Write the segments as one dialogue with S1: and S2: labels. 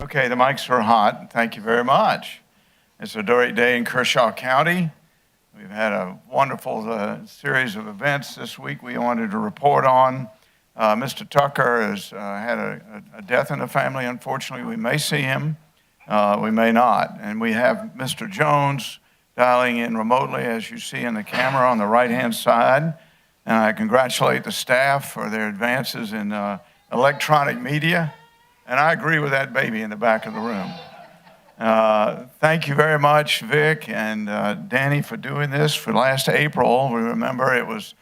S1: Okay, the mics are hot. Thank you very much. It's a great day in Kershaw County. We've had a wonderful series of events this week we wanted to report on. Mr. Tucker has had a death in the family. Unfortunately, we may see him, we may not. And we have Mr. Jones dialing in remotely, as you see in the camera on the right-hand side. And I congratulate the staff for their advances in electronic media. And I agree with that baby in the back of the room. Thank you very much, Vic and Danny, for doing this. For last April, we remember it was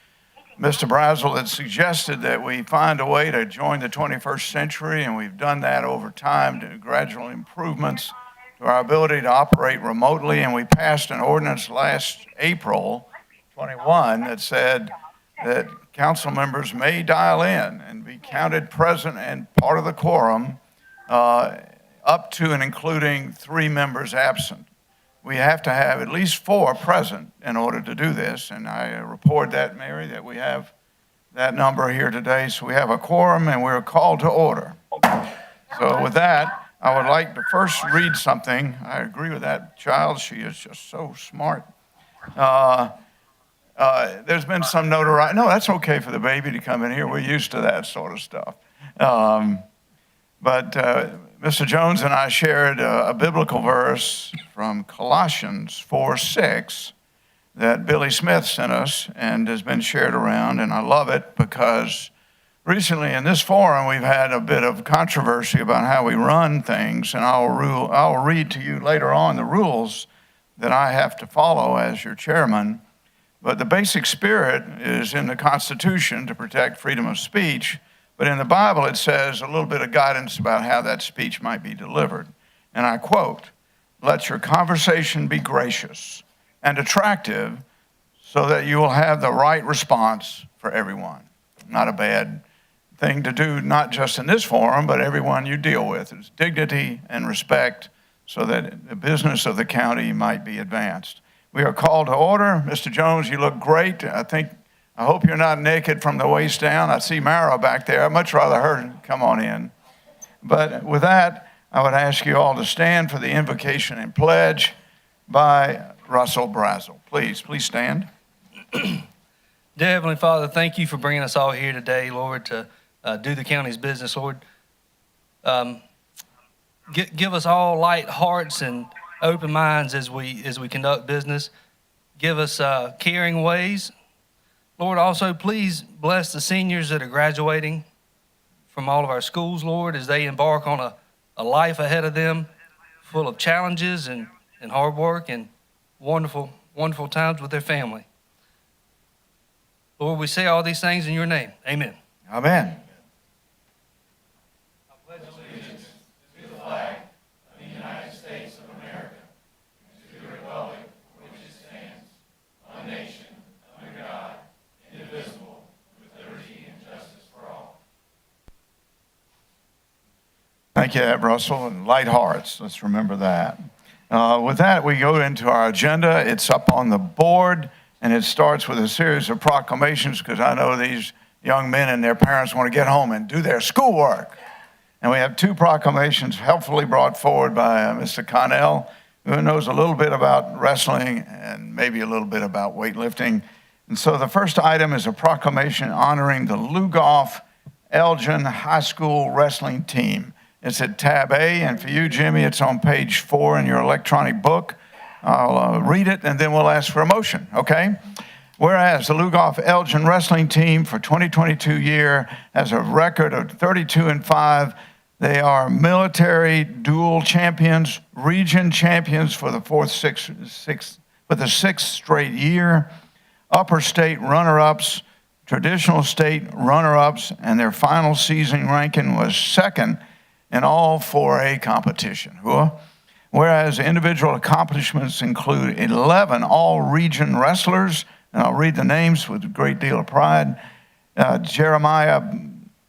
S1: Mr. Brazel that suggested that we find a way to join the 21st century, and we've done that over time to gradual improvements to our ability to operate remotely. And we passed an ordinance last April 21 that said that council members may dial in and be counted present and part of the quorum up to and including 3 members absent. We have to have at least 4 present in order to do this, and I report that, Mary, that we have that number here today. So we have a quorum and we're called to order. So with that, I would like to first read something. I agree with that child. She is just so smart. There's been some notoriety. No, that's okay for the baby to come in here. We're used to that sort of stuff. But Mr. Jones and I shared a biblical verse from Colossians 4:6 that Billy Smith sent us and has been shared around, and I love it because recently in this forum we've had a bit of controversy about how we run things, and I'll read to you later on the rules that I have to follow as your chairman. But the basic spirit is in the Constitution to protect freedom of speech. But in the Bible, it says a little bit of guidance about how that speech might be delivered. And I quote, "Let your conversation be gracious and attractive so that you will have the right response for everyone." Not a bad thing to do, not just in this forum, but everyone you deal with. It's dignity and respect so that the business of the county might be advanced. We are called to order. Mr. Jones, you look great. I hope you're not naked from the waist down. I see Mara back there. I'd much rather her come on in. But with that, I would ask you all to stand for the invocation and pledge by Russell Brazel. Please stand.
S2: Dear Heavenly Father, thank you for bringing us all here today, Lord, to do the county's business, Lord. Give us all light hearts and open minds as we conduct business. Give us caring ways. Lord, also please bless the seniors that are graduating from all of our schools, Lord, as they embark on a life ahead of them full of challenges and hard work and wonderful, wonderful times with their family. Lord, we say all these things in your name. Amen.
S1: Amen. Thank you, Russell, and light hearts. Let's remember that. With that, we go into our agenda. It's up on the board, and it starts with a series of proclamations because I know these young men and their parents want to get home and do their schoolwork. And we have 2 proclamations helpfully brought forward by Mr. Connell, who knows a little bit about wrestling and maybe a little bit about weightlifting. And so the first item is a proclamation honoring the Lough Elgin High School wrestling team. It's at tab A, and for you, Jimmy, it's on page 4 in your electronic book. I'll read it, and then we'll ask for a motion, okay? Whereas the Lough Elgin wrestling team for 2022 year has a record of 32-5. They are military dual champions, region champions for the sixth straight year, upper state runner-ups, traditional state runner-ups, and their final season ranking was 2nd in all 4A competition. Whereas individual accomplishments include 11 all-region wrestlers, and I'll read the names with a great deal of pride. Jeremiah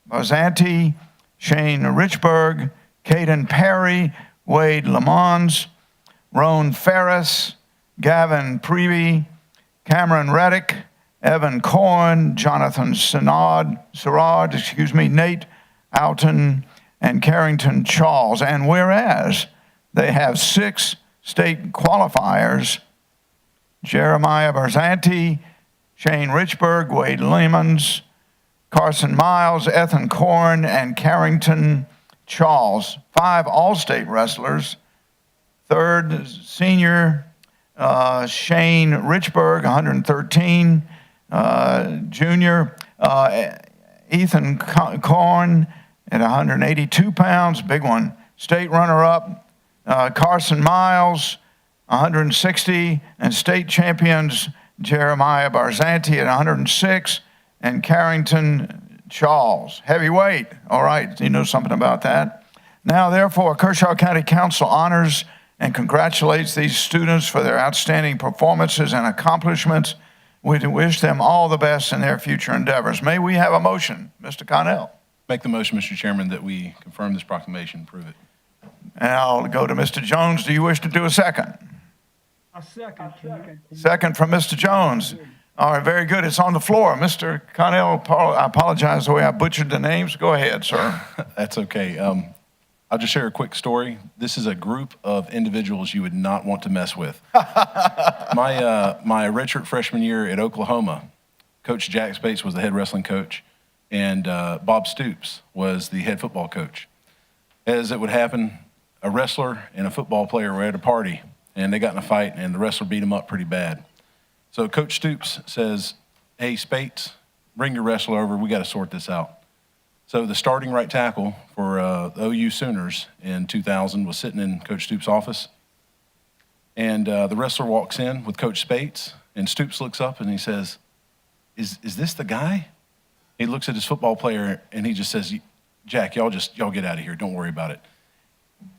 S1: Barzanti, Shane Richburg, Caden Perry, Wade Lamons, Roan Ferris, Gavin Prevey, Cameron Reddick, Evan Corn, Jonathan Sarad, Nate Alton, and Carrington Charles. And whereas they have 6 state qualifiers, Jeremiah Barzanti, Shane Richburg, Wade Lemons, Carson Miles, Ethan Korn, and Carrington Charles. 5 all-state wrestlers. Third, senior Shane Richburg, 113. Junior Ethan Korn at 182 pounds, big one. State runner-up Carson Miles, 160, and state champions Jeremiah Barzanti at 106, and Carrington Charles. Heavyweight, all right, you know something about that. Now, therefore, Kershaw County Council honors and congratulates these students for their outstanding performances and accomplishments. We wish them all the best in their future endeavors. May we have a motion? Mr. Connell.
S3: Make the motion, Mr. Chairman, that we confirm this proclamation and prove it.
S1: And I'll go to Mr. Jones. Do you wish to do a second?
S4: A second.
S1: Second from Mr. Jones. All right, very good. It's on the floor. Mr. Connell, I apologize the way I butchered the names. Go ahead, sir.
S3: That's okay. I'll just share a quick story. This is a group of individuals you would not want to mess with. My redshirt freshman year at Oklahoma, Coach Jack Spates was the head wrestling coach, and Bob Stoops was the head football coach. As it would happen, a wrestler and a football player were at a party, and they got in a fight, and the wrestler beat him up pretty bad. So Coach Stoops says, "Hey, Spates, bring your wrestler over. We got to sort this out." So the starting right tackle for the OU Sooners in 2000 was sitting in Coach Stoops' office, and the wrestler walks in with Coach Spates, and Stoops looks up and he says, "Is this the guy?" He looks at his football player and he just says, "Jack, y'all get out of here. Don't worry about it."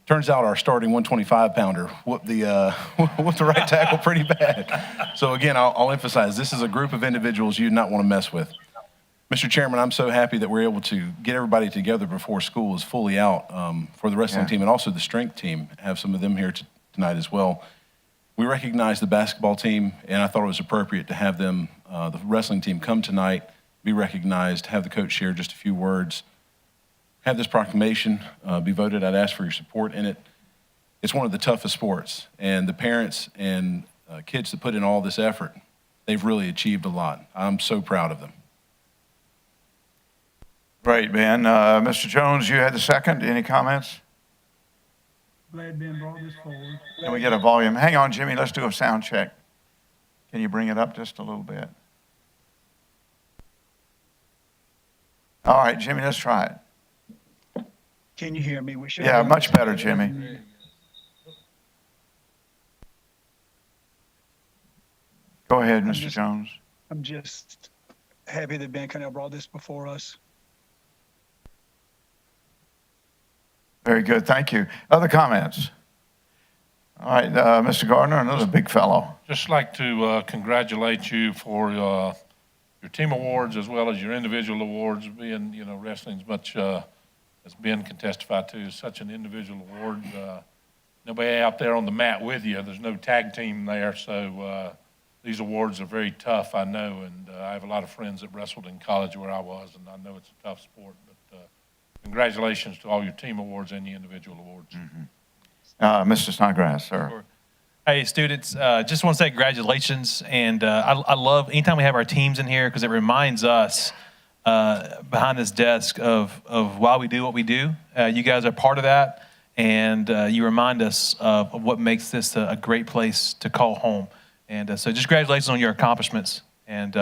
S3: Turns out our starting 125-pounder whooped the right tackle pretty bad. So again, I'll emphasize, this is a group of individuals you do not want to mess with. Mr. Chairman, I'm so happy that we're able to get everybody together before school is fully out for the wrestling team and also the strength team. Have some of them here tonight as well. We recognize the basketball team, and I thought it was appropriate to have them, the wrestling team, come tonight, be recognized, have the coach share just a few words, have this proclamation be voted. I'd ask for your support in it. It's one of the toughest sports, and the parents and kids that put in all this effort, they've really achieved a lot. I'm so proud of them.
S1: Great, Ben. Mr. Jones, you had the second. Any comments?
S4: Glad Ben brought this forward.
S1: Can we get a volume? Hang on, Jimmy. Let's do a sound check. Can you bring it up just a little bit? All right, Jimmy, let's try it.
S4: Can you hear me?
S1: Yeah, much better, Jimmy. Go ahead, Mr. Jones.
S4: I'm just happy that Ben Connell brought this before us.
S1: Very good, thank you. Other comments? All right, Mr. Gardner, another big fellow.
S5: Just like to congratulate you for your team awards as well as your individual awards. Being, wrestling as much as Ben can testify to is such an individual award. Nobody out there on the mat with you. There's no tag team there, so these awards are very tough, I know, and I have a lot of friends that wrestled in college where I was, and I know it's a tough sport. But congratulations to all your team awards and your individual awards.
S1: Mm-hmm. Mr. Snodgrass, sir.
S6: Sure. Hey, students, just want to say congratulations. And I love anytime we have our teams in here because it reminds us behind this desk of why we do what we do. You guys are part of that, and you remind us of what makes this a great place to call home. And so just congratulations on your accomplishments, and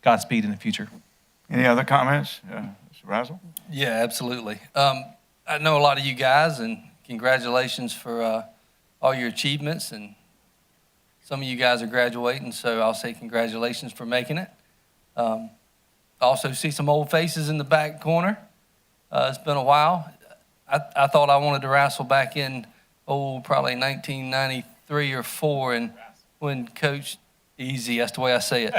S6: Godspeed in the future.
S1: Any other comments? Mr. Razzle?
S2: Yeah, absolutely. I know a lot of you guys, and congratulations for all your achievements. And some of you guys are graduating, so I'll say congratulations for making it. I also see some old faces in the back corner. It's been a while. I thought I wanted to wrestle back in, probably 1993 or 4, and when Coach, easy, that's the way I say it.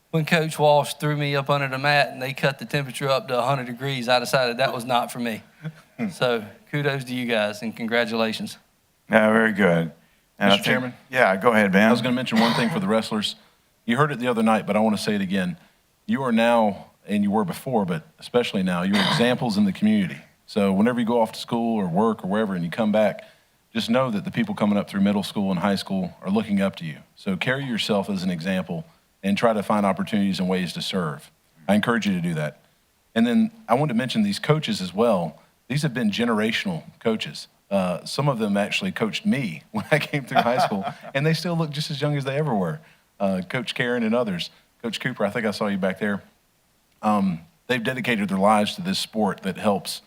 S2: When Coach Walsh threw me up under the mat and they cut the temperature up to 100 degrees, I decided that was not for me. So kudos to you guys and congratulations.
S1: Yeah, very good. And
S3: Mr. Chairman?
S1: Yeah, go ahead, Ben.
S3: I was going to mention one thing for the wrestlers. You heard it the other night, but I want to say it again. You are now, and you were before, but especially now, you're examples in the community. So whenever you go off to school or work or wherever and you come back, just know that the people coming up through middle school and high school are looking up to you. So carry yourself as an example and try to find opportunities and ways to serve. I encourage you to do that. And then I want to mention these coaches as well. These have been generational coaches. Some of them actually coached me when I came through high school, and they still look just as young as they ever were. Coach Karen and others. Coach Cooper, I think I saw you back there. They've dedicated their lives to this sport that helps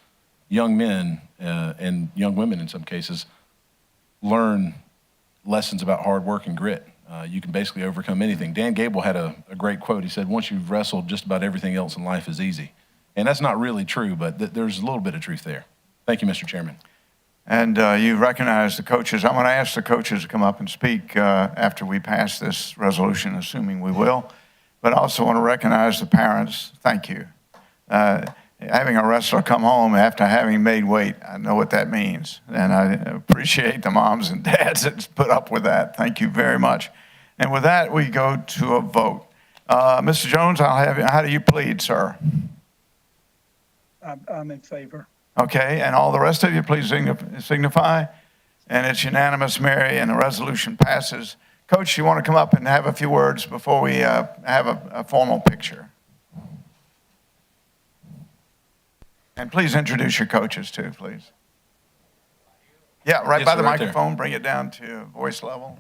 S3: young men and young women in some cases learn lessons about hard work and grit. You can basically overcome anything. Dan Gable had a great quote. He said, once you've wrestled, just about everything else in life is easy. And that's not really true, but there's a little bit of truth there. Thank you, Mr. Chairman.
S1: And you recognize the coaches. I'm going to ask the coaches to come up and speak after we pass this resolution, assuming we will. But I also want to recognize the parents. Thank you. Having a wrestler come home after having made weight, I know what that means. And I appreciate the moms and dads that put up with that. Thank you very much. And with that, we go to a vote. Mr. Jones, I'll have you. How do you plead, sir?
S4: I'm in favor.
S1: Okay, and all the rest of you, please signify. And it's unanimous, Mary, and the resolution passes. Coach, you want to come up and have a few words before we have a formal picture? And please introduce your coaches too, please. Yeah, right
S3: Yes,
S1: by the
S3: sir, right there.
S1: microphone. Bring it down to voice level.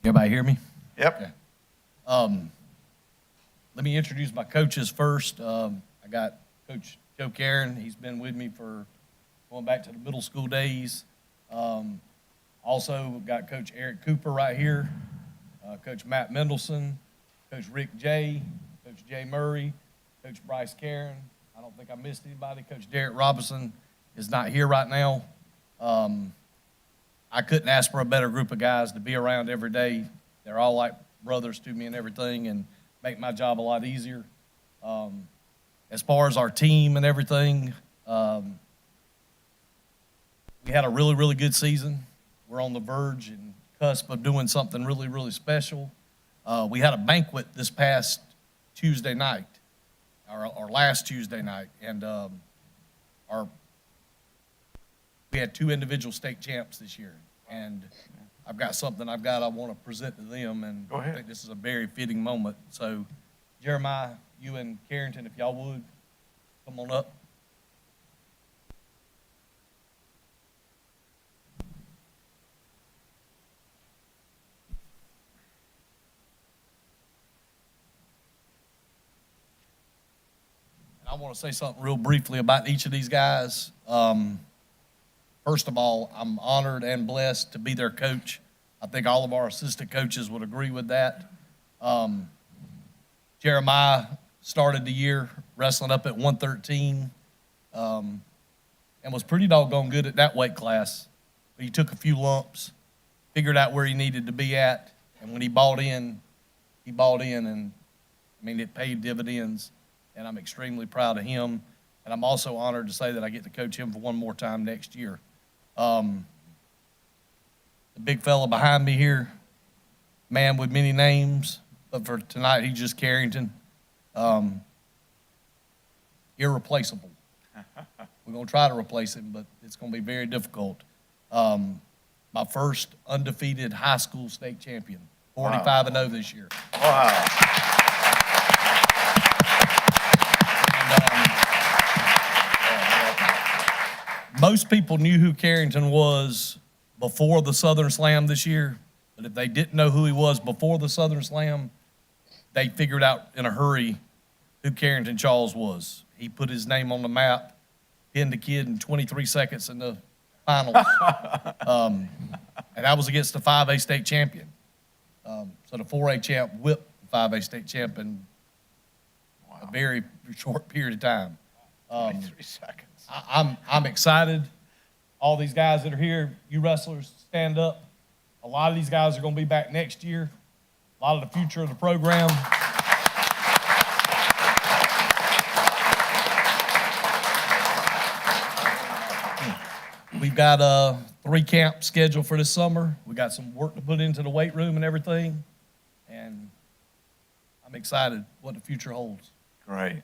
S7: Everybody hear me?
S1: Yep.
S7: Let me introduce my coaches first. I got Coach Joe Karen. He's been with me for going back to the middle school days. Also got Coach Eric Cooper right here, Coach Matt Mendelson, Coach Rick J, Coach Jay Murray, Coach Bryce Karen. I don't think I missed anybody. Coach Derek Robinson is not here right now. I couldn't ask for a better group of guys to be around every day. They're all like brothers to me and everything, and make my job a lot easier. As far as our team and everything, we had a really, really good season. We're on the verge and cusp of doing something really, really special. We had a banquet this past Tuesday night, or last Tuesday night, and we had 2 individual state champs this year. And I've got something I want to present to them, and
S1: Go ahead.
S7: I think this is a very fitting moment. So, Jeremiah, you and Carrington, if y'all would, come on up. And I want to say something real briefly about each of these guys. First of all, I'm honored and blessed to be their coach. I think all of our assistant coaches would agree with that. Jeremiah started the year wrestling up at 113 and was pretty doggone good at that weight class. But he took a few lumps, figured out where he needed to be at, and when he bought in, and, I mean, it paid dividends, and I'm extremely proud of him. And I'm also honored to say that I get to coach him for one more time next year. The big fella behind me here, man with many names, but for tonight, he's just Carrington. Irreplaceable. We're going to try to replace him, but it's going to be very difficult. My first undefeated high school state champion, 45-0 this year.
S1: Wow.
S7: Most people knew who Carrington was before the Southern Slam this year, but if they didn't know who he was before the Southern Slam, they figured out in a hurry who Carrington Charles was. He put his name on the map, pinned the kid in 23 seconds in the finals, and that was against the 5A state champion. So the 4A champ whipped the 5A state champ in a very short period of time.
S1: 23 seconds.
S7: I'm excited. All these guys that are here, you wrestlers, stand up. A lot of these guys are going to be back next year. A lot of the future of the program. We've got 3 camps scheduled for this summer. We got some work to put into the weight room and everything. And I'm excited what the future holds.
S1: Great.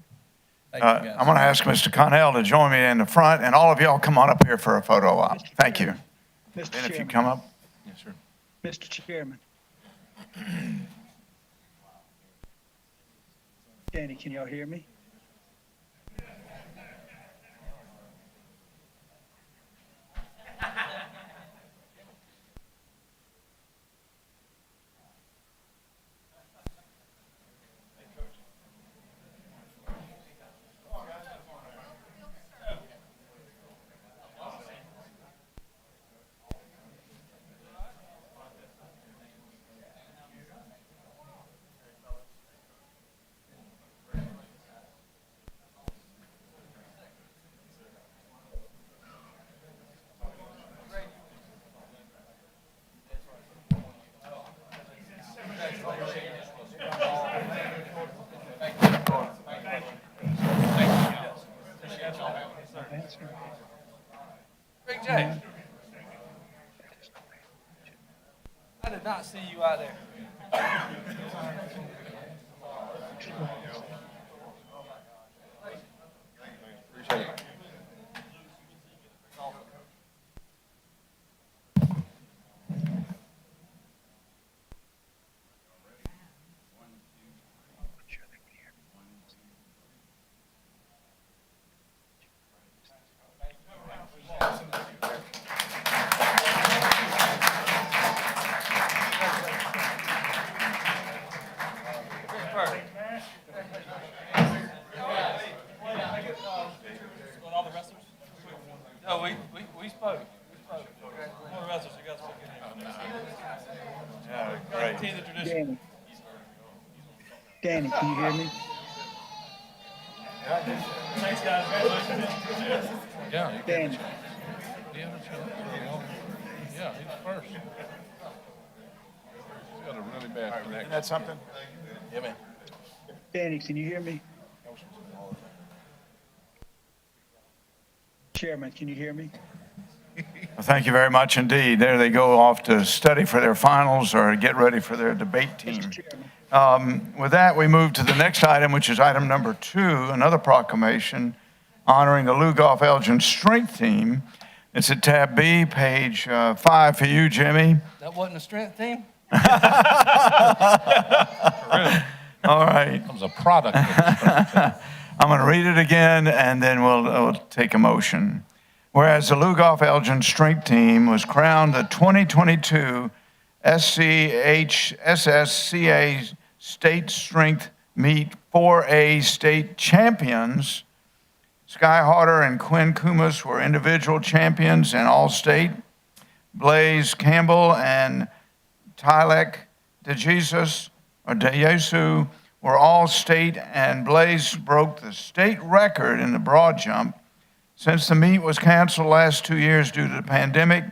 S7: Thank you, guys.
S1: I'm going to ask Mr. Connell to join me in the front, and all of y'all come on up here for a photo op. Thank you.
S4: Mr.
S1: And if you
S4: Chairman,
S1: come up.
S3: Yes, sir.
S4: Mr. Chairman. Danny, can y'all hear me?
S2: Big J. I did not see you out there. No, we spoke. All the wrestlers, you guys spoke in here.
S1: Yeah, great.
S2: Continue the tradition.
S4: Danny, can you hear me?
S2: Thanks, guys. Congratulations.
S5: Yeah, you
S4: Danny,
S5: yeah, he's first. He's got a really bad
S1: Isn't
S5: connection.
S1: that something?
S3: Yeah, man.
S4: Danny, can you hear me? Chairman, can you hear me?
S1: Well, thank you very much indeed. There they go off to study for their finals or get ready for their debate team.
S4: Mr. Chairman.
S1: With that, we move to the next item, which is item number 2, another proclamation honoring the Lough Elgin Strength Team. It's at tab B, page 5 for you, Jimmy.
S2: That wasn't a strength team?
S1: All right.
S5: Becomes a product of the
S1: I'm going to read it again, and then we'll take a motion. Whereas the Lough Elgin Strength Team was crowned the 2022 SSCA State Strength Meet 4A State Champions, Sky Harder and Quinn Kumas were individual champions in All-State. Blaze Campbell and Tylek DeJesu were All-State, and Blaze broke the state record in the broad jump. Since the meet was canceled the last 2 years due to the pandemic,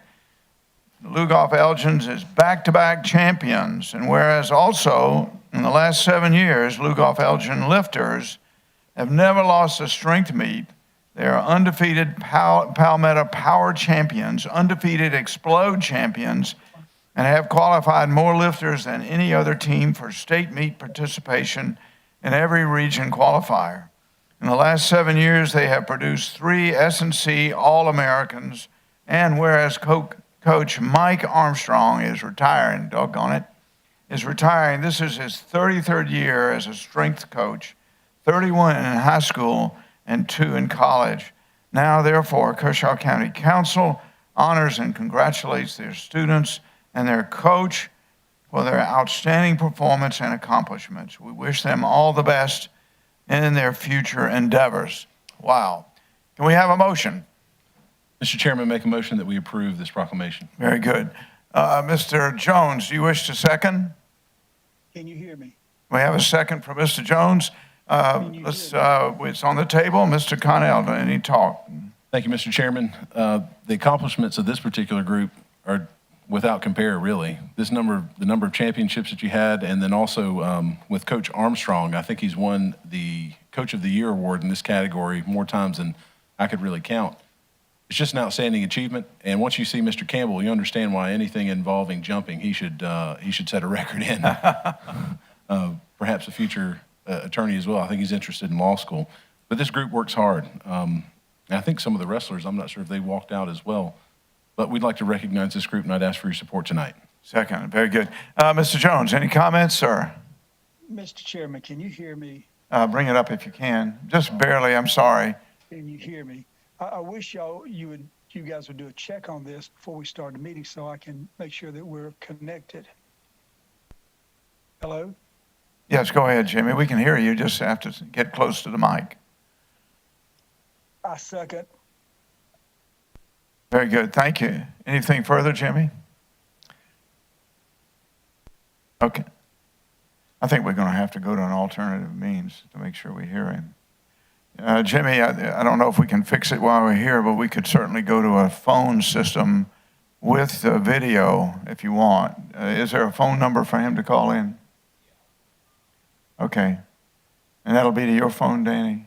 S1: the Lough Elgins is back-to-back champions. And whereas also in the last 7 years, Lough Elgin lifters have never lost a strength meet. They are undefeated Palmetto Power champions, undefeated Explode champions, and have qualified more lifters than any other team for state meet participation in every region qualifier. In the last 7 years, they have produced 3 S&C All-Americans, and whereas Coach Mike Armstrong is retiring, doggone it, is retiring. This is his 33rd year as a strength coach, 31 in high school and 2 in college. Now, therefore, Kershaw County Council honors and congratulates their students and their coach for their outstanding performance and accomplishments. We wish them all the best in their future endeavors. Wow. Can we have a motion?
S3: Mr. Chairman, make a motion that we approve this proclamation.
S1: Very good. Mr. Jones, do you wish to second?
S4: Can you hear me?
S1: We have a second from Mr. Jones. It's on the table. Mr. Connell, any talk?
S3: Thank you, Mr. Chairman. The accomplishments of this particular group are without compare, really. The number of championships that you had, and then also with Coach Armstrong, I think he's won the Coach of the Year award in this category more times than I could really count. It's just an outstanding achievement, and once you see Mr. Campbell, you understand why anything involving jumping, he should set a record in. Perhaps a future attorney as well. I think he's interested in law school. But this group works hard. And I think some of the wrestlers, I'm not sure if they walked out as well. But we'd like to recognize this group, and I'd ask for your support tonight.
S1: Second, very good. Mr. Jones, any comments, sir?
S4: Mr. Chairman, can you hear me?
S1: Bring it up if you can. Just barely, I'm sorry.
S4: Can you hear me? I wish you guys would do a check on this before we start the meeting so I can make sure that we're connected. Hello?
S1: Yes, go ahead, Jimmy. We can hear you. Just have to get close to the mic.
S4: I second.
S1: Very good. Thank you. Anything further, Jimmy? Okay. I think we're going to have to go to an alternative means to make sure we hear him. Jimmy, I don't know if we can fix it while we're here, but we could certainly go to a phone system with video if you want. Is there a phone number for him to call in? Okay. And that'll be to your phone, Danny?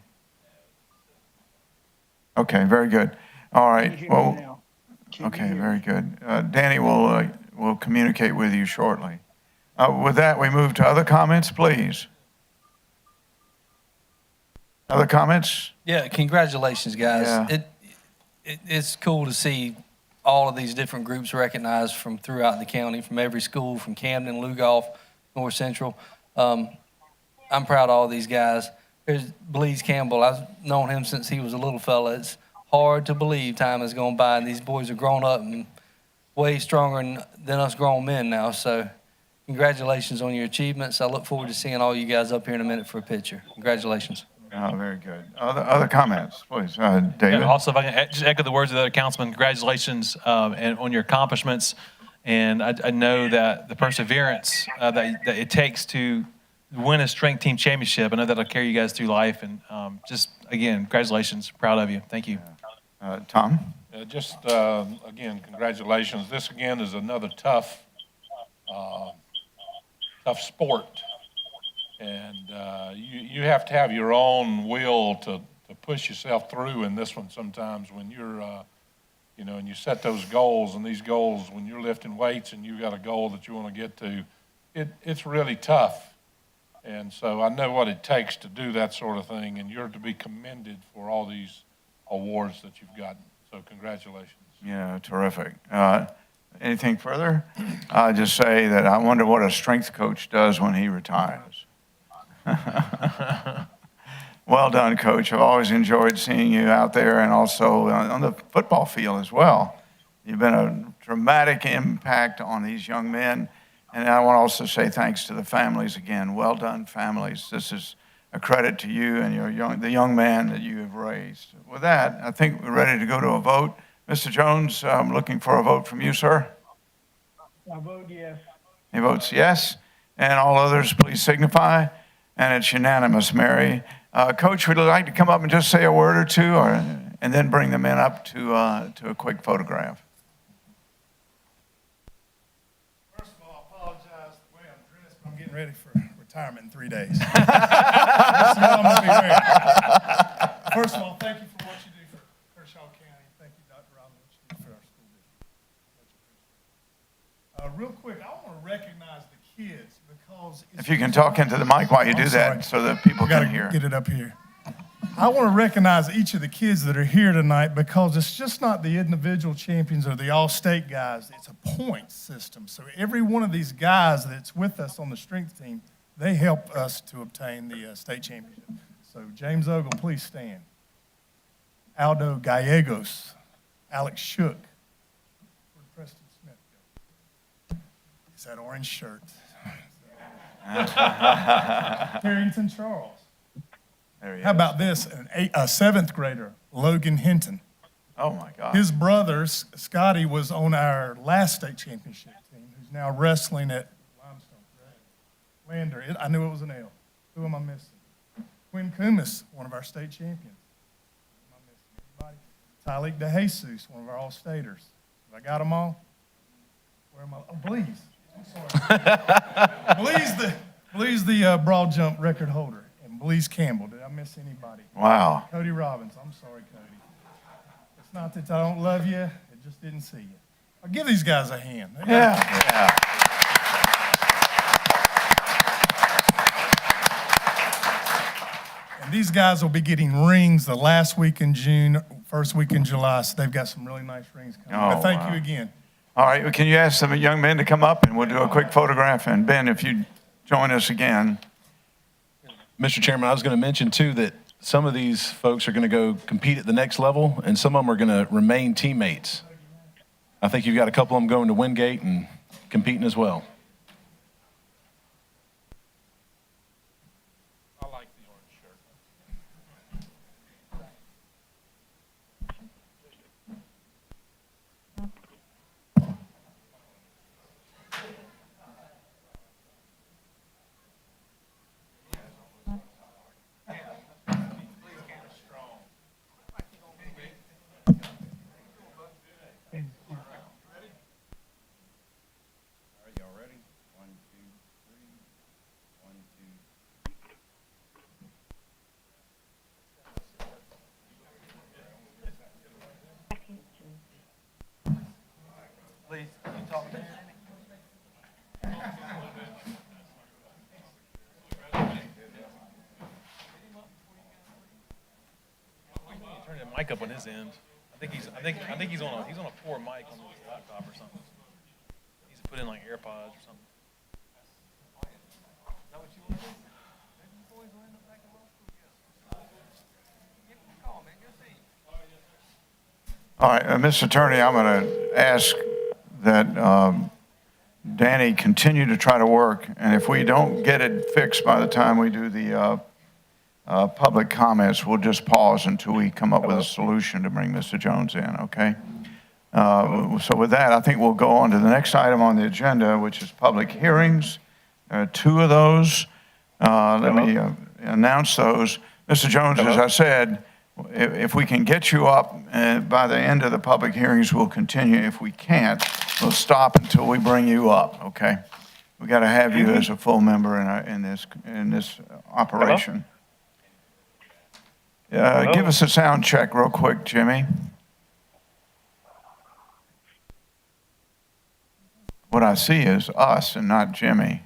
S1: Okay, very good. All
S4: Can you
S1: right.
S4: hear me
S1: Well,
S4: now? Can you
S1: okay,
S4: hear
S1: very
S4: me?
S1: good. Danny will communicate with you shortly. With that, we move to other comments, please. Other comments?
S2: Yeah, congratulations, guys.
S1: Yeah.
S2: It's cool to see all of these different groups recognized from throughout the county, from every school, from Camden, Lough, North Central. I'm proud of all these guys. There's Blease Campbell. I've known him since he was a little fella. It's hard to believe time has gone by, and these boys are grown up and way stronger than us grown men now. So congratulations on your achievements. I look forward to seeing all you guys up here in a minute for a picture. Congratulations.
S1: Oh, very good. Other comments, please. David?
S6: And also, if I can just echo the words of the other councilman, congratulations and on your accomplishments. And I know that the perseverance that it takes to win a strength team championship, I know that'll carry you guys through life. And just, again, congratulations. Proud of you. Thank you.
S1: Tom?
S5: Again, congratulations. This, again, is another tough sport. And you have to have your own will to push yourself through in this one sometimes when you're, and you set those goals, and these goals, when you're lifting weights and you've got a goal that you want to get to, it's really tough. And so I know what it takes to do that sort of thing, and you're to be commended for all these awards that you've gotten. So congratulations.
S1: Yeah, terrific. Anything further? I'll just say that I wonder what a strength coach does when he retires. Well done, Coach. I've always enjoyed seeing you out there and also on the football field as well. You've been a dramatic impact on these young men. And I want to also say thanks to the families again. Well done, families. This is a credit to you and the young man that you have raised. With that, I think we're ready to go to a vote. Mr. Jones, I'm looking for a vote from you, sir.
S4: I vote yes.
S1: He votes yes. And all others, please signify. And it's unanimous, Mary. Coach, would you like to come up and just say a word or two, and then bring the men up to a quick photograph?
S8: First of all, I apologize the way I'm dressed, but I'm getting ready for retirement in 3 days. So I'm gonna be ready. First of all, thank you for what you do for Kershaw County. Thank you, Dr. Robin, what you do for our school district. Much appreciated. Real quick, I want to recognize the kids because
S1: If you can talk into the mic while you do that so that people
S8: got
S1: can
S8: to
S1: hear.
S8: get it up here. I want to recognize each of the kids that are here tonight because it's just not the individual champions or the all-state guys. It's a point system. So every one of these guys that's with us on the strength team, they help us to obtain the state championship. So James Ogle, please stand. Aldo Gallegos, Alex Shook. Where'd Preston Smith go? It's that orange shirt. Harrington Charles.
S1: There he
S8: How
S1: is.
S8: about this? A seventh grader, Logan Hinton.
S1: Oh, my God.
S8: His brother, Scotty, was on our last state championship team, who's now wrestling at Limestone. Lander. I knew it was an L. Who am I missing? Quinn Kumis, one of our state champions. Who am I missing? Anybody? Tylik DeJesus, one of our all-staters. Have I got them all? Where am I? Oh, Blease. I'm sorry. Blease the broad jump record holder. And Blease Campbell. Did I miss anybody?
S1: Wow.
S8: Cody Robbins. I'm sorry, Cody. It's not that I don't love you. It just didn't see you. I'll give these guys a hand.
S1: Yeah.
S8: And These guys will be getting rings the last week in June, first week in July, so they've got some really nice rings coming.
S1: Oh,
S8: But thank
S1: wow.
S8: you again.
S1: All right, well, can you ask some young men to come up and we'll do a quick photograph? And Ben, if you join us again.
S3: Mr. Chairman, I was going to mention too that some of these folks are going to go compete at the next level, and some of them are going to remain teammates. I think you've got a couple of them going to Wingate and competing as well.
S5: I like the orange shirt.
S2: Please, can you talk to me?
S6: Turn the mic up on his end. I think he's on a poor mic on his laptop or something. He's put in like AirPods or something.
S1: All right, Mr. Attorney, I'm going to ask that Danny continue to try to work, and if we don't get it fixed by the time we do the public comments, we'll just pause until we come up with a solution to bring Mr. Jones in, okay? So with that, I think we'll go on to the next item on the agenda, which is public hearings. There are two of those. Let me announce those. Mr. Jones, as I said, if we can get you up by the end of the public hearings, we'll continue. If we can't, we'll stop until we bring you up, okay? We got to have you as a full member in this operation. Give us a sound check real quick, Jimmy. What I see is us and not Jimmy.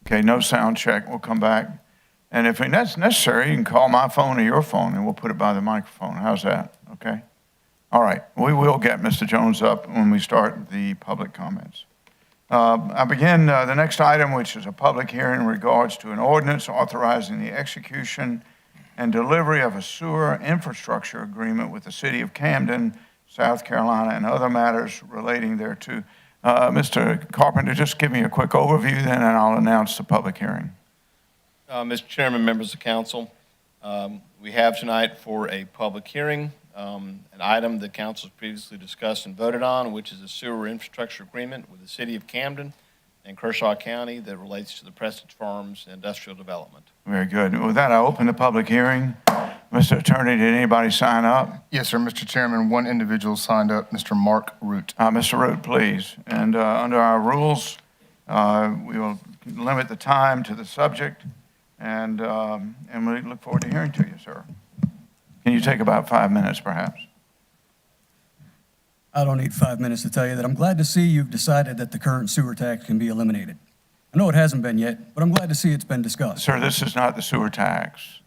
S1: Okay, no sound check. We'll come back. And if that's necessary, you can call my phone or your phone, and we'll put it by the microphone. How's that? Okay? All right. We will get Mr. Jones up when we start the public comments. I begin the next item, which is a public hearing in regards to an ordinance authorizing the execution and delivery of a sewer infrastructure agreement with the city of Camden, South Carolina, and other matters relating thereto. Mr. Carpenter, just give me a quick overview then, and I'll announce the public hearing.
S9: Mr. Chairman, members of council, we have tonight for a public hearing an item that council has previously discussed and voted on, which is a sewer infrastructure agreement with the city of Camden and Kershaw County that relates to the Prestige Farms industrial development.
S1: Very good. With that, I open the public hearing. Mr. Attorney, did anybody sign up?
S10: Yes, sir, Mr. Chairman. One individual signed up, Mr. Mark Root.
S1: Mr. Root, please. And under our rules, we will limit the time to the subject, and we look forward to hearing to you, sir. Can you take about 5 minutes, perhaps?
S11: I don't need 5 minutes to tell you that I'm glad to see you've decided that the current sewer tax can be eliminated. I know it hasn't been yet, but I'm glad to see it's been discussed.
S1: Sir, this is not the sewer tax.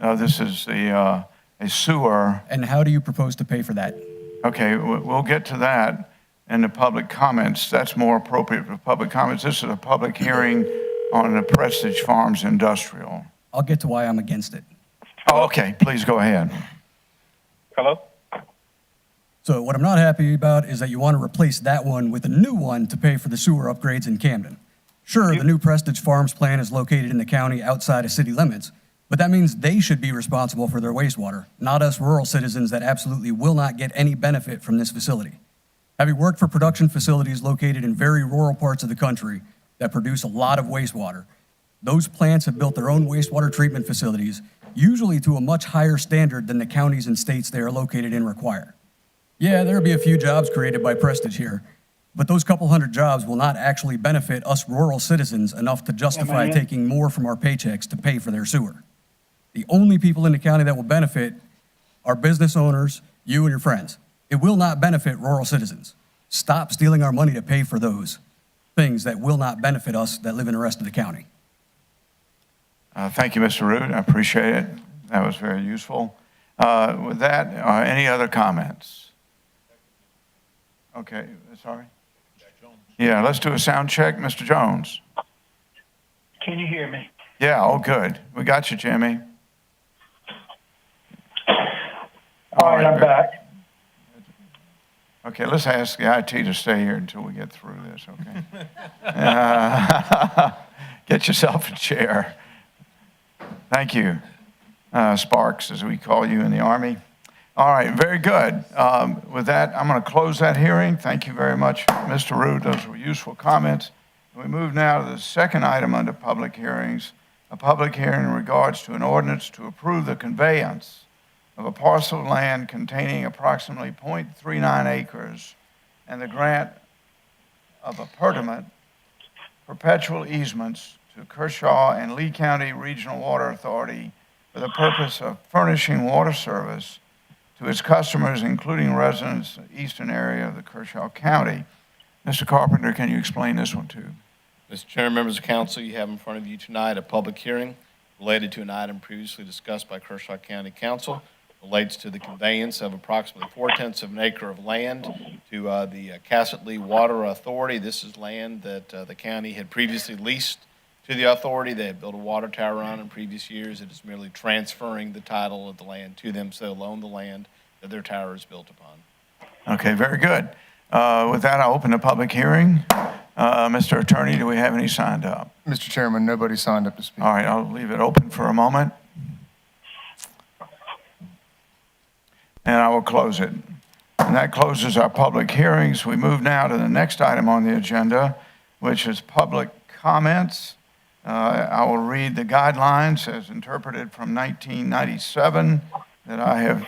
S1: This is a sewer.
S11: And how do you propose to pay for that?
S1: Okay, we'll get to that in the public comments. That's more appropriate for public comments. This is a public hearing on the Prestige Farms industrial.
S11: I'll get to why I'm against it.
S1: Oh, okay, please go ahead.
S12: Hello?
S11: So what I'm not happy about is that you want to replace that one with a new one to pay for the sewer upgrades in Camden. Sure, the new Prestige Farms plant is located in the county outside of city limits, but that means they should be responsible for their wastewater, not us rural citizens that absolutely will not get any benefit from this facility. Having worked for production facilities located in very rural parts of the country that produce a lot of wastewater, those plants have built their own wastewater treatment facilities, usually to a much higher standard than the counties and states they are located in require. Yeah, there'll be a few jobs created by Prestige here, but those couple hundred jobs will not actually benefit us rural citizens enough to justify taking more from our paychecks to pay for their sewer. The only people in the county that will benefit are business owners, you and your friends. It will not benefit rural citizens. Stop stealing our money to pay for those things that will not benefit us that live in the rest of the county.
S1: Thank you, Mr. Root. I appreciate it. That was very useful. With that, any other comments? Okay, sorry. Yeah, let's do a sound check. Mr. Jones.
S12: Can you hear me?
S1: Yeah, oh, good. We got you, Jimmy.
S12: All right, I'm back.
S1: Okay, let's ask the IT to stay here until we get through this, okay? Get yourself a chair. Thank you, Sparks, as we call you in the Army. All right, very good. With that, I'm going to close that hearing. Thank you very much, Mr. Root. Those were useful comments. We move now to the second item under public hearings, a public hearing in regards to an ordinance to approve the conveyance of a parcel of land containing approximately 0.39 acres and the grant of a perpetual easements to Kershaw and Lee County Regional Water Authority for the purpose of furnishing water service to its customers, including residents of the eastern area of the Kershaw County. Mr. Carpenter, can you explain this one too?
S9: Mr. Chairman, members of council, you have in front of you tonight a public hearing related to an item previously discussed by Kershaw County Council. Relates to the conveyance of approximately 0.4 of an acre of land to the Kcsd Water Authority. This is land that the county had previously leased to the authority. They had built a water tower on in previous years. It is merely transferring the title of the land to them, so they'll own the land that their tower is built upon.
S1: Okay, very good. With that, I'll open the public hearing. Mr. Attorney, do we have any signed up?
S10: Mr. Chairman, nobody signed up to speak.
S1: All right, I'll leave it open for a moment. And I will close it. And that closes our public hearings. We move now to the next item on the agenda, which is public comments. I will read the guidelines as interpreted from 1997 that I have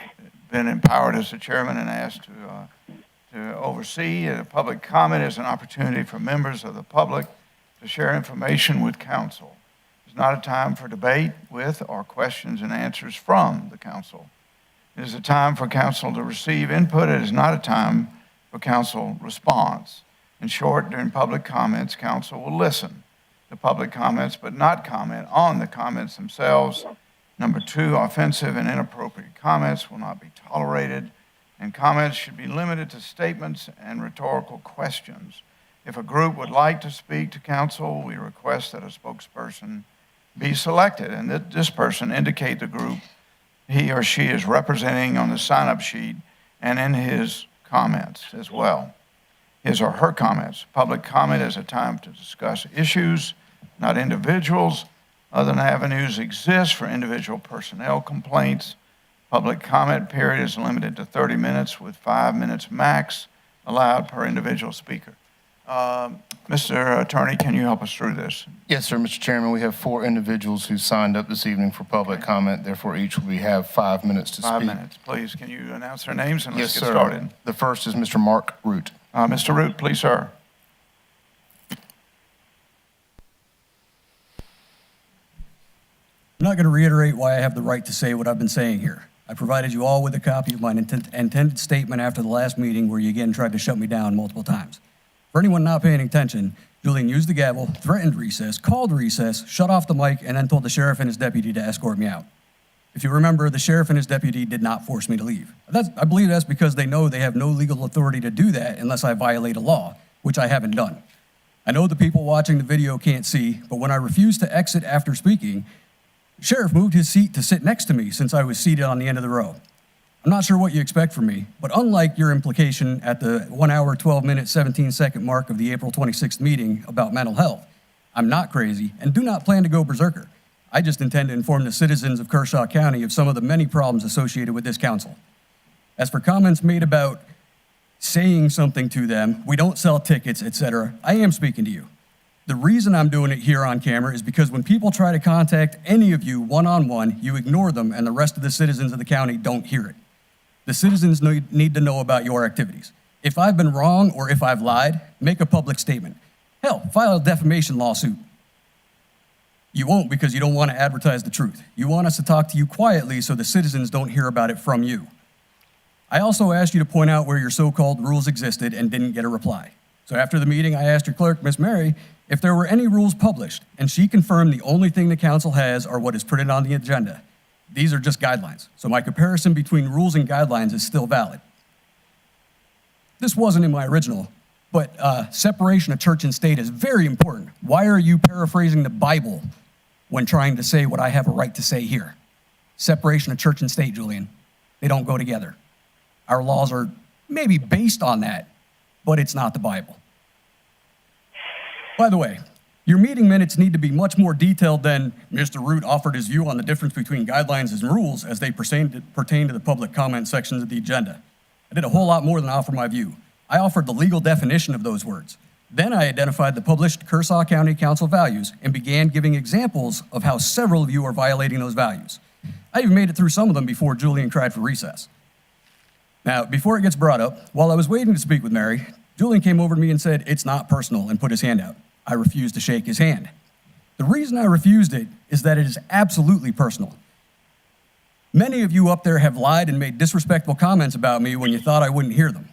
S1: been empowered as the chairman and asked to oversee. Public comment is an opportunity for members of the public to share information with council. It's not a time for debate with or questions and answers from the council. It is a time for council to receive input. It is not a time for council response. In short, during public comments, council will listen to public comments but not comment on the comments themselves. Number two, offensive and inappropriate comments will not be tolerated, and comments should be limited to statements and rhetorical questions. If a group would like to speak to council, we request that a spokesperson be selected and that this person indicate the group he or she is representing on the sign-up sheet and in his comments as well, his or her comments. Public comment is a time to discuss issues, not individuals. Other avenues exist for individual personnel complaints. Public comment period is limited to 30 minutes with 5 minutes max allowed per individual speaker. Mr. Attorney, can you help us through this?
S10: Yes, sir, Mr. Chairman. We have 4 individuals who signed up this evening for public comment. Therefore, each will have 5 minutes to speak.
S1: 5 minutes, please. Can you announce their names and let's
S10: Yes,
S1: get
S10: sir.
S1: started?
S10: The first is Mr. Mark Root.
S1: Mr. Root, please, sir.
S11: I'm not going to reiterate why I have the right to say what I've been saying here. I provided you all with a copy of my intended statement after the last meeting where you again tried to shut me down multiple times. For anyone not paying attention, Julian used the gavel, threatened recess, called recess, shut off the mic, and then told the sheriff and his deputy to escort me out. If you remember, the sheriff and his deputy did not force me to leave. I believe that's because they know they have no legal authority to do that unless I violate a law, which I haven't done. I know the people watching the video can't see, but when I refused to exit after speaking, the sheriff moved his seat to sit next to me since I was seated on the end of the row. I'm not sure what you expect from me, but unlike your implication at the 1 hour, 12 minute, 17-second mark of the April 26th meeting about mental health, I'm not crazy and do not plan to go berserker. I just intend to inform the citizens of Kershaw County of some of the many problems associated with this council. As for comments made about saying something to them, we don't sell tickets, etc., I am speaking to you. The reason I'm doing it here on camera is because when people try to contact any of you one-on-one, you ignore them and the rest of the citizens of the county don't hear it. The citizens need to know about your activities. If I've been wrong or if I've lied, make a public statement. Hell, file a defamation lawsuit. You won't because you don't want to advertise the truth. You want us to talk to you quietly so the citizens don't hear about it from you. I also asked you to point out where your so-called rules existed and didn't get a reply. So after the meeting, I asked your clerk, Miss Mary, if there were any rules published, and she confirmed the only thing the council has are what is printed on the agenda. These are just guidelines, so my comparison between rules and guidelines is still valid. This wasn't in my original, but separation of church and state is very important. Why are you paraphrasing the Bible when trying to say what I have a right to say here? Separation of church and state, Julian. They don't go together. Our laws are maybe based on that, but it's not the Bible. By the way, your meeting minutes need to be much more detailed than Mr. Root offered his view on the difference between guidelines and rules as they pertain to the public comment sections of the agenda. I did a whole lot more than offer my view. I offered the legal definition of those words. Then I identified the published Kershaw County Council values and began giving examples of how several of you are violating those values. I even made it through some of them before Julian cried for recess. Now, before it gets brought up, while I was waiting to speak with Mary, Julian came over to me and said, "It's not personal," and put his hand out. I refused to shake his hand. The reason I refused it is that it is absolutely personal. Many of you up there have lied and made disrespectful comments about me when you thought I wouldn't hear them.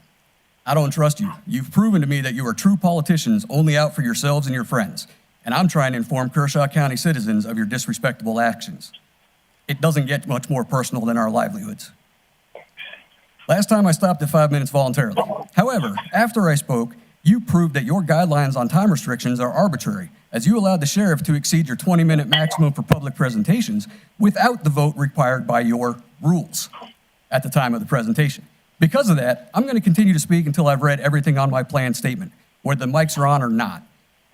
S11: I don't trust you. You've proven to me that you are true politicians only out for yourselves and your friends, and I'm trying to inform Kershaw County citizens of your disrespectful actions. It doesn't get much more personal than our livelihoods. Last time I stopped at 5 minutes voluntarily. However, after I spoke, you proved that your guidelines on time restrictions are arbitrary, as you allowed the sheriff to exceed your 20-minute maximum for public presentations without the vote required by your rules at the time of the presentation. Because of that, I'm going to continue to speak until I've read everything on my planned statement, whether the mics are on or not.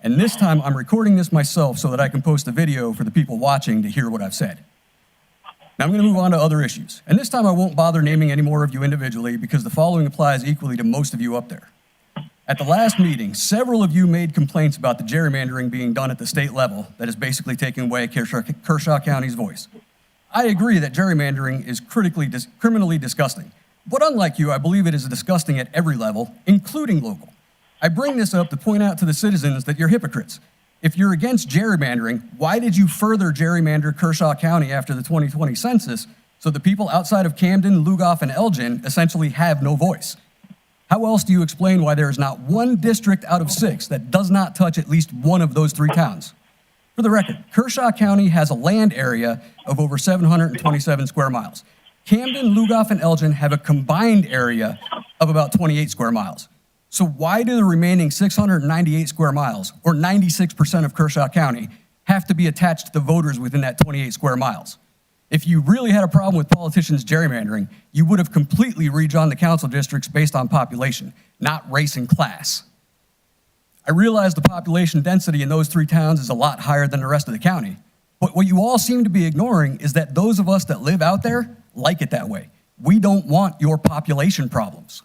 S11: And this time, I'm recording this myself so that I can post a video for the people watching to hear what I've said. Now I'm going to move on to other issues. And this time I won't bother naming any more of you individually because the following applies equally to most of you up there. At the last meeting, several of you made complaints about the gerrymandering being done at the state level that is basically taking away Kershaw County's voice. I agree that gerrymandering is criminally disgusting. But unlike you, I believe it is disgusting at every level, including local. I bring this up to point out to the citizens that you're hypocrites. If you're against gerrymandering, why did you further gerrymander Kershaw County after the 2020 census so the people outside of Camden, Lough, and Elgin essentially have no voice? How else do you explain why there is not one district out of 6 that does not touch at least one of those 3 towns? For the record, Kershaw County has a land area of over 727 square miles. Camden, Lough, and Elgin have a combined area of about 28 square miles. So why do the remaining 698 square miles, or 96% of Kershaw County, have to be attached to the voters within that 28 square miles? If you really had a problem with politicians gerrymandering, you would have completely redrawn the council districts based on population, not race and class. I realize the population density in those 3 towns is a lot higher than the rest of the county, but what you all seem to be ignoring is that those of us that live out there like it that way. We don't want your population problems.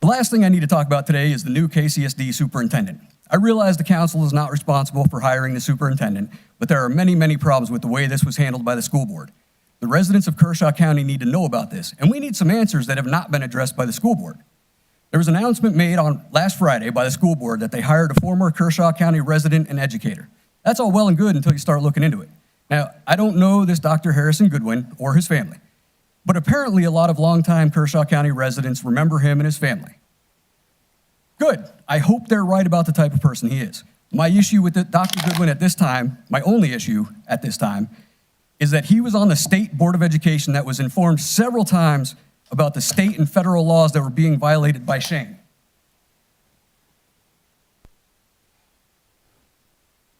S11: The last thing I need to talk about today is the new Kcsd Superintendent. I realize the council is not responsible for hiring the superintendent, but there are many, many problems with the way this was handled by the school board. The residents of Kershaw County need to know about this, and we need some answers that have not been addressed by the school board. There was an announcement made on last Friday by the school board that they hired a former Kershaw County resident and educator. That's all well and good until you start looking into it. Now, I don't know this Dr. Harrison Goodwin or his family, but apparently a lot of longtime Kershaw County residents remember him and his family. Good. I hope they're right about the type of person he is. My issue with Dr. Goodwin at this time, my only issue at this time, is that he was on the State Board of Education that was informed several times about the state and federal laws that were being violated by Shane.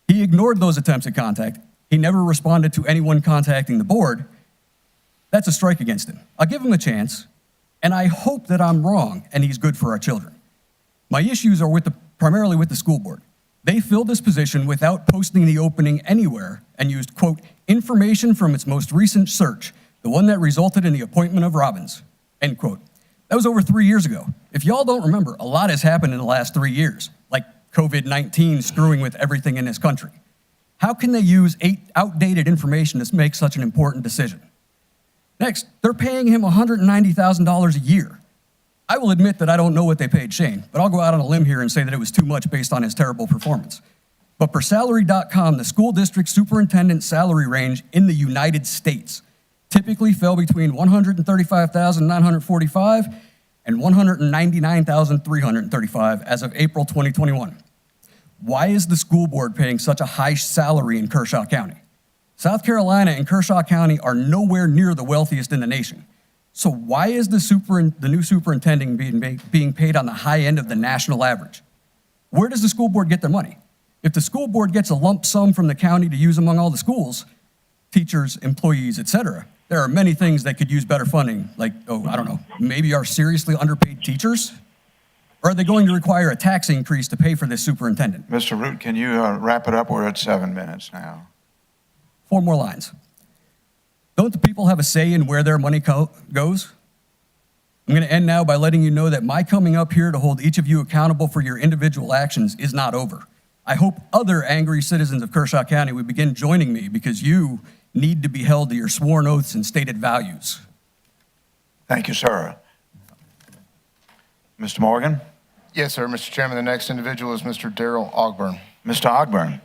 S11: He ignored those attempts at contact. He never responded to anyone contacting the board. That's a strike against him. I'll give him a chance, and I hope that I'm wrong and he's good for our children. My issues are primarily with the school board. They filled this position without posting the opening anywhere and used, quote, information from its most recent search, the one that resulted in the appointment of Robbins, end quote. That was over 3 years ago. If y'all don't remember, a lot has happened in the last 3 years, like COVID-19 screwing with everything in this country. How can they use outdated information to make such an important decision? Next, they're paying him $190,000 a year. I will admit that I don't know what they paid Shane, but I'll go out on a limb here and say that it was too much based on his terrible performance. But per salary.com, the school district superintendent salary range in the United States typically fell between $135,945 and $199,335 as of April 2021. Why is the school board paying such a high salary in Kershaw County? South Carolina and Kershaw County are nowhere near the wealthiest in the nation. So why is the new superintendent being paid on the high end of the national average? Where does the school board get their money? If the school board gets a lump sum from the county to use among all the schools, teachers, employees, et cetera, there are many things that could use better funding, like, I don't know, maybe our seriously underpaid teachers? Or are they going to require a tax increase to pay for this superintendent?
S1: Mr. Root, can you wrap it up? We're at 7 minutes now.
S11: 4 more lines. Don't the people have a say in where their money goes? I'm going to end now by letting you know that my coming up here to hold each of you accountable for your individual actions is not over. I hope other angry citizens of Kershaw County would begin joining me because you need to be held to your sworn oaths and stated values.
S1: Thank you, sir. Mr. Morgan?
S10: Yes, sir, Mr. Chairman. The next individual is Mr. Darrell Ogburn.
S1: Mr. Ogburn,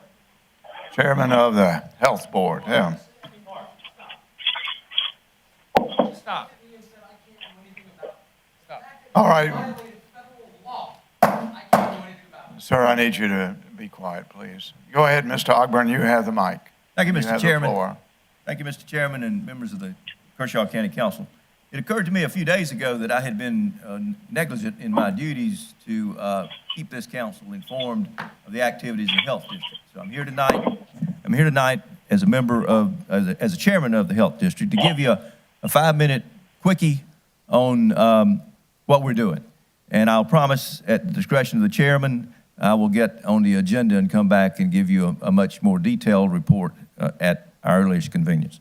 S1: Chairman of the Health Board. Yeah.
S2: Stop.
S1: All right. Sir, I need you to be quiet, please. Go ahead, Mr. Ogburn. You have the mic.
S13: Thank you,
S1: You
S13: Mr.
S1: have the
S13: Chairman.
S1: floor.
S13: Thank you, Mr. Chairman, and members of the Kershaw County Council. It occurred to me a few days ago that I had been negligent in my duties to keep this council informed of the activities of the Health District. So I'm here tonight as a member of, as a chairman of the Health District to give you a 5-minute quickie on what we're doing. And I'll promise at the discretion of the chairman, I will get on the agenda and come back and give you a much more detailed report at our earliest convenience.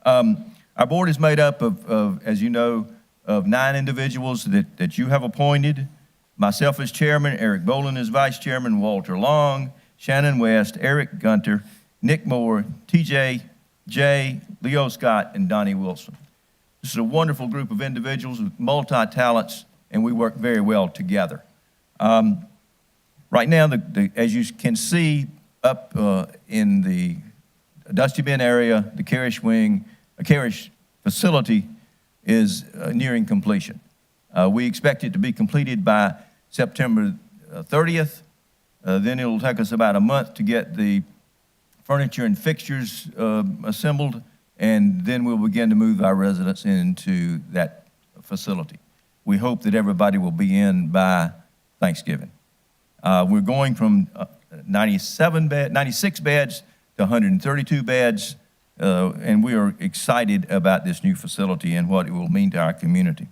S13: Our board is made up of, as you know, of 9 individuals that you have appointed. Myself as chairman, Eric Boland as vice chairman, Walter Long, Shannon West, Eric Gunter, Nick Moore, TJ Jay, Leo Scott, and Donnie Wilson. This is a wonderful group of individuals with multi-talents, and we work very well together. Right now, as you can see up in the Dusty Bend area, the Karish facility is nearing completion. We expect it to be completed by September 30th. Then it'll take us about a month to get the furniture and fixtures assembled, and then we'll begin to move our residents into that facility. We hope that everybody will be in by Thanksgiving. We're going from 96 beds to 132 beds, and we are excited about this new facility and what it will mean to our community.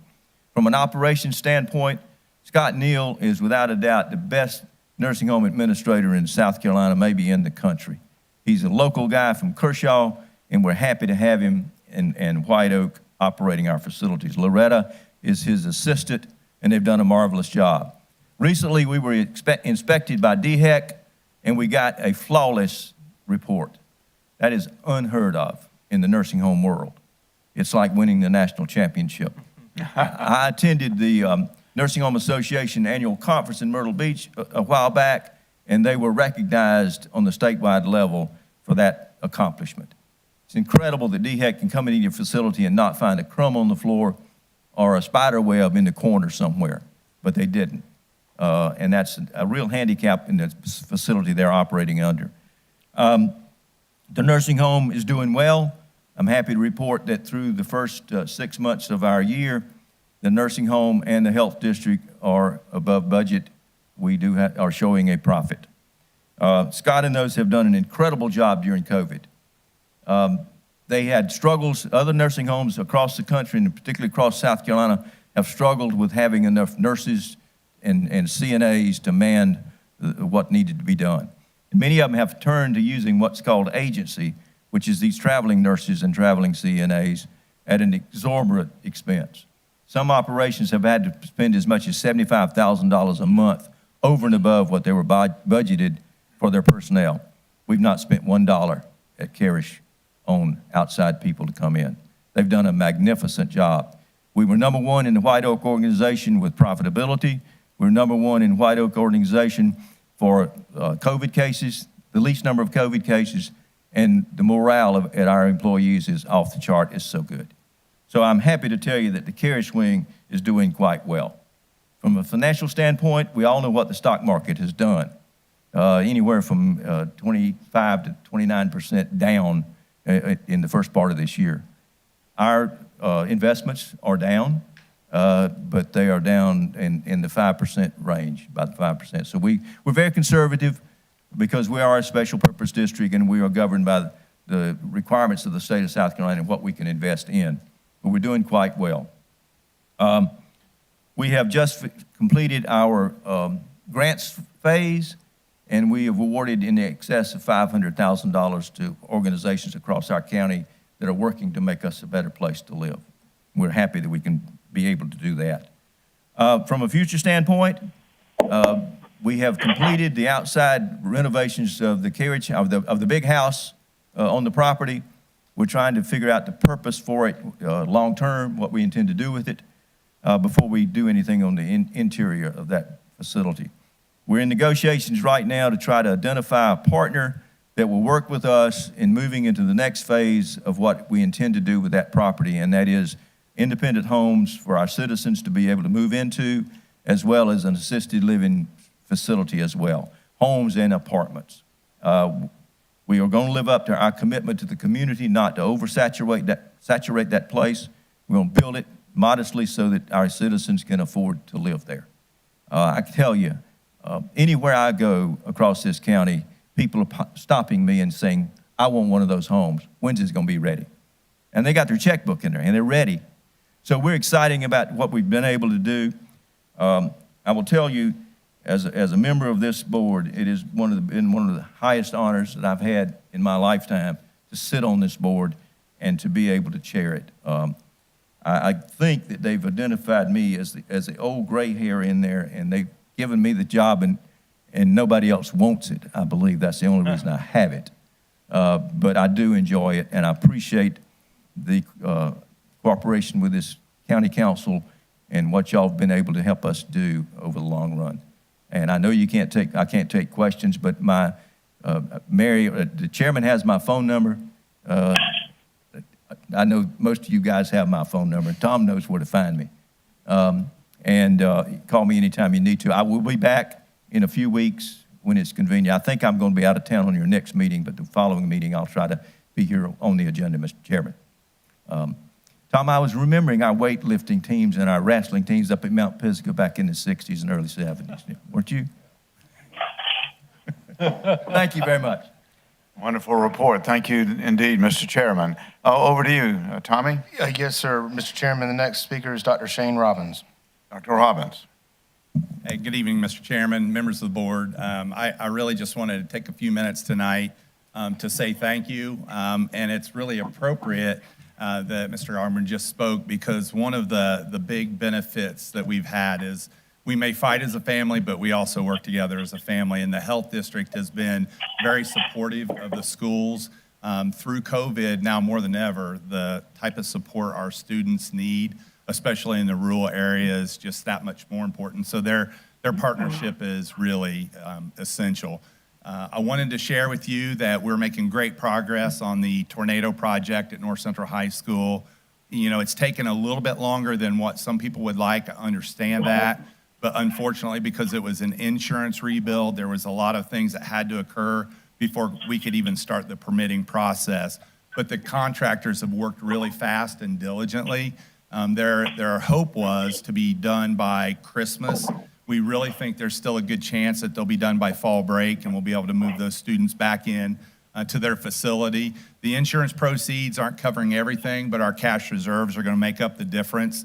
S13: From an operations standpoint, Scott Neal is without a doubt the best nursing home administrator in South Carolina, maybe in the country. He's a local guy from Kershaw, and we're happy to have him and White Oak operating our facilities. Loretta is his assistant, and they've done a marvelous job. Recently, we were inspected by DHEC, and we got a flawless report. That is unheard of in the nursing home world. It's like winning the national championship. I attended the Nursing Home Association annual conference in Myrtle Beach a while back, and they were recognized on the statewide level for that accomplishment. It's incredible that DHEC can come into your facility and not find a crumb on the floor or a spider web in the corner somewhere, but they didn't. And that's a real handicap in the facility they're operating under. The nursing home is doing well. I'm happy to report that through the first 6 months of our year, the nursing home and the health district are above budget. We are showing a profit. Scott and those have done an incredible job during COVID. They had struggles. Other nursing homes across the country, and particularly across South Carolina, have struggled with having enough nurses and CNAs to man what needed to be done. And many of them have turned to using what's called agency, which is these traveling nurses and traveling CNAs at an exorbitant expense. Some operations have had to spend as much as $75,000 a month over and above what they were budgeted for their personnel. We've not spent $1 at Karish on outside people to come in. They've done a magnificent job. We were number 1 in the White Oak organization with profitability. We're number 1 in White Oak organization for COVID cases, the least number of COVID cases, and the morale at our employees is off the chart. It's so good. So I'm happy to tell you that the Karish wing is doing quite well. From a financial standpoint, we all know what the stock market has done. Anywhere from 25 to 29% down in the first part of this year. Our investments are down, but they are down in the 5% range, about 5%. So we're very conservative because we are a special purpose district and we are governed by the requirements of the state of South Carolina and what we can invest in. But we're doing quite well. We have just completed our grants phase, and we have awarded in excess of $500,000 to organizations across our county that are working to make us a better place to live. We're happy that we can be able to do that. From a future standpoint, we have completed the outside renovations of the carriage, of the big house on the property. We're trying to figure out the purpose for it long-term, what we intend to do with it, before we do anything on the interior of that facility. We're in negotiations right now to try to identify a partner that will work with us in moving into the next phase of what we intend to do with that property, and that is independent homes for our citizens to be able to move into, as well as an assisted living facility as well, homes and apartments. We are going to live up to our commitment to the community, not to saturate that place. We're going to build it modestly so that our citizens can afford to live there. I can tell you, anywhere I go across this county, people are stopping me and saying, I want one of those homes. When's it going to be ready? And they got their checkbook in there, and they're ready. So we're excited about what we've been able to do. I will tell you, as a member of this board, it is been one of the highest honors that I've had in my lifetime to sit on this board and to be able to chair it. I think that they've identified me as the old gray hair in there, and they've given me the job, and nobody else wants it. I believe that's the only reason I have it. But I do enjoy it, and I appreciate the cooperation with this county council and what y'all have been able to help us do over the long run. And I know I can't take questions, but Mary, the chairman has my phone number. I know most of you guys have my phone number. Tom knows where to find me. Call me anytime you need to. I will be back in a few weeks when it's convenient. I think I'm going to be out of town on your next meeting, but the following meeting I'll try to be here on the agenda, Mr. Chairman. Tom, I was remembering our weightlifting teams and our wrestling teams up at Mount Pisgah back in the 60s and early 70s, weren't you? Thank you very much.
S1: Wonderful report. Thank you indeed, Mr. Chairman. Over to you, Tommy.
S10: Yes, sir. Mr. Chairman, the next speaker is Dr. Shane Robbins.
S1: Dr. Robbins.
S14: Hey, good evening, Mr. Chairman, members of the board. I really just wanted to take a few minutes tonight to say thank you. And it's really appropriate that Mr. Armand just spoke, because one of the big benefits that we've had is we may fight as a family, but we also work together as a family. And the health district has been very supportive of the schools through COVID. Now more than ever, the type of support our students need, especially in the rural areas, just that much more important. So their partnership is really essential. I wanted to share with you that we're making great progress on the tornado project at North Central High School. You know, it's taken a little bit longer than what some people would like. I understand that. But unfortunately, because it was an insurance rebuild, there was a lot of things that had to occur before we could even start the permitting process. But the contractors have worked really fast and diligently. Their hope was to be done by Christmas. We really think there's still a good chance that they'll be done by fall break, and we'll be able to move those students back in to their facility. The insurance proceeds aren't covering everything, but our cash reserves are going to make up the difference,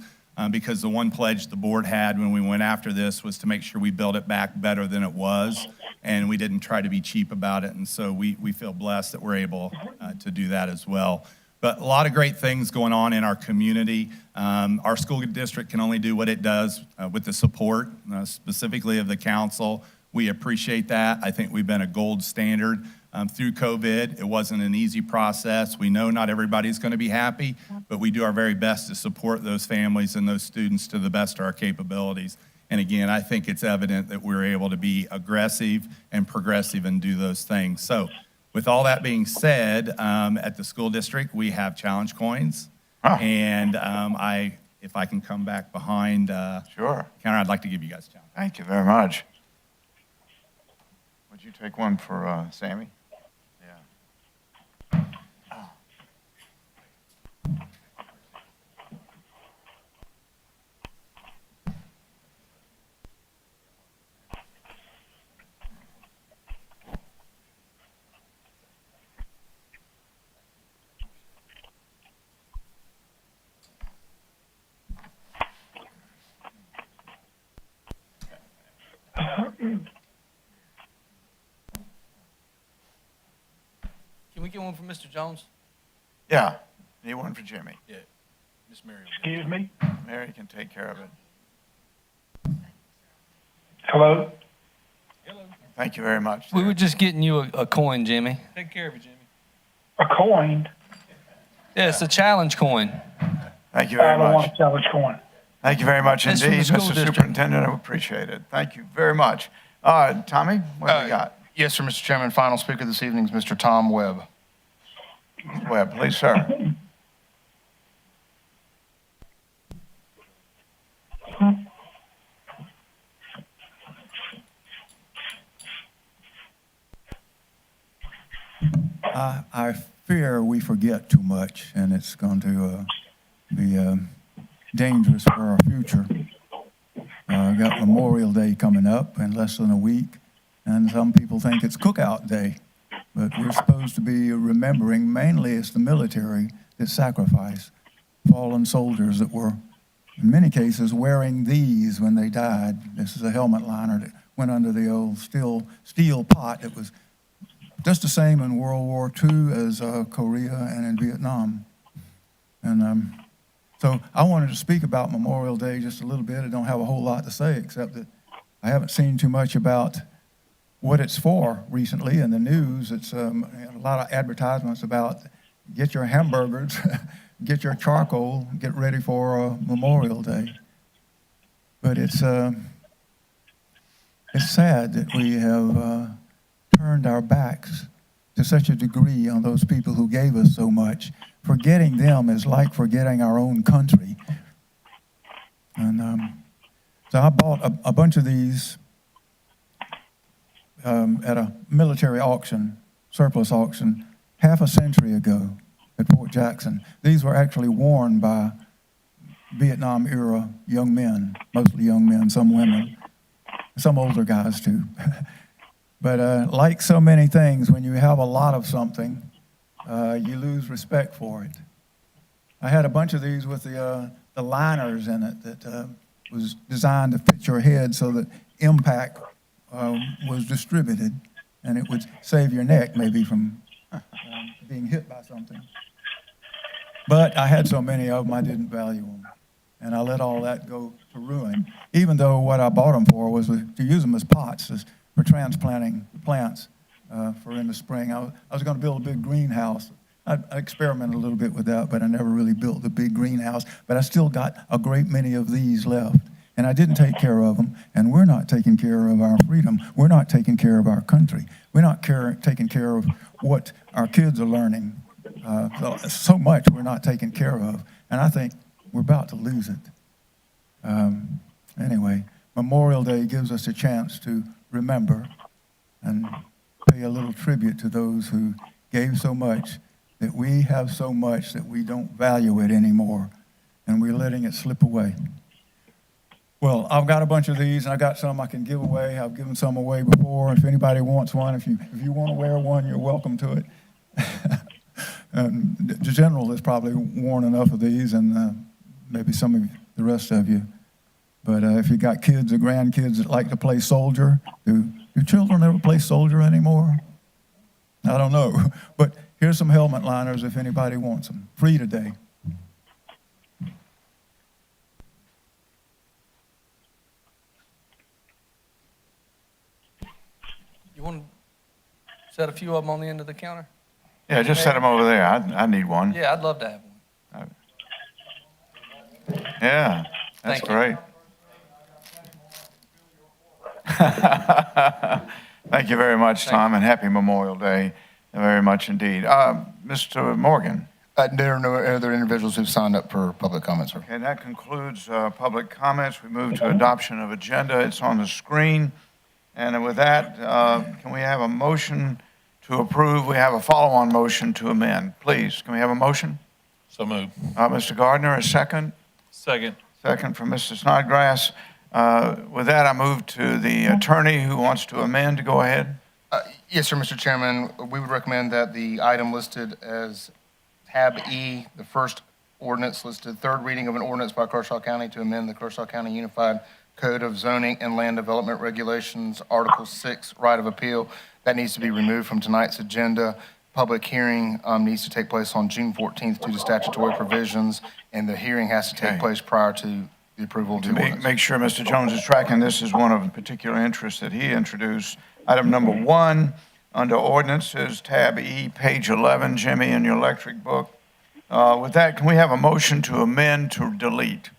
S14: because the one pledge the board had when we went after this was to make sure we build it back better than it was, and we didn't try to be cheap about it. And so we feel blessed that we're able to do that as well. But a lot of great things going on in our community. Our school district can only do what it does with the support, specifically of the council. We appreciate that. I think we've been a gold standard through COVID. It wasn't an easy process. We know not everybody's going to be happy, but we do our very best to support those families and those students to the best of our capabilities. And again, I think it's evident that we're able to be aggressive and progressive and do those things. So with all that being said, at the school district, we have challenge coins. And I if I can come back behind
S1: Sure.
S14: counter, I'd like to give you guys a challenge.
S1: Thank you very much. Would you take one for Sammy? Yeah.
S2: Can we get one for Mr. Jones?
S1: Yeah. Need one for Jimmy.
S6: Yeah, Miss Mary.
S12: Excuse me?
S1: Mary can take care of it.
S12: Hello?
S1: Thank you very much.
S2: We were just getting you a coin, Jimmy.
S6: Take care of you, Jimmy.
S12: A coin?
S2: Yeah, it's a challenge coin.
S1: Thank you
S12: I
S1: very
S12: don't want
S1: much.
S12: a challenge coin.
S1: Thank you very much
S2: It's from the
S1: indeed,
S2: school
S1: Mr.
S2: district.
S1: Superintendent. I appreciate it. Thank you very much. Tommy, what do you got?
S10: Yes, sir, Mr. Chairman. Final speaker this evening is Mr. Tom Webb.
S1: Webb, please, sir.
S15: I fear we forget too much, and it's going to be dangerous for our future. Got Memorial Day coming up in less than a week, and some people think it's Cookout Day, but we're supposed to be remembering mainly it's the military that sacrificed fallen soldiers that were, in many cases, wearing these when they died. This is a helmet liner that went under the old steel pot. It was just the same in World War II as Korea and in Vietnam. And so I wanted to speak about Memorial Day just a little bit. I don't have a whole lot to say, except that I haven't seen too much about what it's for recently in the news. It's a lot of advertisements about get your hamburgers, get your charcoal, get ready for Memorial Day. But it's sad that we have turned our backs to such a degree on those people who gave us so much. Forgetting them is like forgetting our own country. And so I bought a bunch of these at a military auction, surplus auction, half a century ago at Fort Jackson. These were actually worn by Vietnam-era young men, mostly young men, some women, some older guys too. But like so many things, when you have a lot of something, you lose respect for it. I had a bunch of these with the liners in it that was designed to fit your head so that impact was distributed, and it would save your neck maybe from being hit by something. But I had so many of them, I didn't value them. And I let all that go to ruin, even though what I bought them for was to use them as pots, for transplanting plants for in the spring. I was going to build a big greenhouse. I experimented a little bit with that, but I never really built the big greenhouse. But I still got a great many of these left. And I didn't take care of them, and we're not taking care of our freedom. We're not taking care of our country. We're not taking care of what our kids are learning. So much we're not taking care of, and I think we're about to lose it. Anyway, Memorial Day gives us a chance to remember and pay a little tribute to those who gave so much that we have so much that we don't value it anymore, and we're letting it slip away. Well, I've got a bunch of these, and I got some I can give away. I've given some away before. If anybody wants one, if you want to wear one, you're welcome to it. The general has probably worn enough of these, and maybe some of the rest of you. But if you got kids or grandkids that like to play soldier, do children ever play soldier anymore? I don't know. But here's some helmet liners if anybody wants them. Free today.
S2: You want to set a few of them on the end of the counter?
S1: Yeah, just set them over there. I need one.
S2: Yeah, I'd love to have one.
S1: Yeah, that's
S2: Thank you.
S1: great. Thank you very much, Tom, and happy Memorial Day very much indeed. Mr. Morgan.
S10: There are no other individuals who've signed up for public comments, sir.
S1: Okay, and that concludes public comments. We move to adoption of agenda. It's on the screen. And with that, can we have a motion to approve? We have a follow-on motion to amend. Please, can we have a motion?
S5: So moved.
S1: Mr. Gardner, a second.
S5: Second.
S1: Second from Mr. Snodgrass. With that, I move to the attorney who wants to amend. To go ahead.
S10: Yes, sir, Mr. Chairman. We would recommend that the item listed as tab E, the first ordinance listed, third reading of an ordinance by Kershaw County to amend the Kershaw County Unified Code of Zoning and Land Development Regulations, Article 6, right of appeal. That needs to be removed from tonight's agenda. Public hearing needs to take place on June 14th due to statutory provisions, and the hearing has to take place prior to the approval of the ordinance.
S1: Make sure Mr. Jones is tracking, this is one of particular interest that he introduced. Item number 1, under ordinances, tab E, page 11, Jimmy, in your electric book. With that, can we have a motion to amend to delete?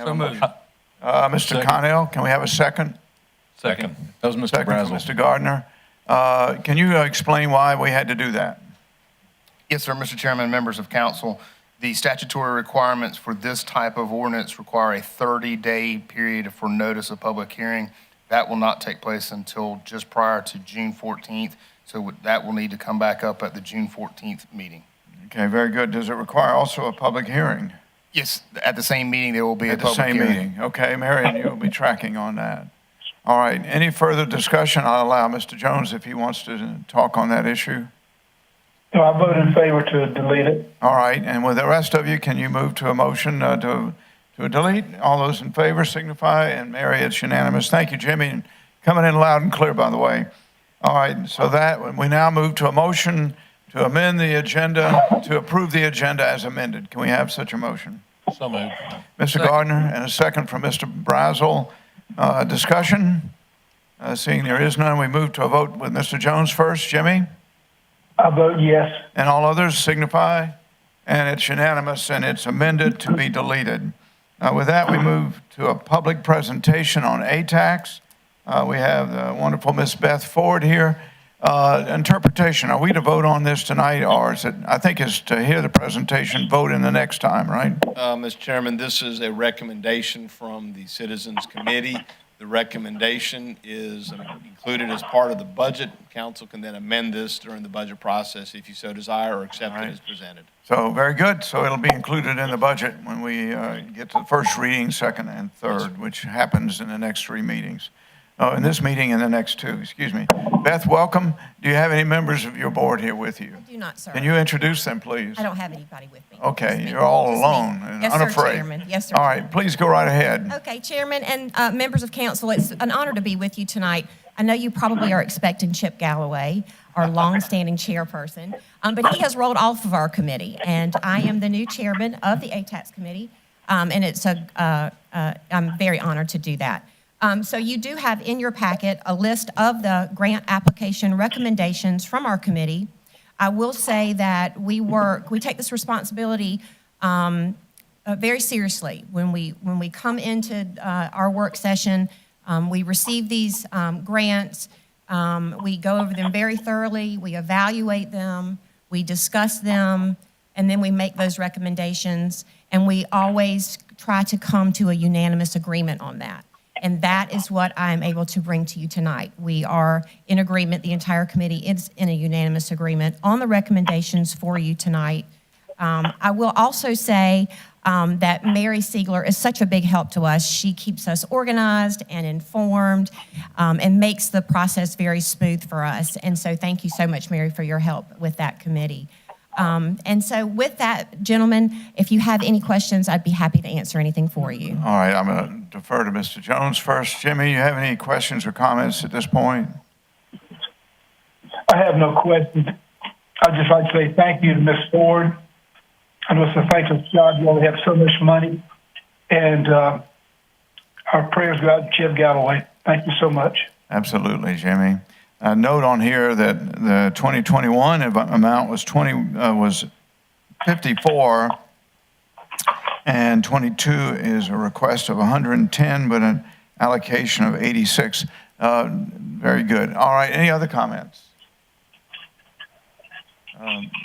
S2: So moved.
S1: Mr. Connell, can we have a second?
S5: Second.
S3: That was Mr.
S1: Second from
S3: Brazel.
S1: Mr. Gardner. Can you explain why we had to do that?
S10: Yes, sir, Mr. Chairman, members of council. The statutory requirements for this type of ordinance require a 30-day period for notice of public hearing. That will not take place until just prior to June 14th, so that will need to come back up at the June 14th meeting.
S1: Okay, very good. Does it require also a public hearing?
S10: Yes, at the same meeting, there will be a
S1: At the
S10: public
S1: same
S10: hearing.
S1: meeting. Okay, Marion, you'll be tracking on that. All right, any further discussion? I'll allow Mr. Jones if he wants to talk on that issue.
S12: No, I vote in favor to delete it.
S1: All right, and with the rest of you, can you move to a motion to delete? All those in favor signify, and Mary, it's unanimous. Thank you, Jimmy, and coming in loud and clear, by the way. All right, so that, we now move to a motion to amend the agenda, to approve the agenda as amended. Can we have such a motion?
S5: So moved.
S1: Mr. Gardner, and a second from Mr. Brazel. Discussion? Seeing there is none, we move to a vote with Mr. Jones first. Jimmy?
S12: I vote yes.
S1: And all others signify. And it's unanimous, and it's amended to be deleted. With that, we move to a public presentation on ATAX. We have the wonderful Miss Beth Ford here. Interpretation, are we to vote on this tonight, or is it, I think it's to hear the presentation, vote in the next time, right?
S9: Mr. Chairman, this is a recommendation from the Citizens Committee. The recommendation is included as part of the budget. Council can then amend this during the budget process if you so desire, or accept it as presented.
S1: So very good. So it'll be included in the budget when we get to the first reading, second, and third, which happens in the next 3 meetings. In this meeting and the next 2, excuse me. Beth, welcome. Do you have any members of your board here with you?
S16: I do not, sir.
S1: Can you introduce them, please?
S16: I don't have anybody with me.
S1: Okay, you're all alone and
S16: Yes,
S1: unafraid.
S16: sir, Chairman. Yes, sir.
S1: All right, please go right ahead.
S16: Okay, Chairman and members of council, it's an honor to be with you tonight. I know you probably are expecting Chip Galloway, our longstanding chairperson, but he has rolled off of our committee, and I am the new chairman of the ATAX committee, and it's I'm very honored to do that. So you do have in your packet a list of the grant application recommendations from our committee. I will say that we take this responsibility very seriously. When we come into our work session, we receive these grants, we go over them very thoroughly, we evaluate them, we discuss them, and then we make those recommendations, and we always try to come to a unanimous agreement on that. And that is what I'm able to bring to you tonight. We are in agreement, the entire committee is in a unanimous agreement on the recommendations for you tonight. I will also say that Mary Siegler is such a big help to us. She keeps us organized and informed and makes the process very smooth for us. And so thank you so much, Mary, for your help with that committee. And so with that, gentlemen, if you have any questions, I'd be happy to answer anything for you.
S1: All right, I'm going to defer to Mr. Jones first. Jimmy, you have any questions or comments at this point?
S12: I have no questions. I'd just like to say thank you to Ms. Ford. And also thank you, Scott. You only have so much money. And our prayers go out to Chip Galloway. Thank you so much.
S1: Absolutely, Jimmy. Note on here that the 2021 amount was 54, and 22 is a request of 110, but an allocation of 86. Very good. All right, any other comments?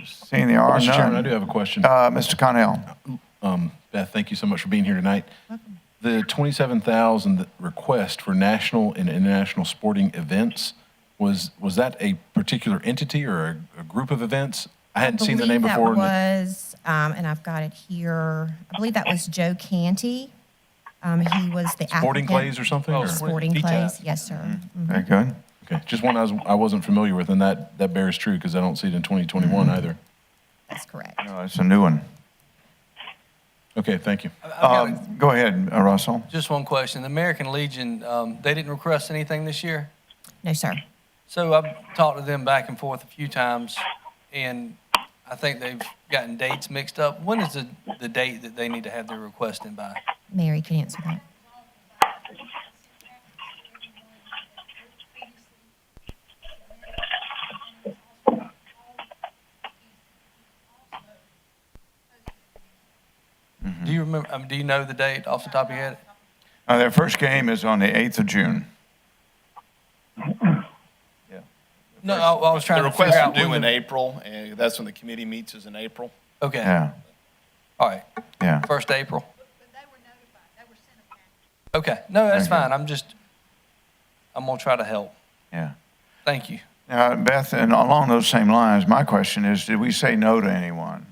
S1: Seeing the are
S3: Mr. Chairman, I
S1: none.
S3: do have a question.
S1: Mr. Connell.
S3: Beth, thank you so much for being here tonight. The 27,000 request for national and international sporting events, was that a particular entity or a group of events? I hadn't seen the name before.
S16: That was, and I've got it here, I believe that was Joe Canty. He was the
S3: Sporting
S16: applicant.
S3: clays or something? or-
S16: Sporting clays, yes, sir.
S1: Very good.
S3: Okay, just one I wasn't familiar with, and that bears true because I don't see it in 2021 either.
S16: That's correct.
S1: No, it's a new one.
S3: Okay, thank you.
S1: Go ahead, Russell.
S2: Just one question. The American Legion, they didn't request anything this year?
S16: No, sir.
S2: So I've talked to them back and forth a few times, and I think they've gotten dates mixed up. When is the date that they need to have their request in by?
S16: Mary can answer that.
S2: Do you remember, do you know the date off the top of your head?
S1: Their first game is on the 8th of June.
S2: No, I was trying
S9: The
S2: to figure
S9: requests are
S2: out
S9: due
S2: when
S9: in April, and that's when the committee meets is in April.
S2: Okay.
S1: Yeah,
S2: All right.
S1: yeah.
S2: 1st April. Okay. No, that's
S1: Okay.
S2: fine. I'm going to try to help.
S1: Yeah.
S2: Thank you.
S1: Now, Beth, and along those same lines, my question is, did we say no to anyone?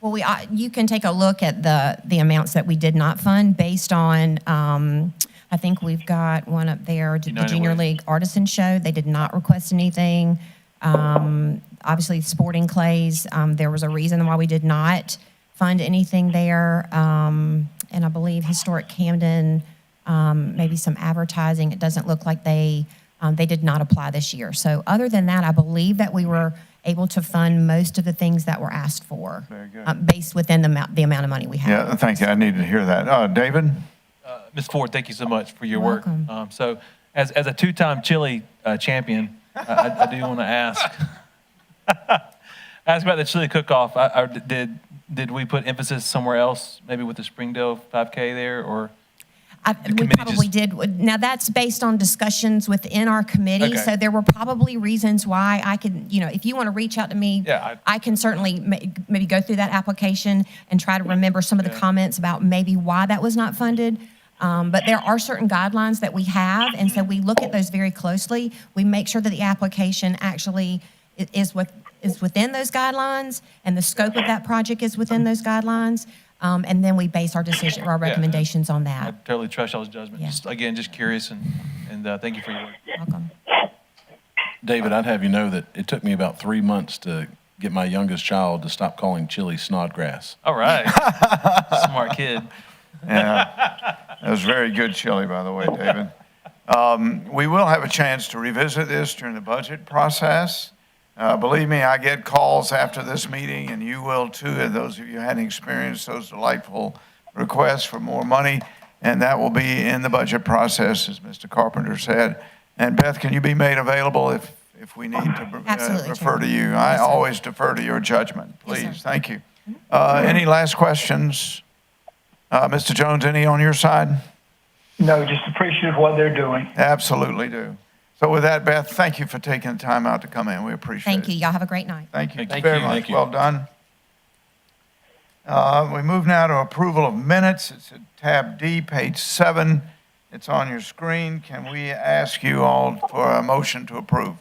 S16: Well, you can take a look at the amounts that we did not fund based on, I think we've got one up there, the
S6: United
S16: Junior
S6: Way.
S16: League Artisan Show. They did not request anything. Obviously, Sporting Clays, there was a reason why we did not fund anything there. And I believe Historic Camden, maybe some advertising. It doesn't look like they did not apply this year. So other than that, I believe that we were able to fund most of the things that were asked for.
S1: Very good.
S16: Based within the amount of money we have.
S1: Yeah, thank you. I needed to hear that. David?
S6: Ms. Ford, thank you so much for your
S16: You're welcome.
S6: work. So as a two-time chili champion, I do want to ask about the chili cook-off. Did we put emphasis somewhere else, maybe with the Springdale 5K there, or?
S16: We
S6: committee
S16: probably
S6: just-
S16: did. Now, that's based on discussions within our committee.
S6: Okay.
S16: So there were probably reasons why I could, if you want to reach out to me,
S6: Yeah,
S16: I can certainly maybe go through that application and try to remember some of the comments about maybe why that was not funded. But there are certain guidelines that we have, and so we look at those very closely. We make sure that the application actually is within those guidelines, and the scope of that project is within those guidelines. And then we base our decision, our recommendations on
S6: I
S16: that.
S6: totally trust y'all's judgment.
S16: Yeah.
S6: Just curious, and thank you for your work.
S16: Welcome.
S3: David, I'd have you know that it took me about 3 months to get my youngest child to stop calling chili snodgrass.
S6: All right. Smart kid.
S1: Yeah, that was very good chili, by the way, David. We will have a chance to revisit this during the budget process. Believe me, I get calls after this meeting, and you will too, and those of you who hadn't experienced those delightful requests for more money, and that will be in the budget process, as Mr. Carpenter said. And Beth, can you be made available if we need to
S16: Absolutely,
S1: refer to
S16: Chairman.
S1: you? I
S16: Yes, sir.
S1: always defer to your judgment,
S16: Yes, sir.
S1: please. Thank you. Any last questions? Mr. Jones, any on your side?
S12: No, just appreciate what they're doing.
S1: Absolutely do. So with that, Beth, thank you for taking the time out to come in. We appreciate it.
S16: Thank you. Y'all have a great night.
S1: Thank you
S6: Thank
S1: very
S6: you.
S1: much.
S6: Thank you.
S1: Well done. We move now to approval of minutes. It's at tab D, page 7. It's on your screen. Can we ask you all for a motion to approve?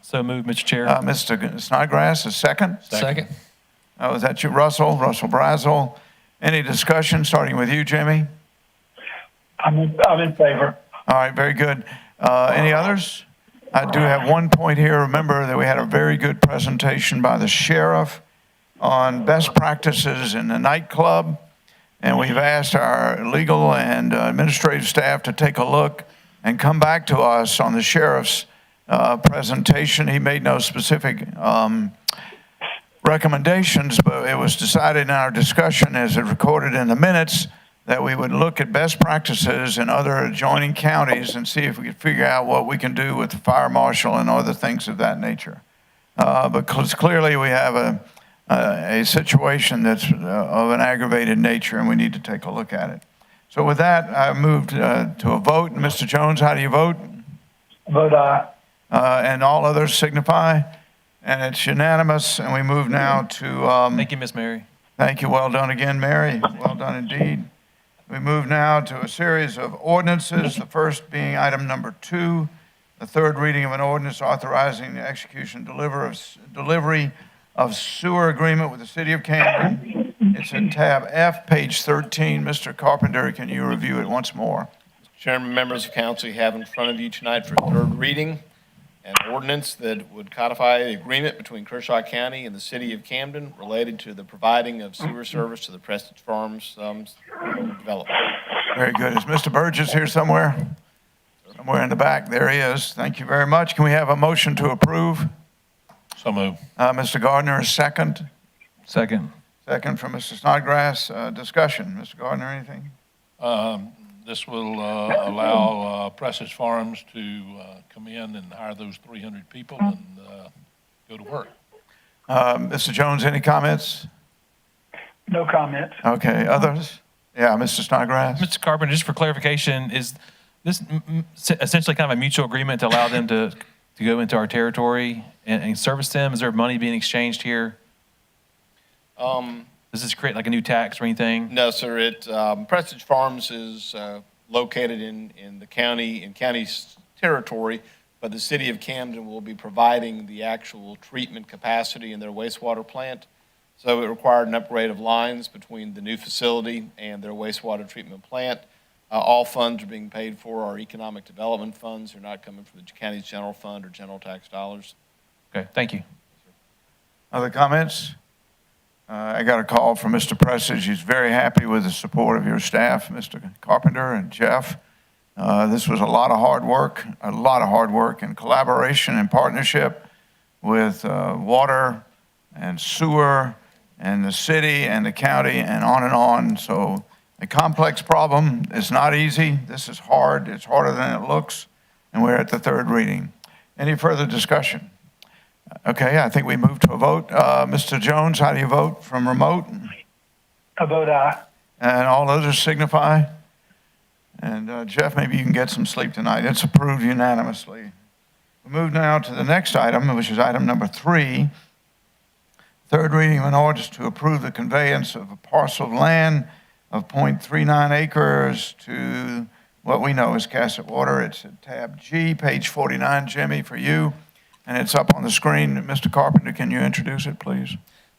S6: So moved, Mr. Chair.
S1: Mr. Snodgrass, a second?
S2: Second.
S1: Oh, is that you, Russell Brazel? Any discussion, starting with you, Jimmy?
S12: I'm in favor.
S1: All right, very good. Any others? I do have one point here. Remember that we had a very good presentation by the sheriff on best practices in the nightclub, and we've asked our legal and administrative staff to take a look and come back to us on the sheriff's presentation. He made no specific recommendations, but it was decided in our discussion, as it recorded in the minutes, that we would look at best practices in other adjoining counties and see if we could figure out what we can do with the fire marshal and other things of that nature. Because clearly we have a situation that's of an aggravated nature, and we need to take a look at it. So with that, I moved to a vote. Mr. Jones, how do you vote?
S12: Vote aye.
S1: And all others signify. And it's unanimous, and we move now to,
S6: Thank you, Miss Mary.
S1: thank you, well done again, Mary, well done indeed. We move now to a series of ordinances, the first being item number 2, the third reading of an ordinance authorizing the execution delivery of sewer agreement with the city of Camden. It's in tab F, page 13. Mr. Carpenter, can you review it once more?
S9: Mr. Chairman, members of council, you have in front of you tonight for third reading an ordinance that would codify the agreement between Kershaw County and the city of Camden related to the providing of sewer service to the Prestige Farms development.
S1: Very good. Is Mr. Burgess here somewhere? Somewhere in the back. There he is. Thank you very much. Can we have a motion to approve?
S5: So moved.
S1: Mr. Gardner, a second.
S6: Second.
S1: Second from Mr. Snodgrass. Discussion. Mr. Gardner, anything?
S5: This will allow Prestige Farms to come in and hire those 300 people and go to work.
S1: Mr. Jones, any comments?
S12: No comments.
S1: Okay. Others? Yeah, Mr. Snodgrass.
S6: Mr. Carpenter, just for clarification, is this essentially kind of a mutual agreement to allow them to go into our territory and service them? Is there money being exchanged here? Does this create like a new tax or anything?
S9: No, sir. Prestige Farms is located in the county's territory, but the city of Camden will be providing the actual treatment capacity in their wastewater plant. So it required an upgrade of lines between the new facility and their wastewater treatment plant. All funds are being paid for our economic development funds. They're not coming from the county's general fund or general tax dollars.
S6: Okay, thank you.
S1: Other comments? I got a call from Mr. Prestige. He's very happy with the support of your staff, Mr. Carpenter and Jeff. This was a lot of hard work and collaboration and partnership with water and sewer and the city and the county and on and on. So a complex problem is not easy. This is hard. It's harder than it looks. And we're at the third reading. Any further discussion? Okay, I think we move to a vote. Mr. Jones, how do you vote from remote?
S12: I vote aye.
S1: And all others signify? And Jeff, maybe you can get some sleep tonight. It's approved unanimously. We move now to the next item, which is item number 3. Third reading of an ordinance to approve the conveyance of a parcel of land of 0.39 acres to what we know as Kcsd Water. It's at tab G, page 49, Jimmy, for you. And it's up on the screen. Mr. Carpenter, can you introduce it, please?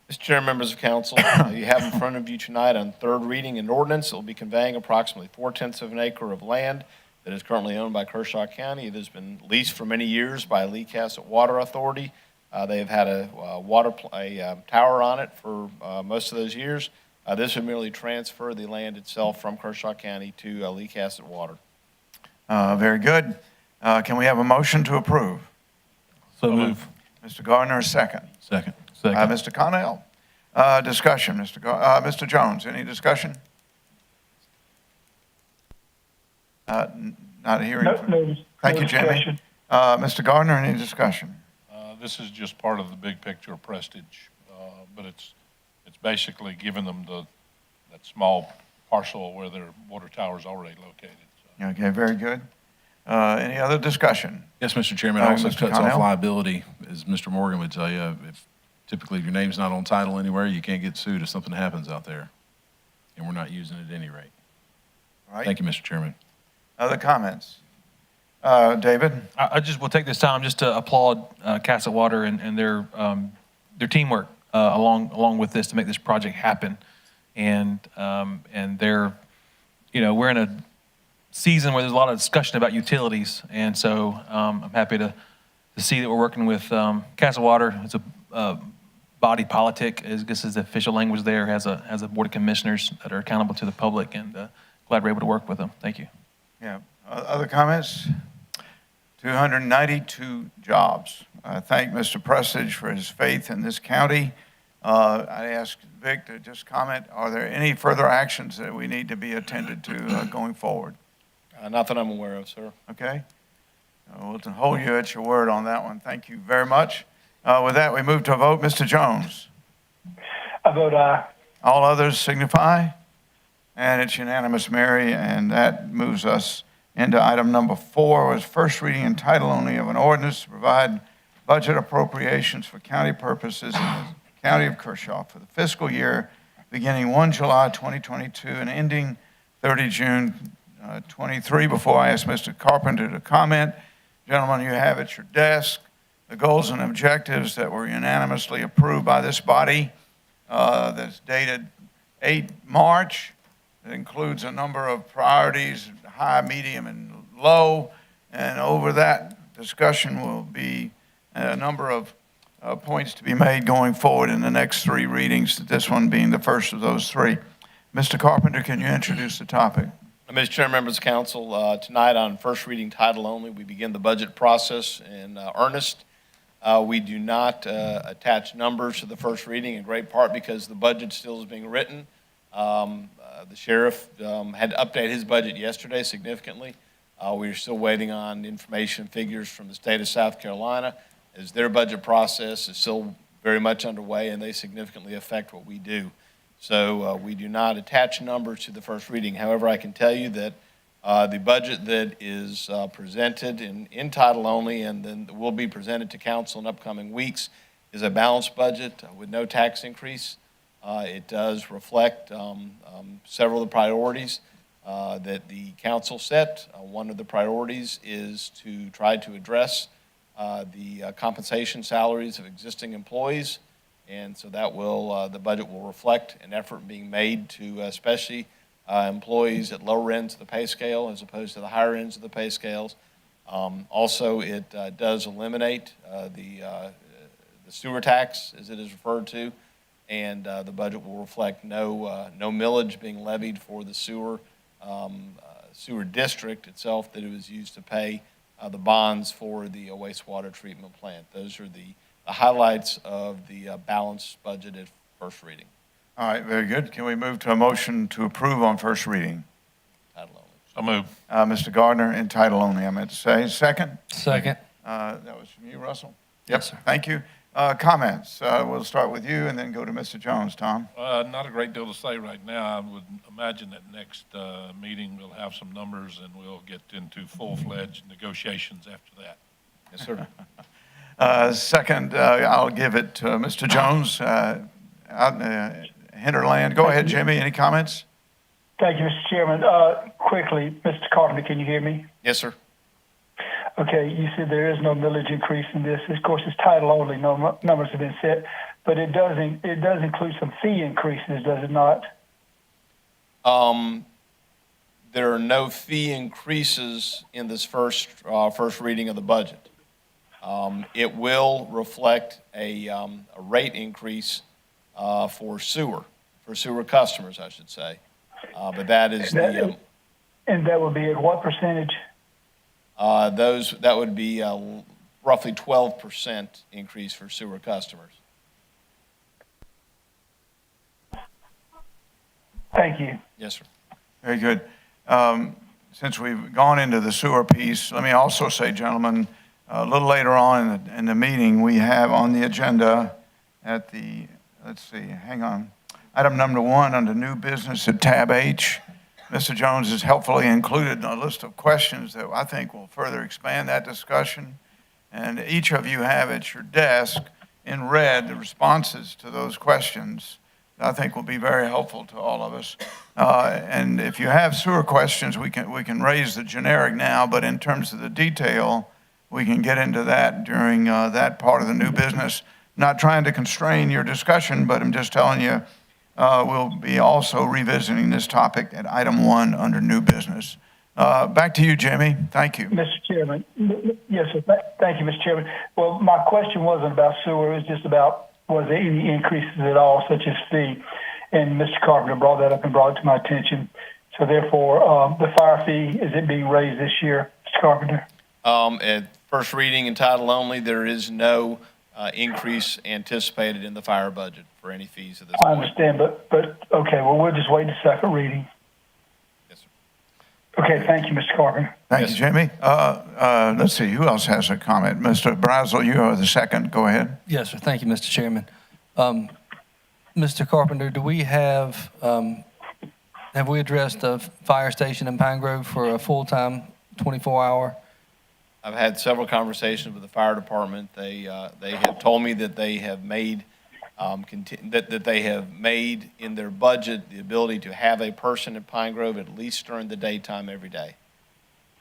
S9: Mr. Chair, members of council, you have in front of you tonight on third reading an ordinance that will be conveying approximately 0.4 of an acre of land that is currently owned by Kershaw County. It has been leased for many years by Kcsd Water Authority. They have had a tower on it for most of those years. This would merely transfer the land itself from Kershaw County to Kcsd Water.
S1: Very good. Can we have a motion to approve?
S6: So move.
S1: Mr. Gardner, a second.
S3: Second.
S1: Mr. Connell. Discussion, Mr. Jones, any discussion? Not hearing.
S12: No,
S1: Thank you, Jimmy.
S12: discussion.
S1: Mr. Gardner, any discussion?
S5: This is just part of the big picture of Prestige, but it's basically giving them that small parcel where their water tower is already located. So.
S1: Okay, very good. Any other discussion?
S3: Yes, Mr. Chairman. It also
S1: Mr.
S3: cuts
S1: Connell?
S3: off liability, as Mr. Morgan would tell you. If typically your name's not on title anywhere, you can't get sued if something happens out there. And we're not using it at any rate.
S1: All right.
S3: Thank you, Mr. Chairman.
S1: Other comments? David?
S6: I just will take this time just to applaud Kcsd Water and their teamwork along with this to make this project happen. And they're, we're in a season where there's a lot of discussion about utilities, and so I'm happy to see that we're working with Kcsd Water. It's a body politic, I guess is the official language there, has a board of commissioners that are accountable to the public, and glad we're able to work with them. Thank you.
S1: Yeah. Other comments? 292 jobs. I thank Mr. Prestige for his faith in this county. I asked Vic to just comment, are there any further actions that we need to be attended to going forward?
S9: Not that I'm aware of, sir.
S1: Okay. We'll hold you at your word on that one. Thank you very much. With that, we move to a vote. Mr. Jones?
S12: I vote aye.
S1: All others signify. And it's unanimous, Mary, and that moves us into item number 4, was first reading and title only of an ordinance to provide budget appropriations for county purposes in the county of Kershaw for the fiscal year beginning 1 July 2022 and ending 30 June 23. Before I ask Mr. Carpenter to comment, gentlemen, you have at your desk the goals and objectives that were unanimously approved by this body that's dated 8 March. It includes a number of priorities, high, medium, and low. And over that discussion will be a number of points to be made going forward in the next 3 readings, this one being the first of those 3. Mr. Carpenter, can you introduce the topic?
S9: Mr. Chair, members of council, tonight on first reading title only, we begin the budget process in earnest. We do not attach numbers to the first reading, in great part because the budget still is being written. The sheriff had to update his budget yesterday significantly. We're still waiting on information and figures from the state of South Carolina, as their budget process is still very much underway, and they significantly affect what we do. So we do not attach numbers to the first reading. However, I can tell you that the budget that is presented in title only and then will be presented to council in upcoming weeks is a balanced budget with no tax increase. It does reflect several of the priorities that the council set. One of the priorities is to try to address the compensation salaries of existing employees. And so that will, the budget will reflect an effort being made to especially employees at lower ends of the pay scale as opposed to the higher ends of the pay scales. Also, it does eliminate the sewer tax, as it is referred to, and the budget will reflect no millage being levied for the sewer district itself that it was used to pay the bonds for the wastewater treatment plant. Those are the highlights of the balanced budget at first reading.
S1: All right, very good. Can we move to a motion to approve on first reading?
S9: Title only.
S5: So move.
S1: Mr. Gardner, in title only, I meant to say. Second?
S2: Second.
S1: That was from you, Russell?
S2: Yes, sir.
S1: Thank you. Comments? We'll start with you and then go to Mr. Jones. Tom?
S5: Not a great deal to say right now. I would imagine that next meeting we'll have some numbers and we'll get into full-fledged negotiations after that.
S9: Yes, sir.
S1: Second, I'll give it to Mr. Jones out in Hinterland. Go ahead, Jimmy. Any comments?
S12: Thank you, Mr. Chairman. Quickly, Mr. Carpenter, can you hear me?
S9: Yes, sir.
S12: Okay, you said there is no millage increase in this. Of course, it's title only. No numbers have been set, but it does include some fee increases, does it not?
S9: There are no fee increases in this first reading of the budget. It will reflect a rate
S12: and
S9: increase for sewer customers, I should say. But that is
S12: and that would be at what percentage?
S9: That would be roughly 12% increase for sewer customers.
S12: Thank you.
S9: Yes, sir.
S1: Very good. Since we've gone into the sewer piece, let me also say, gentlemen, a little later on in the meeting, we have on the agenda at the, let's see, hang on, item number 1 under new business at tab H. Mr. Jones has helpfully included a list of questions that I think will further expand that discussion. And each of you have at your desk in red the responses to those questions that I think will be very helpful to all of us. And if you have sewer questions, we can raise the generic now, but in terms of the detail, we can get into that during that part of the new business. Not trying to constrain your discussion, but I'm just telling you, we'll be also revisiting this topic at item 1 under new business. Back to you, Jimmy. Thank you.
S12: Mr. Chairman. Yes, sir. Thank you, Mr. Chairman. Well, my question wasn't about sewer. It was just about, was there any increases at all, such as fee? And Mr. Carpenter brought that up and brought it to my attention. So therefore, the fire fee, is it being raised this year, Mr. Carpenter?
S9: At first reading in title only, there is no increase anticipated in the fire budget for any fees at this point.
S12: I understand, but okay, well, we'll just wait the second reading.
S9: Yes, sir.
S12: Okay, thank you, Mr. Carpenter.
S1: Thank you, Jimmy. Let's see, who else has a comment? Mr. Brazel, you are the second. Go ahead.
S2: Yes, sir. Thank you, Mr. Chairman. Mr. Carpenter, do we have we addressed the fire station in Pine Grove for a full-time 24-hour?
S9: I've had several conversations with the fire department. They have told me that they have made, that they have made in their budget the ability to have a person at Pine Grove at least during the daytime every day.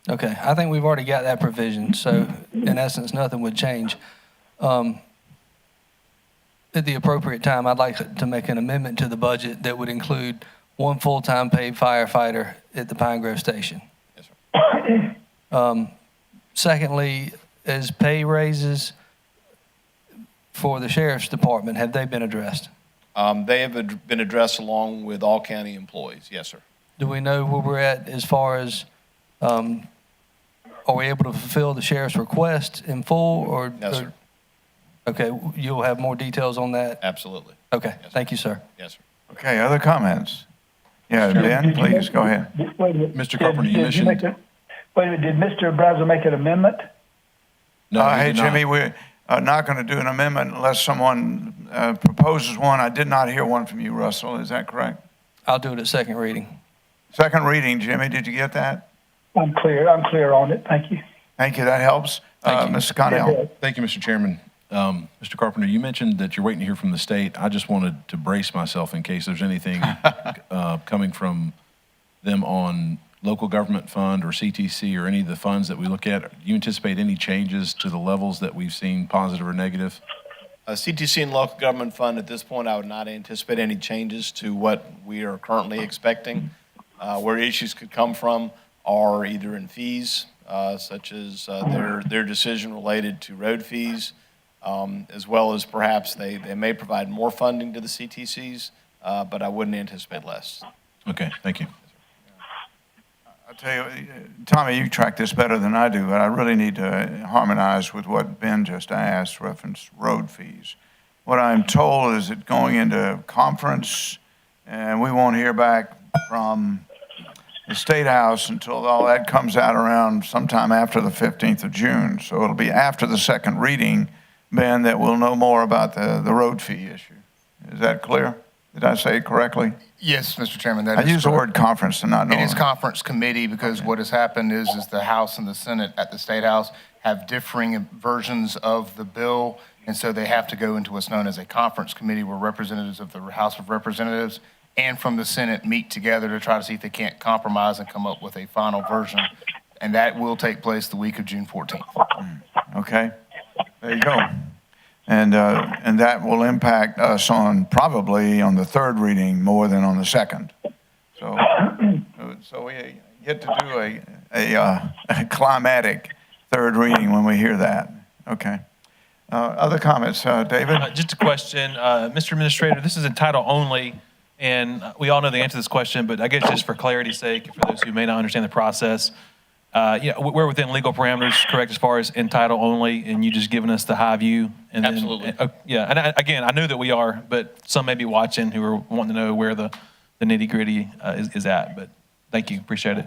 S2: Okay, I think we've already got that provision, so in essence, nothing would change. At the appropriate time, I'd like to make an amendment to the budget that would include one full-time paid firefighter at the Pine Grove Station.
S9: Yes, sir.
S2: Secondly, as pay raises for the sheriff's department, have they been addressed?
S9: They have been addressed along with all county employees. Yes, sir.
S2: Do we know where we're at as far as, are we able to fulfill the sheriff's request in full or?
S9: No, sir.
S2: Okay, you'll have more details on that?
S9: Absolutely.
S2: Okay,
S9: Yes,
S2: thank you, sir.
S9: Yes, sir.
S1: Okay, other comments? Yeah, Ben, please, go ahead.
S12: Wait a minute.
S3: Mr. Carpenter, you
S12: Did
S3: mentioned-
S12: make a- Wait a minute, did Mr. Brazel make an amendment?
S3: No, he
S1: Hey,
S3: did not.
S1: Jimmy, we're not going to do an amendment unless someone proposes one. I did not hear one from you, Russell. Is that correct?
S2: I'll do it at second reading.
S1: Second reading, Jimmy, did you get that?
S12: I'm clear on it, thank you.
S1: Thank you, that helps. Mr. Connell?
S3: Thank you, Mr. Chairman. Mr. Carpenter, you mentioned that you're waiting to hear from the state. I just wanted to brace myself in case there's anything coming from them on local government fund or CTC or any of the funds that we look at. Do you anticipate any changes to the levels that we've seen, positive or negative?
S9: CTC and local government fund, at this point, I would not anticipate any changes to what we are currently expecting. Where issues could come from are either in fees, such as their decision related to road fees, as well as perhaps they may provide more funding to the CTCs, but I wouldn't anticipate less.
S3: Okay, thank you.
S1: I'll tell you, Tommy, you track this better than I do, but I really need to harmonize with what Ben just asked, reference road fees. What I'm told is it going into conference, and we won't hear back from the State House until all that comes out around sometime after the 15th of June. So it'll be after the second reading, Ben, that we'll know more about the road fee issue. Is that clear? Did I say it correctly?
S10: Yes, Mr. Chairman, that
S1: I
S10: is
S1: use the
S10: correct.
S1: word conference to not know.
S10: It is conference committee because what has happened is the House and the Senate at the State House have differing versions of the bill, and so they have to go into what's known as a conference committee where representatives of the House of Representatives and from the Senate meet together to try to see if they can't compromise and come up with a final version, and that will take place the week of June 14th.
S1: Okay, there you go. And that will impact us probably on the third reading more than on the second. So we get to do a climatic third reading when we hear that. Okay. Other comments, David?
S6: Just a question, Mr. Administrator, this is in title only, and we all know the answer to this question, but I guess just for clarity's sake, for those who may not understand the process, we're within legal parameters, correct, as far as in title only, and you just giving us the high view? And
S9: Absolutely.
S6: Yeah, and again, I know that we are, but some may be watching who are wanting to know where the nitty gritty is at, but thank you, appreciate it.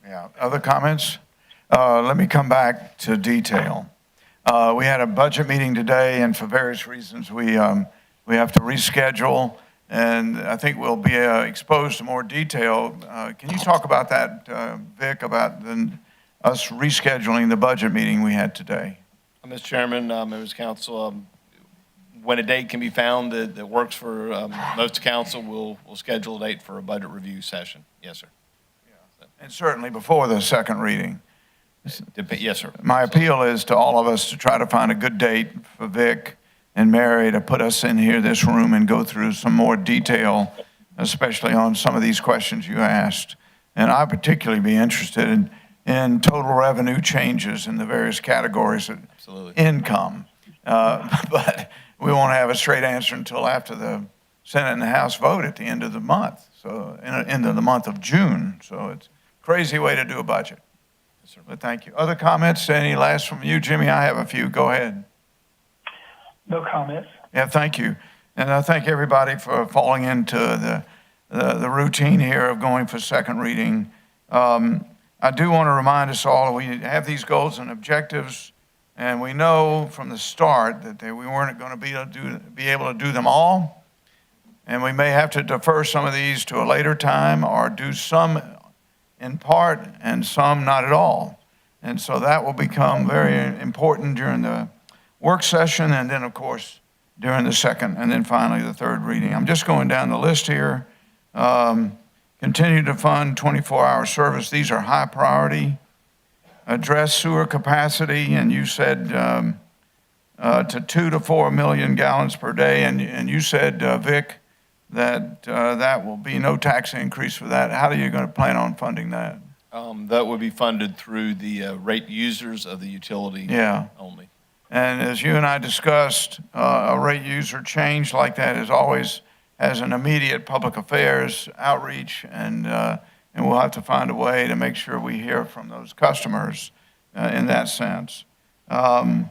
S1: Yeah, other comments? Let me come back to detail. We had a budget meeting today, and for various reasons, we have to reschedule, and I think we'll be exposed to more detail. Can you talk about that, Vic, about us rescheduling the budget meeting we had today?
S9: Mr. Chairman, members of council, when a date can be found that works for most council, we'll schedule a date for a budget review session. Yes, sir.
S1: And certainly before the second reading.
S9: Yes, sir.
S1: My appeal is to all of us to try to find a good date for Vic and Mary to put us in here, this room, and go through some more detail, especially on some of these questions you asked. And I'd particularly be interested in total revenue changes in the various categories of income. But we won't have a straight answer until after the Senate and the House vote at the end of the month, so end of the month of June. So it's a crazy way to do a budget. But thank you. Other comments? Any last from you, Jimmy? I have a few. Go ahead.
S12: No comments.
S1: Yeah, thank you. And I thank everybody for falling into the routine here of going for second reading. I do want to remind us all, we have these goals and objectives, and we know from the start that we weren't going to be able to do them all, and we may have to defer some of these to a later time or do some in part and some not at all. And so that will become very important during the work session, and then, of course, during the second, and then finally the third reading. I'm just going down the list here. Continue to fund 24-hour service. These are high priority. Address sewer capacity, and you said to 2 to 4 million gallons per day, and you said, Vic, that that will be no tax increase for that. How are you going to plan on funding that?
S9: That would be funded through the rate users of the utility only.
S1: And as you and I discussed, a rate user change like that is always has an immediate public affairs outreach, and we'll have to find a way to make sure we hear from those customers in that sense. Award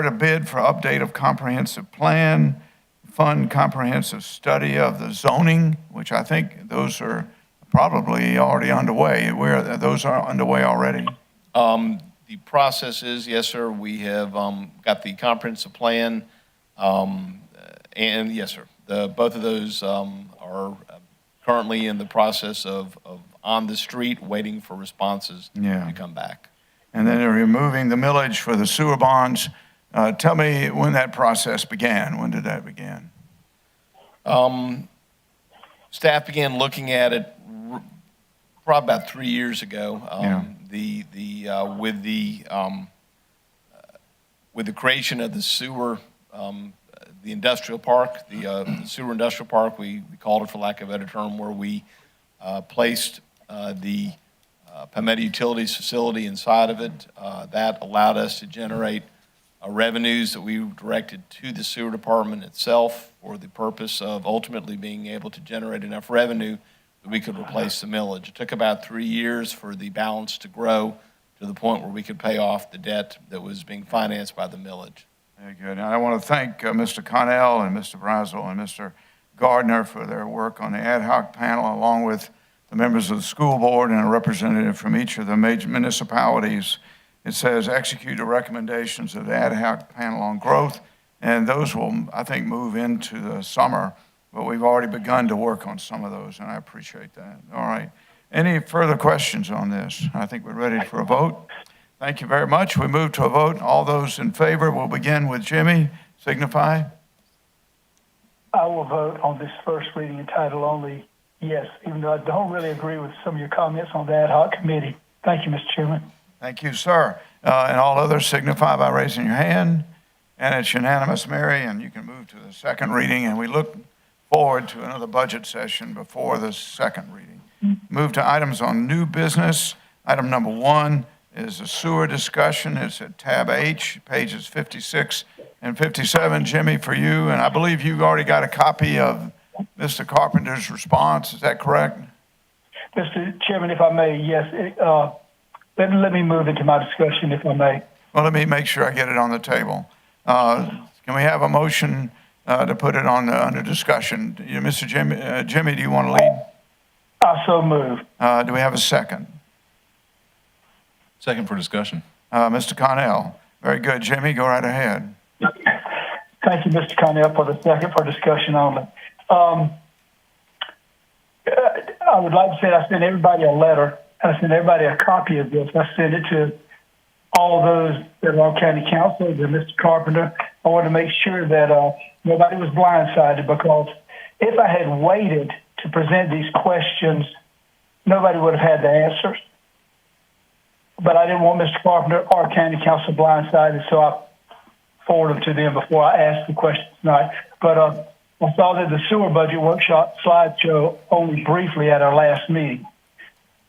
S1: a bid for update of comprehensive plan, fund comprehensive study of the zoning, which I think those are probably already underway. Those are underway already.
S9: The process is, yes, sir, we have got the comprehensive plan, and yes, sir, both of those are currently in the process of on the street, waiting for responses to come back.
S1: And then they're removing the millage for the sewer bonds. Tell me when that process began. When did that begin?
S9: Staff began looking at it probably about 3 years ago. With the creation of the sewer, the industrial park, the sewer industrial park, we called it for lack of a better term, where we placed the Palmetto Utilities facility inside of it. That allowed us to generate revenues that we directed to the sewer department itself for the purpose of ultimately being able to generate enough revenue that we could replace the millage. It took about 3 years for the balance to grow to the point where we could pay off the debt that was being financed by the millage.
S1: Very good. And I want to thank Mr. Connell and Mr. Brazel and Mr. Gardner for their work on the ad hoc panel, along with the members of the school board and a representative from each of the major municipalities. It says execute the recommendations of the ad hoc panel on growth, and those will, I think, move into the summer, but we've already begun to work on some of those, and I appreciate that. All right. Any further questions on this? I think we're ready for a vote. Thank you very much. We move to a vote. All those in favor, we'll begin with Jimmy. Signify.
S12: I will vote on this first reading in title only, yes, even though I don't really agree with some of your comments on the ad hoc committee. Thank you, Mr. Chairman.
S1: Thank you, sir. And all others signify by raising your hand. And it's unanimous, Mary, and you can move to the second reading. And we look forward to another budget session before the second reading. Move to items on new business. Item number 1 is a sewer discussion. It's at tab H, pages 56 and 57. Jimmy, for you, and I believe you already got a copy of Mr. Carpenter's response. Is that correct?
S12: Mr. Chairman, if I may, yes. Let me move into my discussion, if I may.
S1: Well, let me make sure I get it on the table. Can we have a motion to put it on under discussion? Mr. Jimmy, do you want to lead?
S12: I so move.
S1: Do we have a second?
S3: Second for discussion.
S1: Mr. Connell. Very good. Jimmy, go right ahead.
S12: Thank you, Mr. Connell, for the second for discussion only. I would like to say I sent everybody a letter. I sent everybody a copy of this. I sent it to all those that are on county council, to Mr. Carpenter. I want to make sure that nobody was blindsided, because if I had waited to present these questions, nobody would have had the answers. But I didn't want Mr. Carpenter or county council blindsided, so I forwarded them to them before I asked the questions tonight. But I saw that the sewer budget workshop slideshow only briefly at our last meeting.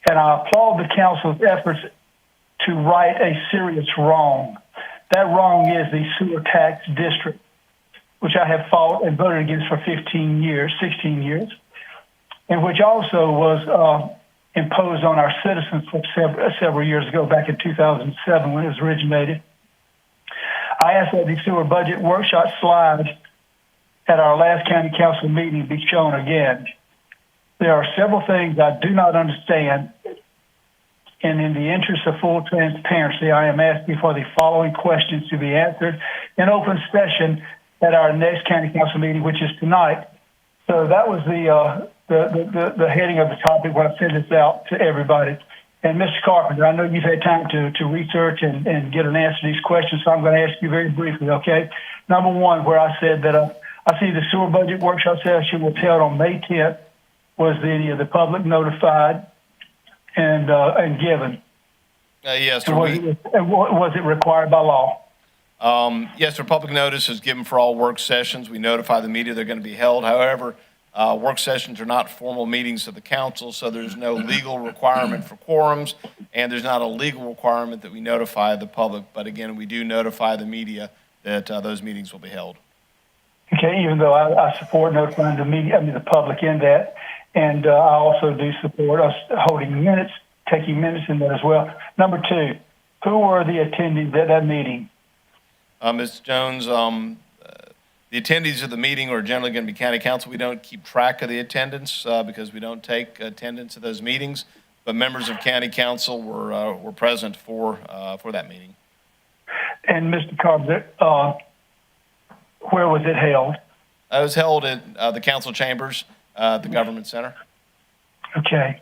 S12: And I applaud the council's efforts to right a serious wrong. That wrong is the sewer tax district, which I have fought and voted against for 16 years, and which also was imposed on our citizens for several years ago, back in 2007 when it was originated. I asked that the sewer budget workshop slide at our last county council meeting be shown again. There are several things I do not understand, and in the interest of full transparency, I am asking for the following questions to be answered in open session at our next county council meeting, which is tonight. So that was the heading of the topic when I sent this out to everybody. And Mr. Carpenter, I know you've had time to research and get an answer to these questions, so I'm going to ask you very briefly, okay? Number one, where I said that I see the sewer budget workshop session was held on May 10th. Was any of the public notified and given?
S9: Yes, sir.
S12: Was it required by law?
S9: Yes, sir. Public notice is given for all work sessions. We notify the media they're going to be held. However, work sessions are not formal meetings of the council, so there's no legal requirement for quorums, and there's not a legal requirement that we notify the public. But again, we do notify the media that those meetings will be held.
S12: Okay, even though I support notifying the media, the public in that, and I also do support us holding minutes, taking minutes in that as well. Number two, who were the attendees at that meeting?
S9: Ms. Jones, the attendees of the meeting are generally going to be county council. We don't keep track of the attendance because we don't take attendance at those meetings, but members of county council were present for that meeting.
S12: And Mr. Carpenter, where was it held?
S9: It was held at the council chambers, the government center.
S12: Okay.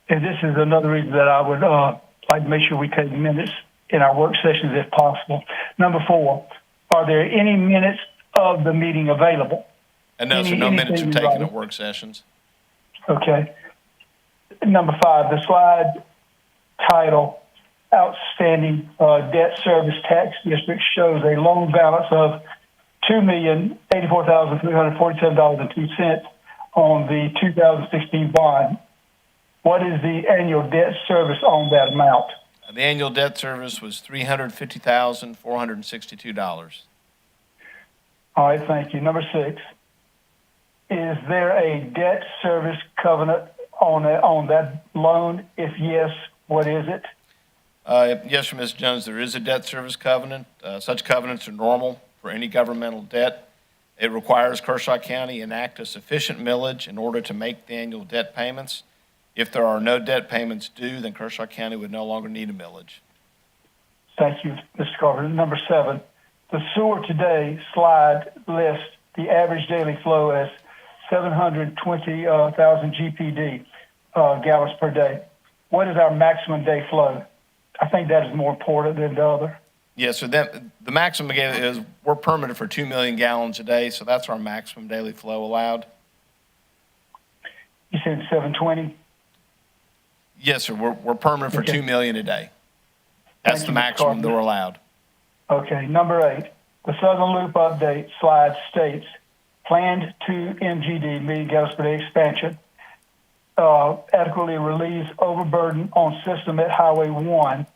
S12: And this is another reason that I would like to make sure we take minutes in our work sessions if possible. Number four, are there any minutes of the meeting available?
S9: And no, sir, no minutes are taken at work sessions.
S12: Okay. Number five, the slide title, Outstanding Debt Service Tax District, shows a loan balance of $2,084,347.02 on the 2016 bond. What is the annual debt service on that amount?
S9: The annual debt service was $350,462.
S12: All right, thank you. Number six, is there a debt service covenant on that loan? If yes, what is it?
S9: Yes, sir, Ms. Jones, there is a debt service covenant. Such covenants are normal for any governmental debt. It requires Kershaw County enact a sufficient millage in order to make the annual debt payments. If there are no debt payments due, then Kershaw County would no longer need a millage.
S12: Thank you, Mr. Carpenter. Number seven, the sewer today slide lists the average daily flow as 720,000 GPD gallons per day. What is our maximum day flow? I think that is more important than the other.
S9: Yes, so the maximum again is we're permitted for 2 million gallons a day, so that's our maximum daily flow allowed.
S12: You said 720?
S9: Yes, sir. We're permanent for
S12: Okay.
S9: 2 million a day. That's
S12: Thank
S9: the
S12: you,
S9: maximum that we're allowed.
S12: Okay, number eight, the Southern Loop update slide states planned 2 MGD, million gallons per day expansion, adequately relieves overburden on system at Highway 1.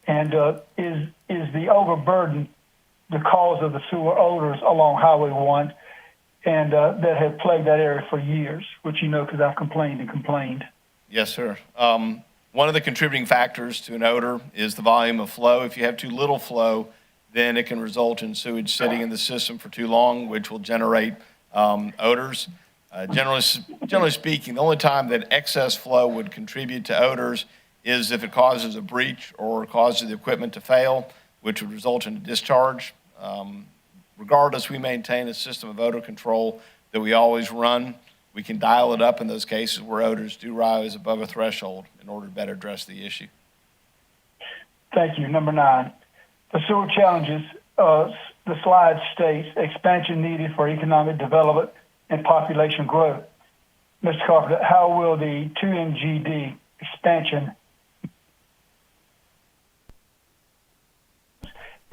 S12: And is the overburden the cause of the sewer odors along Highway 1 and that have plagued that area for years, which you know because I've complained and complained.
S9: Yes, sir. One of the contributing factors to an odor is the volume of flow. If you have too little flow, then it can result in sewage sitting in the system for too long, which will generate odors. Generally speaking, the only time that excess flow would contribute to odors is if it causes a breach or causes the equipment to fail, which would result in a discharge. Regardless, we maintain a system of odor control that we always run. We can dial it up in those cases where odors do rise above a threshold in order to better address the issue.
S12: Thank you. Number 9, the sewer challenges, the slide states expansion needed for economic development and population growth. Mr. Carpenter, how will the 2 MGD expansion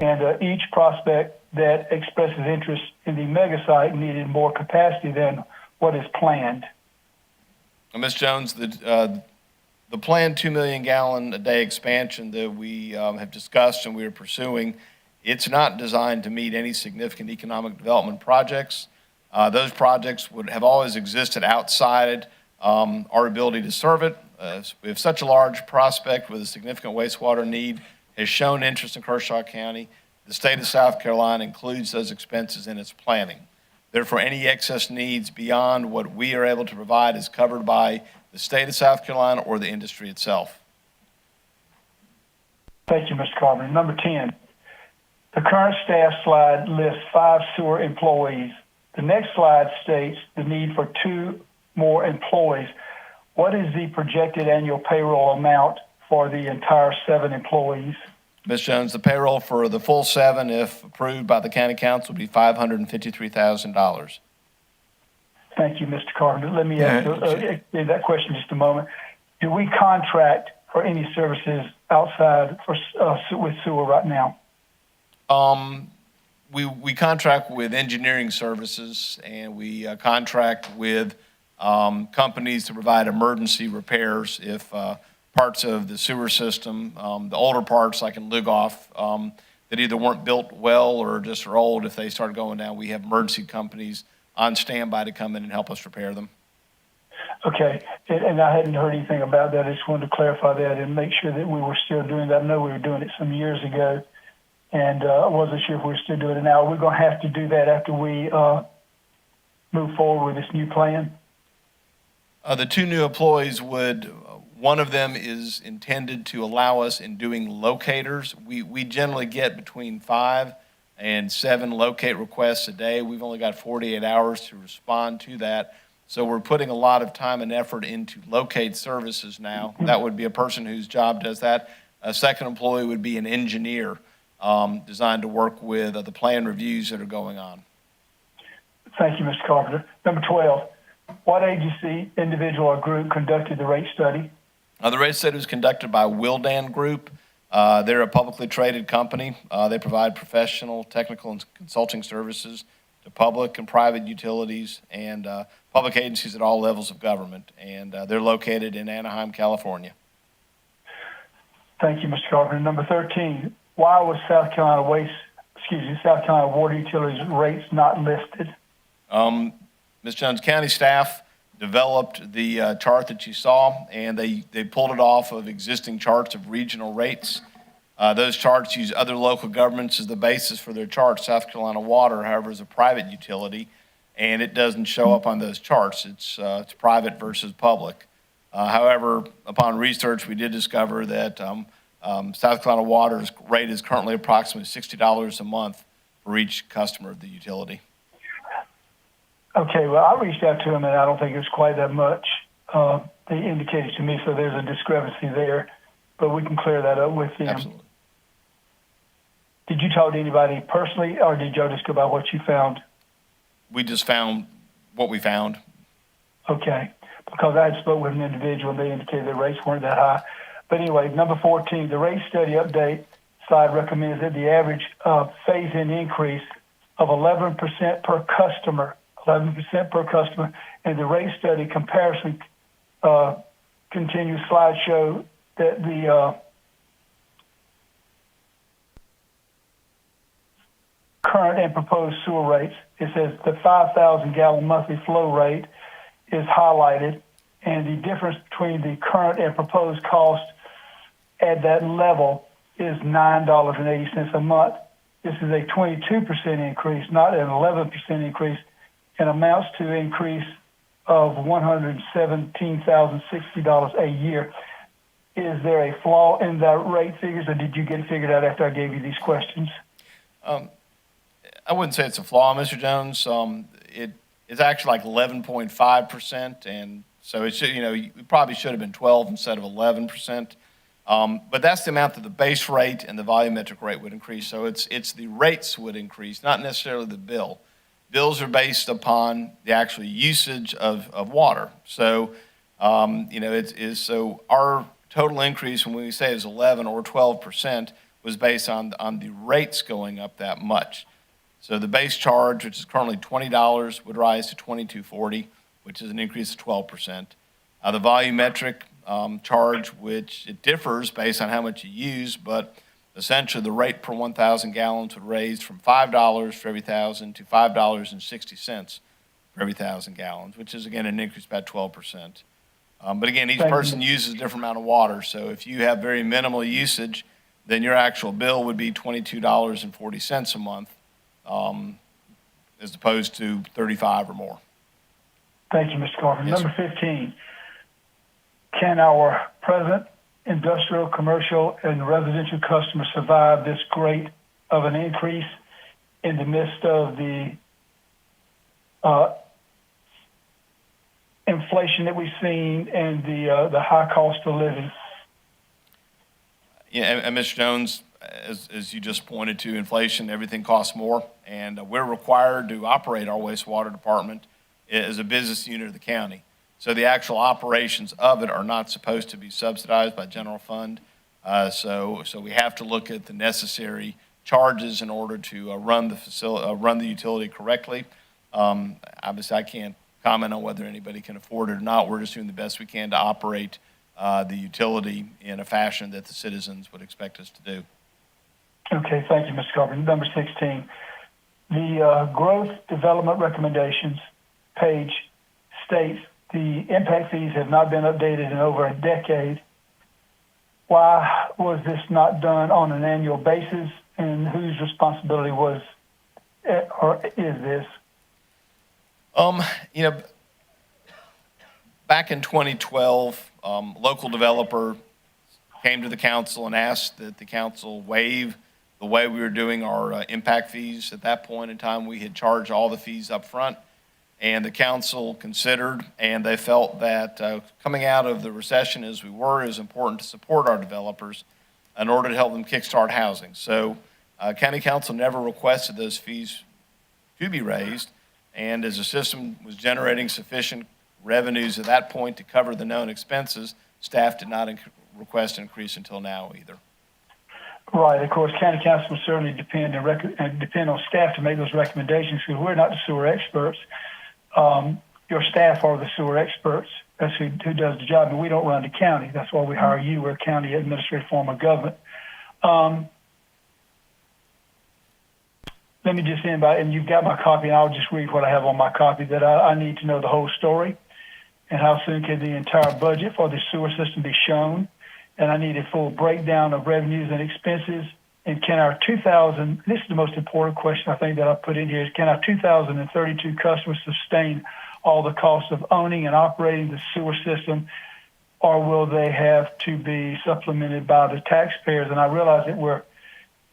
S12: and each prospect that expresses interest in the mega site needed more capacity than what is planned?
S9: Ms. Jones, the planned 2 million gallon a day expansion that we have discussed and we are pursuing, it's not designed to meet any significant economic development projects. Those projects would have always existed outside our ability to serve it. We have such a large prospect with a significant wastewater need has shown interest in Kershaw County. The state of South Carolina includes those expenses in its planning. Therefore, any excess needs beyond what we are able to provide is covered by the state of South Carolina or the industry itself.
S12: Thank you, Mr. Carpenter. Number 10, the current staff slide lists 5 sewer employees. The next slide states the need for 2 more employees. What is the projected annual payroll amount for the entire 7 employees?
S9: Ms. Jones, the payroll for the full 7, if approved by the county council, would be $553,000.
S12: Thank you, Mr. Carpenter. Let me ask that question just a moment. Do we contract for any services outside with sewer right now?
S9: We contract with engineering services, and we contract with companies to provide emergency repairs if parts of the sewer system, the older parts like in Lough, that either weren't built well or just are old, if they start going down, we have emergency companies on standby to come in and help us repair them.
S12: Okay, and I hadn't heard anything about that. I just wanted to clarify that and make sure that we were still doing that. I know we were doing it some years ago, and I wasn't sure if we were still doing it now. We're going to have to do that after we move forward with this new plan.
S9: The 2 new employees one of them is intended to allow us in doing locators. We generally get between 5 and 7 locate requests a day. We've only got 48 hours to respond to that. So we're putting a lot of time and effort into locate services now. That would be a person whose job does that. A second employee would be an engineer designed to work with the plan reviews that are going on.
S12: Thank you, Mr. Carpenter. Number 12, what agency, individual, or group conducted the rate study?
S9: The rate study was conducted by Wildan Group. They're a publicly traded company. They provide professional, technical, and consulting services to public and private utilities and public agencies at all levels of government. And they're located in Anaheim, California.
S12: Thank you, Mr. Carpenter. Number 13, why was South Carolina Water Utilities rates not listed?
S9: Ms. Jones, county staff developed the chart that you saw, and they pulled it off of existing charts of regional rates. Those charts use other local governments as the basis for their charts. South Carolina Water, however, is a private utility, and it doesn't show up on those charts. It's private versus public. However, upon research, we did discover that South Carolina Water's rate is currently approximately $60 a month for each customer of the utility.
S12: Okay, well, I reached out to them, and I don't think it was quite that much. They indicated to me, so there's a discrepancy there, but we can clear that up with them.
S9: Absolutely.
S12: Did you talk to anybody personally, or did y'all just go by what you found?
S9: We just found what we found.
S12: Okay, because I had spoke with an individual, and they indicated their rates weren't that high. But anyway, number 14, the rate study update side recommends that the average phase-in increase of 11% per customer, and the rate study comparison continues slide show that the current and proposed sewer rates. It says the 5,000 gallon monthly flow rate is highlighted, and the difference between the current and proposed cost at that level is $9.80 a month. This is a 22% increase, not an 11% increase, and amounts to an increase of $117,060 a year. Is there a flaw in the rate figures, or did you get it figured out after I gave you these questions?
S9: I wouldn't say it's a flaw, Mr. Jones. It's actually like 11.5%, and so it should, it probably should have been 12 instead of 11%. But that's the amount that the base rate and the volumetric rate would increase. So it's the rates would increase, not necessarily the bill. Bills are based upon the actual usage of water. So, so our total increase when we say is 11 or 12% was based on the rates going up that much. So the base charge, which is currently $20, would rise to $22.40, which is an increase of 12%. The volumetric charge, which it differs based on how much you use, but essentially the rate per 1,000 gallons would raise from $5 for every 1,000 to $5.60 for every 1,000 gallons, which is, again, an increase about 12%. But again, each person uses a different amount of water. So if you have very minimal usage, then your actual bill would be $22.40 a month, as opposed to $35 or more.
S12: Thank you, Mr. Carpenter.
S9: Yes,
S12: Number 15, can our present industrial, commercial, and residential customers survive this great of an increase in the midst of the inflation that we've seen and the high cost of living?
S9: Yeah, and Mr. Jones, as you just pointed to, inflation, everything costs more, and we're required to operate our wastewater department as a business unit of the county. So the actual operations of it are not supposed to be subsidized by general fund. So we have to look at the necessary charges in order to run the utility correctly. Obviously, I can't comment on whether anybody can afford it or not. We're just doing the best we can to operate the utility in a fashion that the citizens would expect us to do.
S12: Okay, thank you, Mr. Carpenter. Number 16, the growth development recommendations page states the impact fees have not been updated in over a decade. Why was this not done on an annual basis, and whose responsibility was or is this?
S9: Back in 2012, local developer came to the council and asked that the council waive the way we were doing our impact fees. At that point in time, we had charged all the fees up front, and the council considered, and they felt that coming out of the recession as we were, it was important to support our developers in order to help them kickstart housing. So county council never requested those fees to be raised, and as the system was generating sufficient revenues at that point to cover the known expenses, staff did not request an increase until now either.
S12: Right. Of course, county council will certainly depend on staff to make those recommendations, because we're not the sewer experts. Your staff are the sewer experts. That's who does the job, and we don't run the county. That's why we hire you. We're a county administrative form of government. Let me just end by, and you've got my copy, and I'll just read what I have on my copy, that I need to know the whole story, and how soon can the entire budget for the sewer system be shown, and I need a full breakdown of revenues and expenses, and can our 2,000, this is the most important question I think that I put in here, is can our 2,032 customers sustain all the costs of owning and operating the sewer system, or will they have to be supplemented by the taxpayers? And I realize that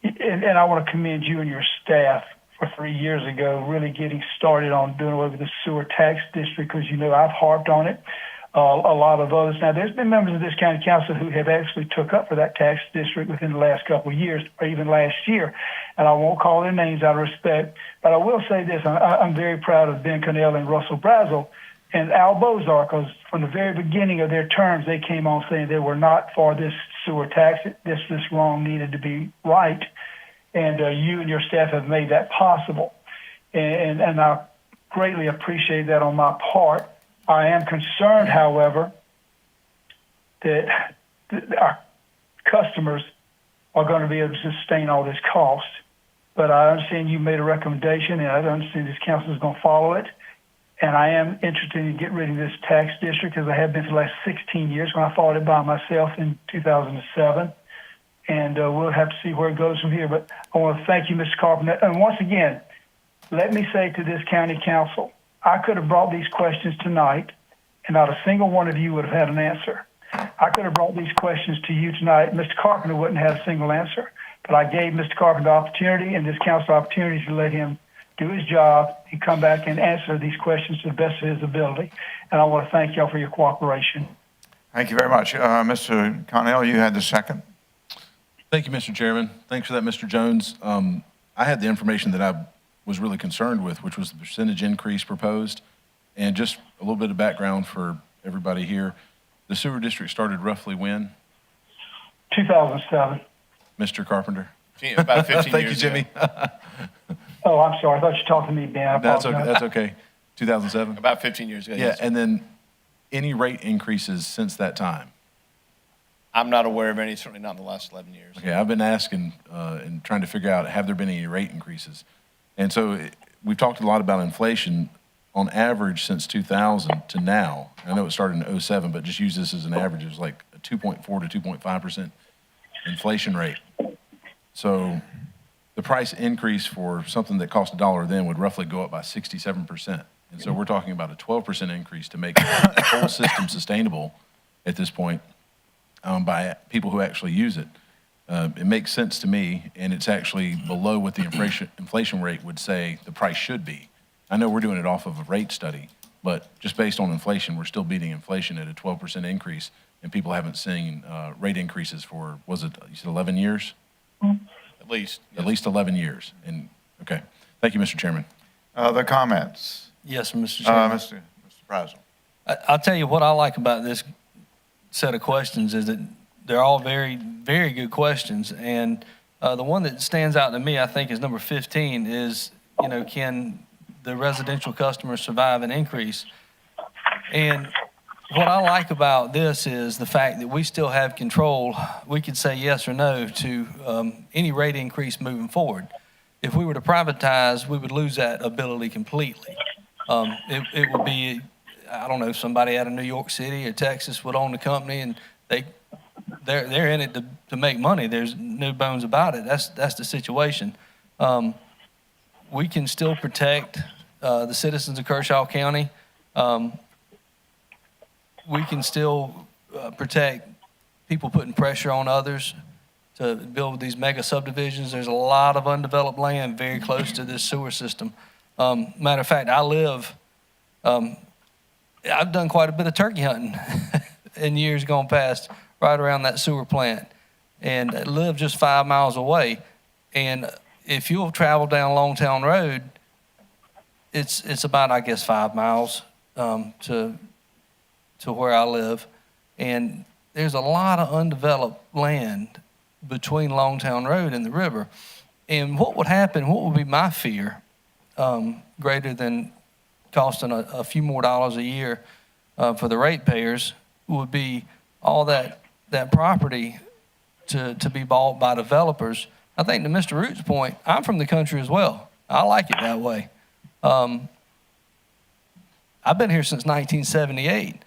S12: and I want to commend you and your staff for 3 years ago, really getting started on doing away with the sewer tax district, because I've harped on it. A lot of others. Now, there's been members of this county council who have actually took up for that tax district within the last couple of years, or even last year, and I won't call their names out of respect, but I will say this: I'm very proud of Ben Connell and Russell Brazel and Al Bozar, because from the very beginning of their terms, they came on saying they were not for this sewer tax. This wrong needed to be right, and you and your staff have made that possible, and I greatly appreciate that on my part. I am concerned, however, that our customers are going to be able to sustain all this cost. But I understand you made a recommendation, and I understand this council is going to follow it. And I am interested in getting rid of this tax district, as I have been for the last 16 years, when I fought it by myself in 2007. And we'll have to see where it goes from here. But I want to thank you, Mr. Carpenter. And once again, let me say to this county council, I could have brought these questions tonight, and not a single one of you would have had an answer. I could have brought these questions to you tonight. Mr. Carpenter wouldn't have a single answer. But I gave Mr. Carpenter the opportunity and this council opportunity to let him do his job and come back and answer these questions to the best of his ability. And I want to thank y'all for your cooperation.
S1: Thank you very much. Mr. Connell, you had the second.
S3: Thank you, Mr. Chairman. Thanks for that, Mr. Jones. I had the information that I was really concerned with, which was the percentage increase proposed. And just a little bit of background for everybody here. The sewer district started roughly when?
S12: 2007.
S3: Mr. Carpenter?
S9: About 15
S3: Thank
S9: years
S3: you, Jimmy.
S12: Oh, I'm sorry. I thought you were talking to me, Dan.
S3: That's okay. That's okay. 2007?
S9: About 15 years ago.
S3: Yeah,
S9: Yes.
S3: and then any rate increases since that time?
S9: I'm not aware of any, certainly not in the last 11 years.
S3: Okay, I've been asking and trying to figure out, have there been any rate increases? And so we've talked a lot about inflation. On average, since 2000 to now, I know it started in 07, but just use this as an average, it was like a 2.4 to 2.5% inflation rate. So the price increase for something that cost $1 then would roughly go up by 67%. And so we're talking about a 12% increase to make the whole system sustainable at this point by people who actually use it. It makes sense to me, and it's actually below what the inflation rate would say the price should be. I know we're doing it off of a rate study, but just based on inflation, we're still beating inflation at a 12% increase and people haven't seen rate increases for, was it, you said 11 years?
S9: At least.
S3: At least 11 years. And, okay. Thank you, Mr. Chairman.
S1: Other comments?
S2: Yes, Mr. Chairman.
S1: Mr. President.
S2: I'll tell you what I like about this set of questions is that they're all very, very good questions. And the one that stands out to me, I think, is number 15 is, can the residential customers survive an increase? And what I like about this is the fact that we still have control. We could say yes or no to any rate increase moving forward. If we were to privatize, we would lose that ability completely. It would be, I don't know, somebody out of New York City or Texas would own the company, and they're in it to make money. There's no bones about it. That's the situation. We can still protect the citizens of Kershaw County. We can still protect people putting pressure on others to build these mega subdivisions. There's a lot of undeveloped land very close to this sewer system. Matter of fact, I've done quite a bit of turkey hunting in years gone past right around that sewer plant, and I live just 5 miles away. And if you'll travel down Longtown Road, it's about, I guess, 5 miles to where I live, and there's a lot of undeveloped land between Longtown Road and the river. And what would happen, what would be my fear, greater than costing a few more dollars a year for the ratepayers, would be all that property to be bought by developers. I think to Mr. Root's point, I'm from the country as well. I like it that way. I've been here since 1978.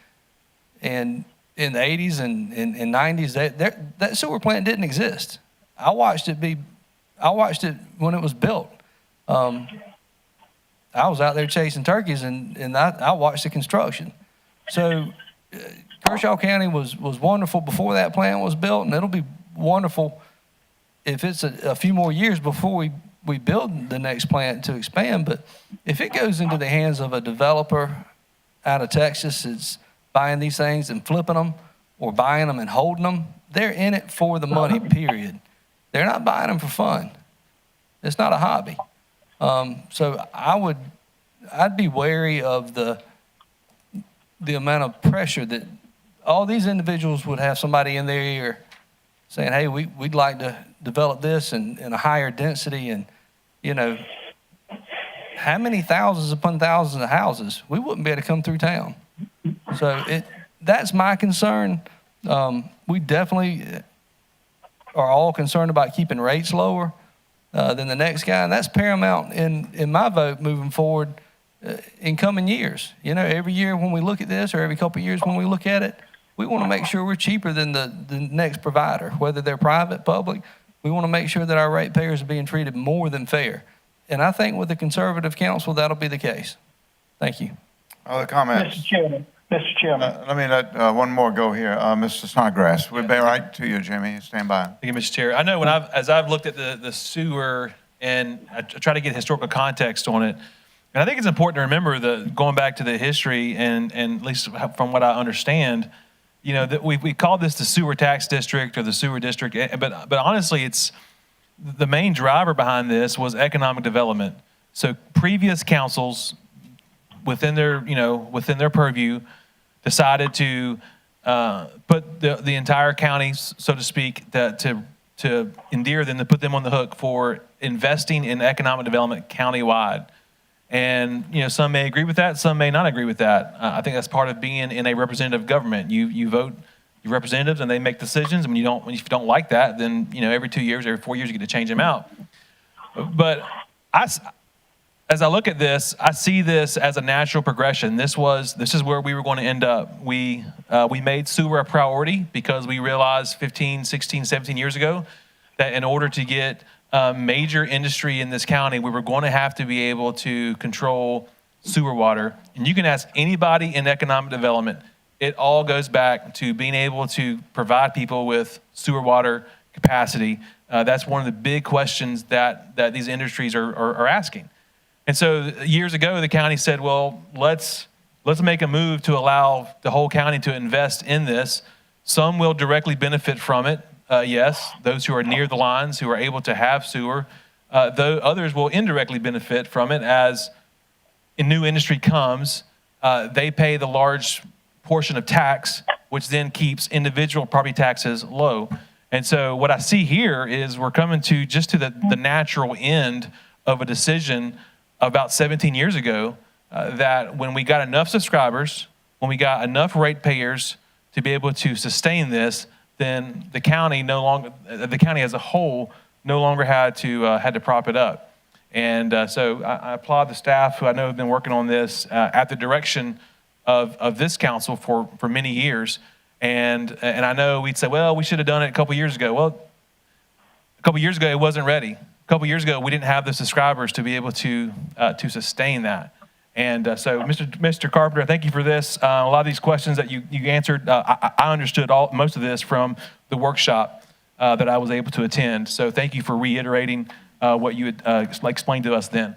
S2: And in the 80s and 90s, that sewer plant didn't exist. I watched it when it was built. I was out there chasing turkeys, and I watched the construction. So Kershaw County was wonderful before that plant was built, and it'll be wonderful if it's a few more years before we build the next plant to expand. But if it goes into the hands of a developer out of Texas, it's buying these things and flipping them, or buying them and holding them, they're in it for the money, period. They're not buying them for fun. It's not a hobby. So I'd be wary of the amount of pressure that all these individuals would have somebody in their ear saying, hey, we'd like to develop this in a higher density, and, how many thousands upon thousands of houses? We wouldn't be able to come through town. So that's my concern. We definitely are all concerned about keeping rates lower than the next guy, and that's paramount in my vote moving forward in coming years. Every year when we look at this, or every couple of years when we look at it, we want to make sure we're cheaper than the next provider, whether they're private, public. We want to make sure that our ratepayers are being treated more than fair. And I think with the conservative council, that'll be the case. Thank you.
S1: Other comments?
S12: Mr. Chairman.
S1: Let me let one more go here. Mr. Snodgrass, we'll be right to you, Jimmy. Stand by.
S6: Thank you, Mr. Chair. I know as I've looked at the sewer, and I try to get historical context on it, and I think it's important to remember going back to the history, and at least from what I understand, that we call this the sewer tax district or the sewer district, but honestly, it's the main driver behind this was economic development. So previous councils within their purview decided to put the entire county, so to speak, to endear them, to put them on the hook for investing in economic development countywide. And some may agree with that, some may not agree with that. I think that's part of being in a representative government. You vote your representatives, and they make decisions. And if you don't like that, then every 2 years, every 4 years, you get to change them out. But as I look at this, I see this as a natural progression. This is where we were going to end up. We made sewer a priority because we realized 15, 16, 17 years ago that in order to get major industry in this county, we were going to have to be able to control sewer water. And you can ask anybody in economic development, it all goes back to being able to provide people with sewer water capacity. That's one of the big questions that these industries are asking. And so years ago, the county said, well, let's make a move to allow the whole county to invest in this Some will directly benefit from it, yes, those who are near the lines, who are able to have sewer. Though others will indirectly benefit from it as a new industry comes, they pay the large portion of tax, which then keeps individual property taxes low. And so what I see here is we're coming to the natural end of a decision about 17 years ago that when we got enough subscribers, when we got enough ratepayers to be able to sustain this, then the county as a whole no longer had to prop it up. And so I applaud the staff who I know have been working on this at the direction of this council for many years. And I know we'd say, well, we should have done it a couple years ago. Well, a couple years ago, it wasn't ready. A couple years ago, we didn't have the subscribers to be able to sustain that. And so, Mr. Carpenter, thank you for this. A lot of these questions that you answered, I understood most of this from the workshop that I was able to attend. So thank you for reiterating what you had explained to us then.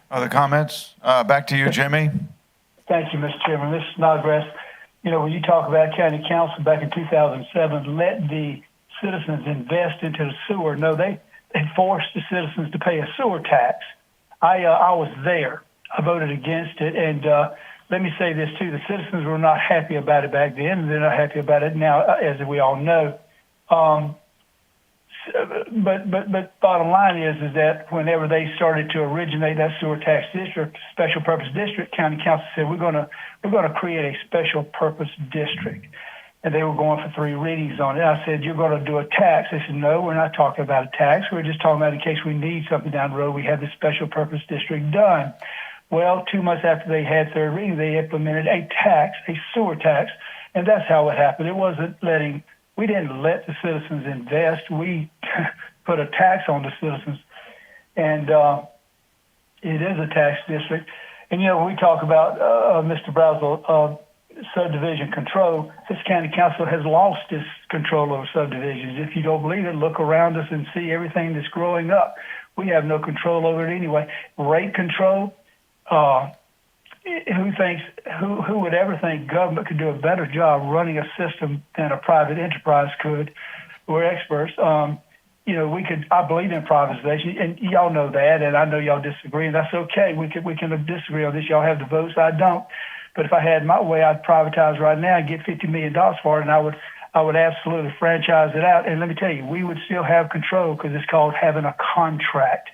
S1: Other comments? Back to you, Jimmy.
S12: Thank you, Mr. Chairman. This is Snodgrass. You know, when you talk about county council back in 2007, let the citizens invest into the sewer. No, they forced the citizens to pay a sewer tax. I was there. I voted against it. And let me say this, too. The citizens were not happy about it back then, and they're not happy about it now, as we all know. But bottom line is that whenever they started to originate that sewer tax district, special purpose district, county council said we're going to create a special purpose district, and they were going for 3 readings on it. I said, you're going to do a tax. They said, no, we're not talking about a tax. We're just talking about in case we need something down the road, we have the special purpose district done. Well, 2 months after they had 3rd reading, they implemented a tax, a sewer tax, and that's how it happened. It wasn't we didn't let the citizens invest. We put a tax on the citizens, and it is a tax district. And, you know, when we talk about, Mr. Brazel, subdivision control, this county council has lost its control over subdivisions. If you don't believe it, look around us and see everything that's growing up. We have no control over it anyway. Rate control, who would ever think government could do a better job running a system than a private enterprise could? We're experts. You know, I believe in privatization, and y'all know that, and I know y'all disagree, and that's okay. We can disagree on this. Y'all have the votes, I don't. But if I had my way, I'd privatize right now and get $50 million for it, and I would absolutely franchise it out. And let me tell you, we would still have control because it's called having a contract.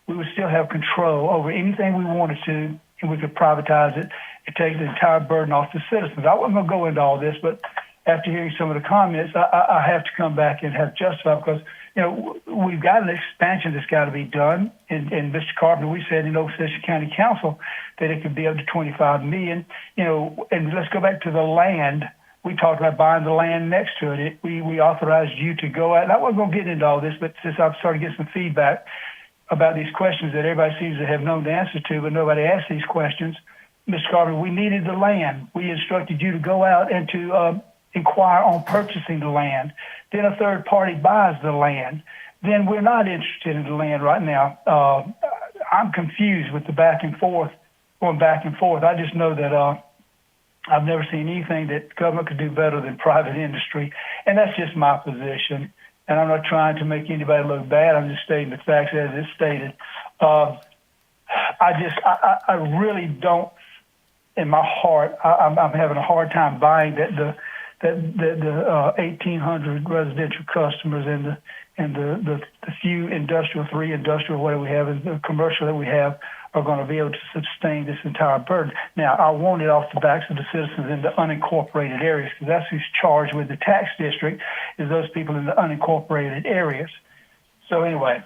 S12: We would still have control over anything we wanted to, and we could privatize it and take the entire burden off the citizens. I wasn't going to go into all this, but after hearing some of the comments, I have to come back and have justified because, you know, we've got an expansion that's got to be done. And Mr. Carpenter, we said in Oklahoma County Council that it could be up to $25 million. You know, and let's go back to the land. We talked about buying the land next to it. We authorized you to go out. And I wasn't going to get into all this, but since I've started getting some feedback about these questions that everybody seems to have known the answer to, but nobody asked these questions, Mr. Carpenter, we needed the land. We instructed you to go out and to inquire on purchasing the land. Then a third party buys the land. Then we're not interested in the land right now. I'm confused with the going back and forth. I just know that I've never seen anything that government could do better than private industry, and that's just my position. And I'm not trying to make anybody look bad. I'm just stating the facts as it's stated. I really don't, in my heart, I'm having a hard time buying that the 1,800 residential customers and the few industrial, 3 industrial, whatever we have, and the commercial that we have are going to be able to sustain this entire burden. Now, I want it off the backs of the citizens in the unincorporated areas, because that's who's charged with the tax district, is those people in the unincorporated areas. So anyway,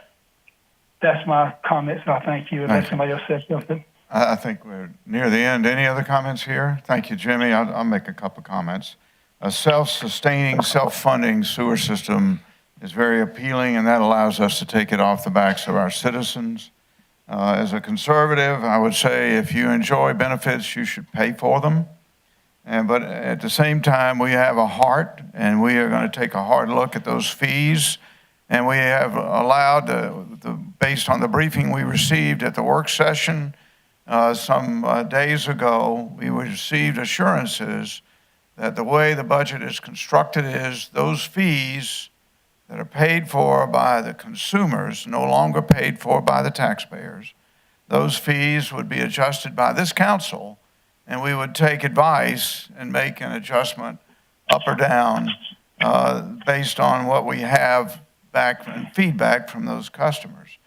S12: that's my comments, and I thank you. Unless somebody else says something.
S1: I think we're near the end. Any other comments here? Thank you, Jimmy. I'll make a couple comments. A self-sustaining, self-funding sewer system is very appealing, and that allows us to take it off the backs of our citizens. As a conservative, I would say if you enjoy benefits, you should pay for them. But at the same time, we have a heart, and we are going to take a hard look at those fees. And we have allowed, based on the briefing we received at the work session some days ago, we received assurances that the way the budget is constructed is those fees that are paid for by the consumers, no longer paid for by the taxpayers, those fees would be adjusted by this council, and we would take advice and make an adjustment up or down based on what we have back and feedback from those customers.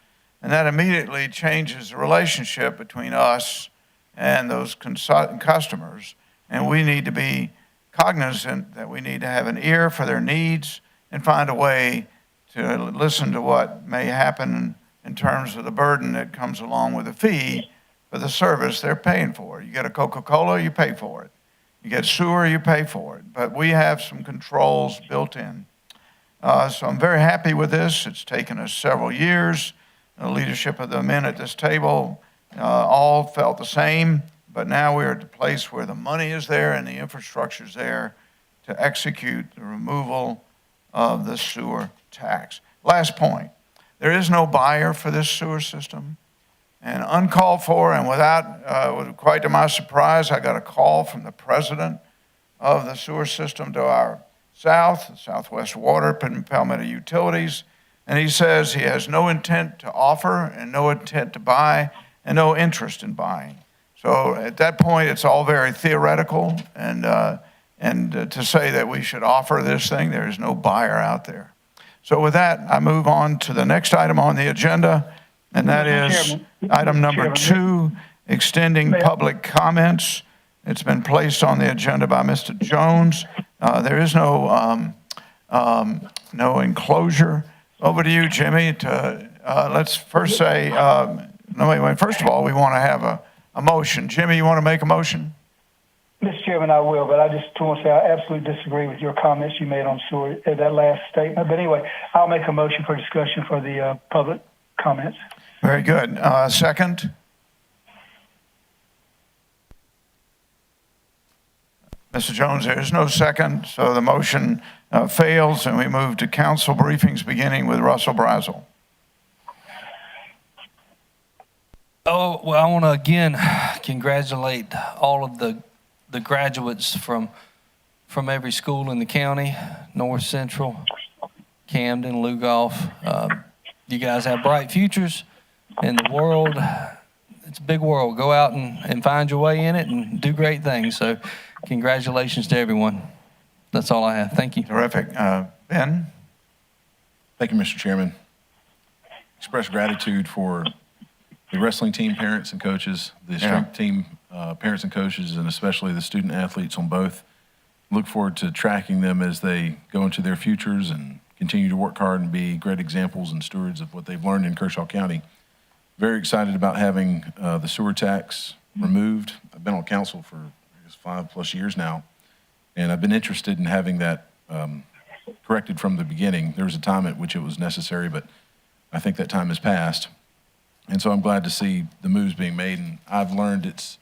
S1: And that immediately changes the relationship between us and those customers. And we need to be cognizant that we need to have an ear for their needs and find a way to listen to what may happen in terms of the burden that comes along with the fee for the service they're paying for. You get a Coca-Cola, you pay for it. You get sewer, you pay for it. But we have some controls built in. So I'm very happy with this. It's taken us several years. The leadership of the men at this table all felt the same, but now we're at the place where the money is there and the infrastructure is there to execute the removal of the sewer tax. Last point, there is no buyer for this sewer system. And uncalled for and without, quite to my surprise, I got a call from the president of the sewer system to our south, Southwest Water, Palmetto Utilities, and he says he has no intent to offer and no intent to buy and no interest in buying. So at that point, it's all very theoretical, and to say that we should offer this thing, there is no buyer out there. So with that, I move on to the next item on the agenda, and that is item number 2, extending public comments. It's been placed on the agenda by Mr. Jones. There is no enclosure. Over to you, Jimmy. Let's first say, first of all, we want to have a motion. Jimmy, you want to make a motion?
S12: Mr. Chairman, I will, but I just want to say I absolutely disagree with your comments you made on sewer, that last statement. But anyway, I'll make a motion for discussion for the public comments.
S1: Very good. Second? Mr. Jones, there is no second, so the motion fails, and we move to council briefings, beginning with Russell Brazel.
S2: Oh, well, I want to again congratulate all of the graduates from every school in the county, North Central, Camden, Lough. You guys have bright futures in the world. It's a big world. Go out and find your way in it and do great things. So congratulations to everyone. That's all I have. Thank you.
S1: Terrific. Ben?
S3: Thank you, Mr. Chairman. Express gratitude for the wrestling team parents and coaches, the strength team parents and coaches, and especially the student athletes on both. Look forward to tracking them as they go into their futures and continue to work hard and be great examples and stewards of what they've learned in Kershaw County. Very excited about having the sewer tax removed. I've been on council for 5+ years now, and I've been interested in having that corrected from the beginning. There was a time at which it was necessary, but I think that time has passed. And so I'm glad to see the moves being made, and I've learned it's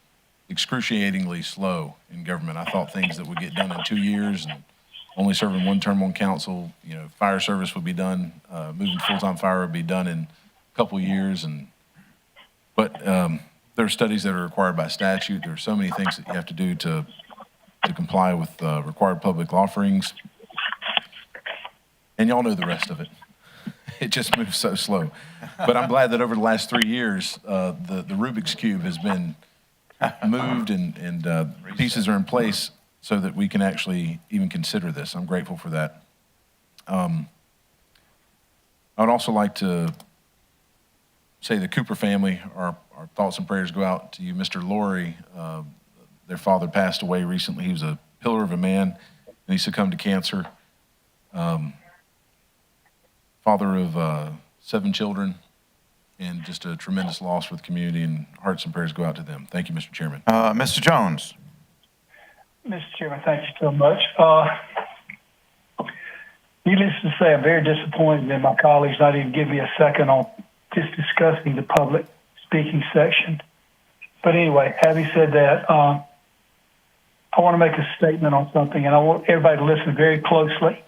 S3: excruciatingly slow in government. I thought things that would get done in 2 years, and only serving one term on council, fire service would be done, moving full-time fire would be done in a couple of years. But there are studies that are required by statute. There are so many things that you have to do to comply with required public offerings. And y'all know the rest of it. It just moves so slow. But I'm glad that over the last 3 years, the Rubik's Cube has been moved and pieces are in place so that we can actually even consider this. I'm grateful for that. I would also like to say the Cooper family, our thoughts and prayers go out to you. Mr. Laurie, their father passed away recently. He was a pillar of a man, and he succumbed to cancer. Father of 7 children, and just a tremendous loss for the community, and hearts and prayers go out to them. Thank you, Mr. Chairman.
S1: Mr. Jones.
S12: Mr. Chairman, thank you so much. Needless to say, I'm very disappointed in my colleagues not even giving me a second on just discussing the public speaking section. But anyway, having said that, I want to make a statement on something, and I want everybody to listen very closely.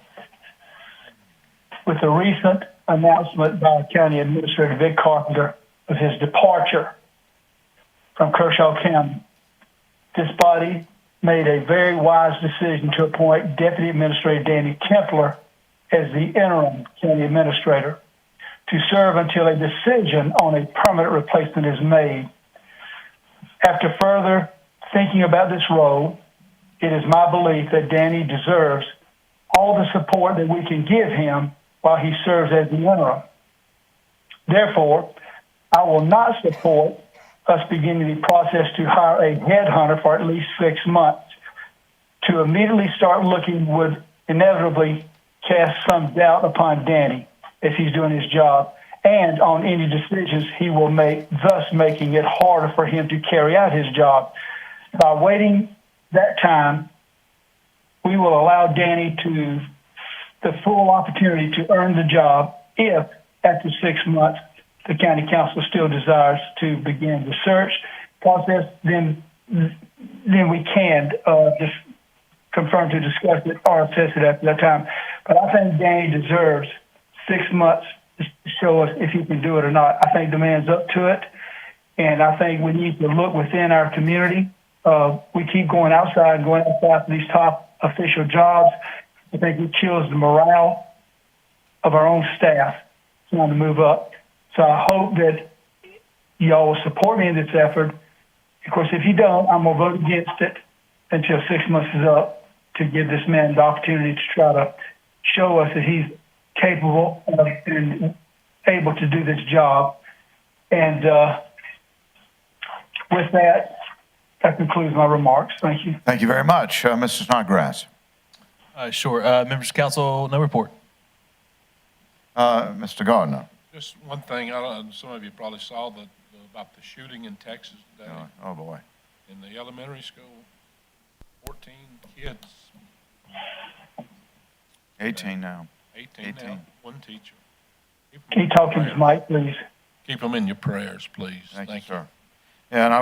S12: With the recent announcement by County Administrator Vic Carpenter of his departure from Kershaw County, this body made a very wise decision to appoint Deputy Administrator Danny Kempler as the interim county administrator to serve until a decision on a permanent replacement is made. After further thinking about this role, it is my belief that Danny deserves all the support that we can give him while he serves as the interim. Therefore, I will not support us beginning the process to hire a headhunter for at least 6 months. To immediately start looking would inevitably cast some doubt upon Danny as he's doing his job and on any decisions he will make, thus making it harder for him to carry out his job. By waiting that time, we will allow Danny the full opportunity to earn the job if, after 6 months, the county council still desires to begin the search process, then we can just confirm to discuss it or assess it after that time. But I think Danny deserves 6 months to show us if he can do it or not. I think the man's up to it, and I think we need to look within our community. We keep going outside for these top official jobs. I think it kills the morale of our own staff trying to move up. So I hope that y'all will support me in this effort. Of course, if you don't, I'm going to vote against it until 6 months is up to give this man the opportunity to try to show us that he's capable and able to do this job. And with that concludes my remarks. Thank you.
S1: Thank you very much. Mr. Snodgrass.
S6: Sure. Members of council, no report.
S1: Mr. Gardner.
S5: Just one thing, some of you probably saw about the shooting in Texas today.
S1: Oh, boy.
S5: In the elementary school, 14 kids.
S1: 18 now.
S5: 18 now, one teacher.
S12: Can you talk to his mic, please?
S5: Keep them in your prayers, please.
S1: Thank you, sir. Yeah, and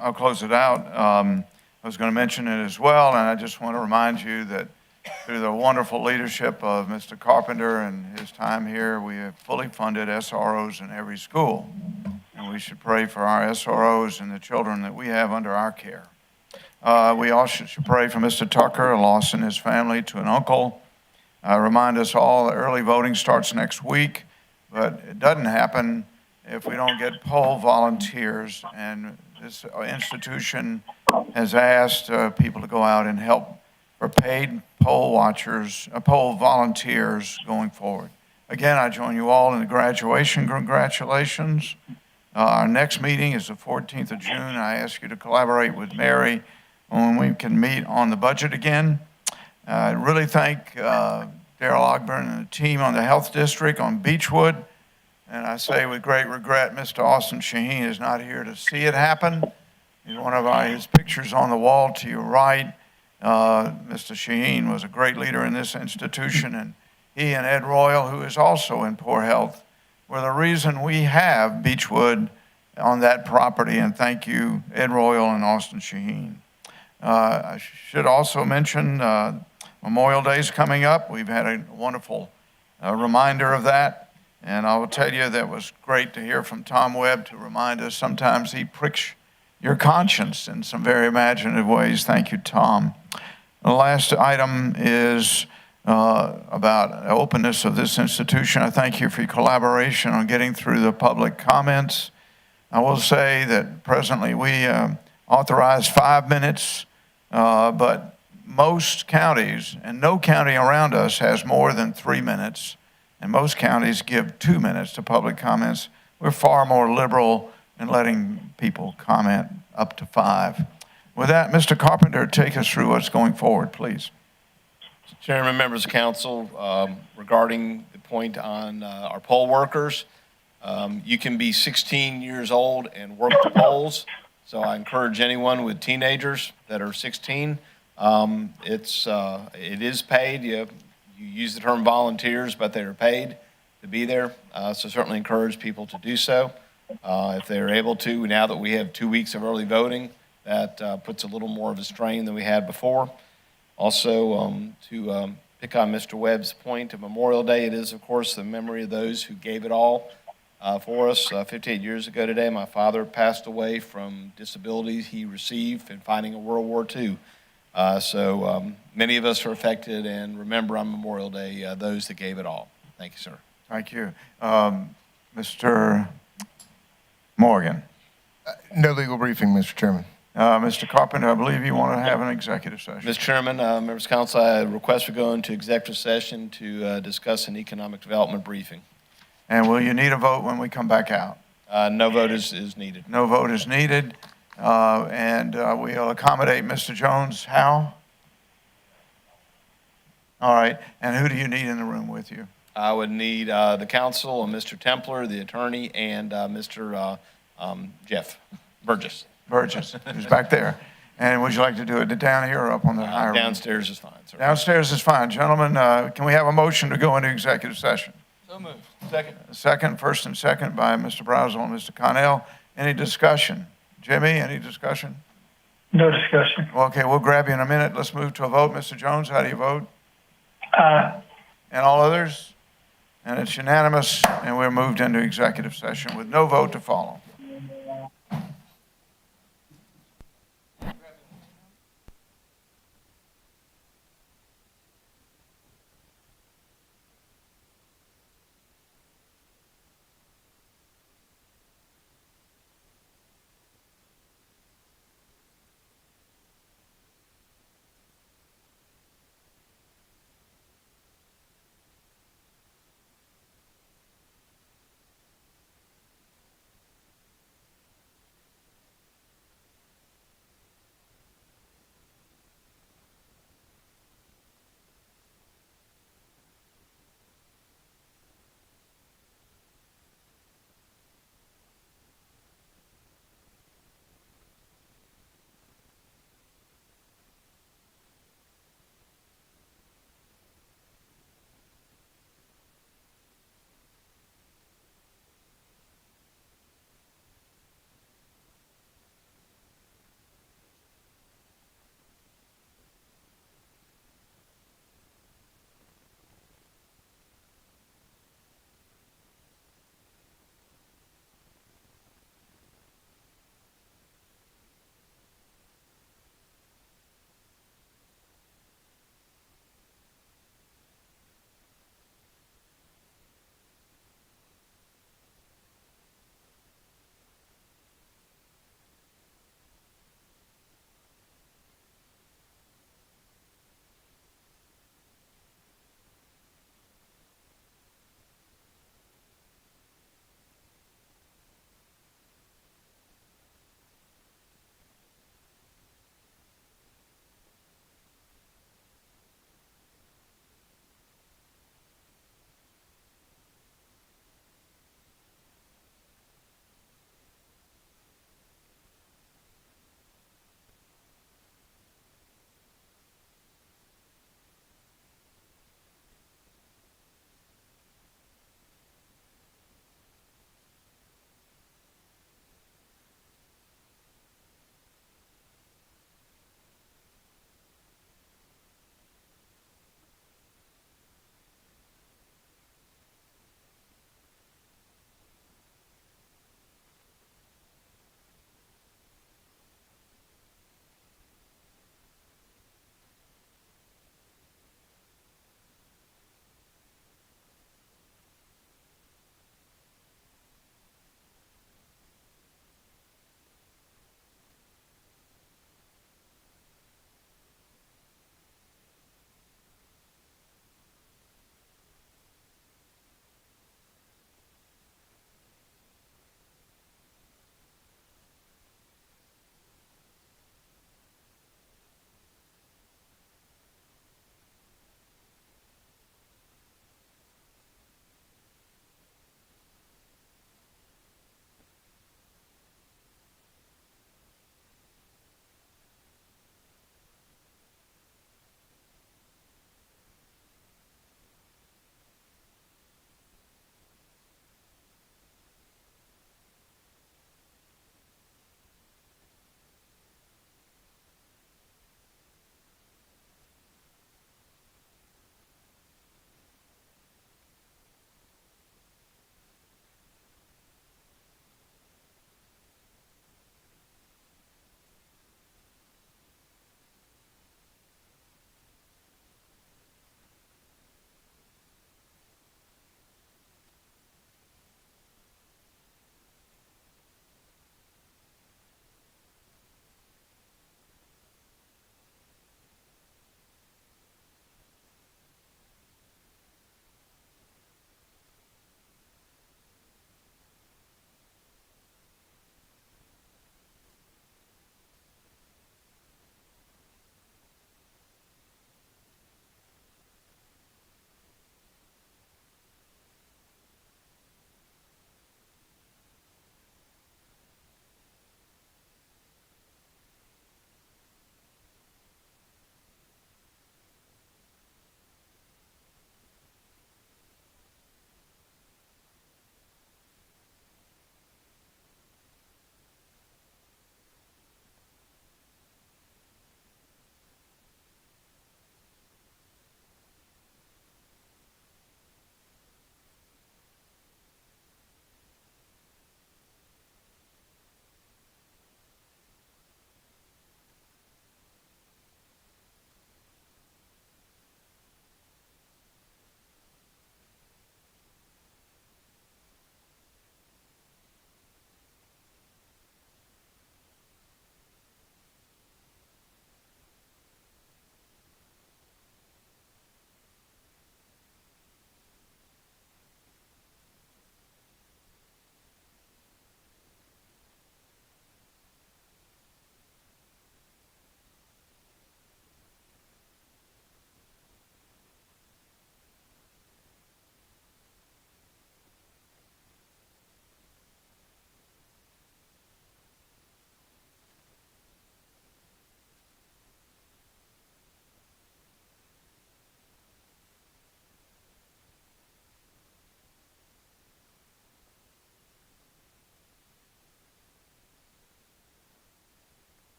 S1: I'll close it out. I was going to mention it as well, and I just want to remind you that through the wonderful leadership of Mr. Carpenter and his time here, we have fully funded SROs in every school. And we should pray for our SROs and the children that we have under our care. We also should pray for Mr. Tucker, a loss in his family to an uncle. Remind us all that early voting starts next week, but it doesn't happen if we don't get poll volunteers. And this institution has asked people to go out and help for paid poll watchers, poll volunteers going forward. Again, I join you all in the graduation congratulations. Our next meeting is the 14th of June. I ask you to collaborate with Mary when we can meet on the budget again. I really thank Darrell Ogburn and the team on the Health District on Beechwood. And I say with great regret, Mr. Austin Shaheen is not here to see it happen. He's one of his pictures on the wall to your right. Mr. Shaheen was a great leader in this institution, and he and Ed Royal, who is also in poor health, were the reason we have Beechwood on that property. And thank you, Ed Royal and Austin Shaheen. I should also mention Memorial Day is coming up. We've had a wonderful reminder of that. And I will tell you that was great to hear from Tom Webb to remind us sometimes he pricks your conscience in some very imaginative ways. Thank you, Tom. The last item is about the openness of this institution. I thank you for your collaboration on getting through the public comments. I will say that presently we authorize 5 minutes, but most counties, and no county around us has more than 3 minutes, and most counties give 2 minutes to public comments. We're far more liberal in letting people comment up to 5. With that, Mr. Carpenter, take us through what's going forward, please.
S9: Mr. Chairman, members of council, regarding the point on our poll workers, you can be 16 years old and work the polls. So I encourage anyone with teenagers that are 16. It is paid. You use the term volunteers, but they are paid to be there. So certainly encourage people to do so if they're able to. Now that we have 2 weeks of early voting, that puts a little more of a strain than we had before. Also, to pick on Mr. Webb's point of Memorial Day, it is, of course, the memory of those who gave it all for us. 58 years ago today, my father passed away from disabilities he received in fighting in World War II. So many of us are affected, and remember on Memorial Day, those that gave it all. Thank you, sir.
S1: Thank you. Mr. Morgan.
S10: No legal briefing, Mr. Chairman.
S1: Mr. Carpenter, I believe you want to have an executive session.
S9: Mr. Chairman, members of council, I request we go into executive session to discuss an economic development briefing.
S1: And will you need a vote when we come back out?
S9: No vote is needed.
S1: No vote is needed. And we'll accommodate Mr. Jones. How? All right. And who do you need in the room with you?
S9: I would need the council and Mr. Templer, the attorney, and Mr. Jeff Burgess.
S1: Burgess, who's back there. And would you like to do it down here or up on the higher room?
S9: Downstairs is fine, sir.
S1: Downstairs is fine. Gentlemen, can we have a motion to go into executive session?
S9: So moved. Second.
S1: Second, first and second by Mr. Brazel and Mr. Connell. Any discussion? Jimmy, any discussion?
S12: No discussion.
S1: Well, okay, we'll grab you in a minute. Let's move to a vote. Mr. Jones, how do you vote?
S12: Aye.
S1: And all others? And it's unanimous, and we're moved into executive session with no vote to follow.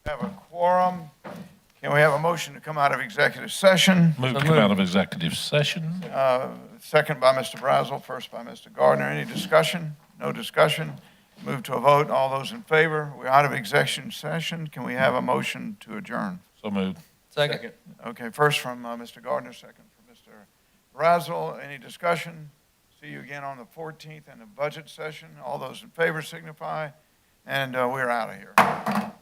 S1: Have a quorum. Can we have a motion to come out of executive session?
S5: Move to come out of executive session.
S1: Second by Mr. Brazel, first by Mr. Gardner. Any discussion? No discussion. Move to a vote. All those in favor? We're out of executive session. Can we have a motion to adjourn?
S5: So moved.
S2: Second.
S1: Okay, first from Mr. Gardner, second from Mr. Brazel. Any discussion? See you again on the 14th in the budget session. All those in favor signify, and we're out of here.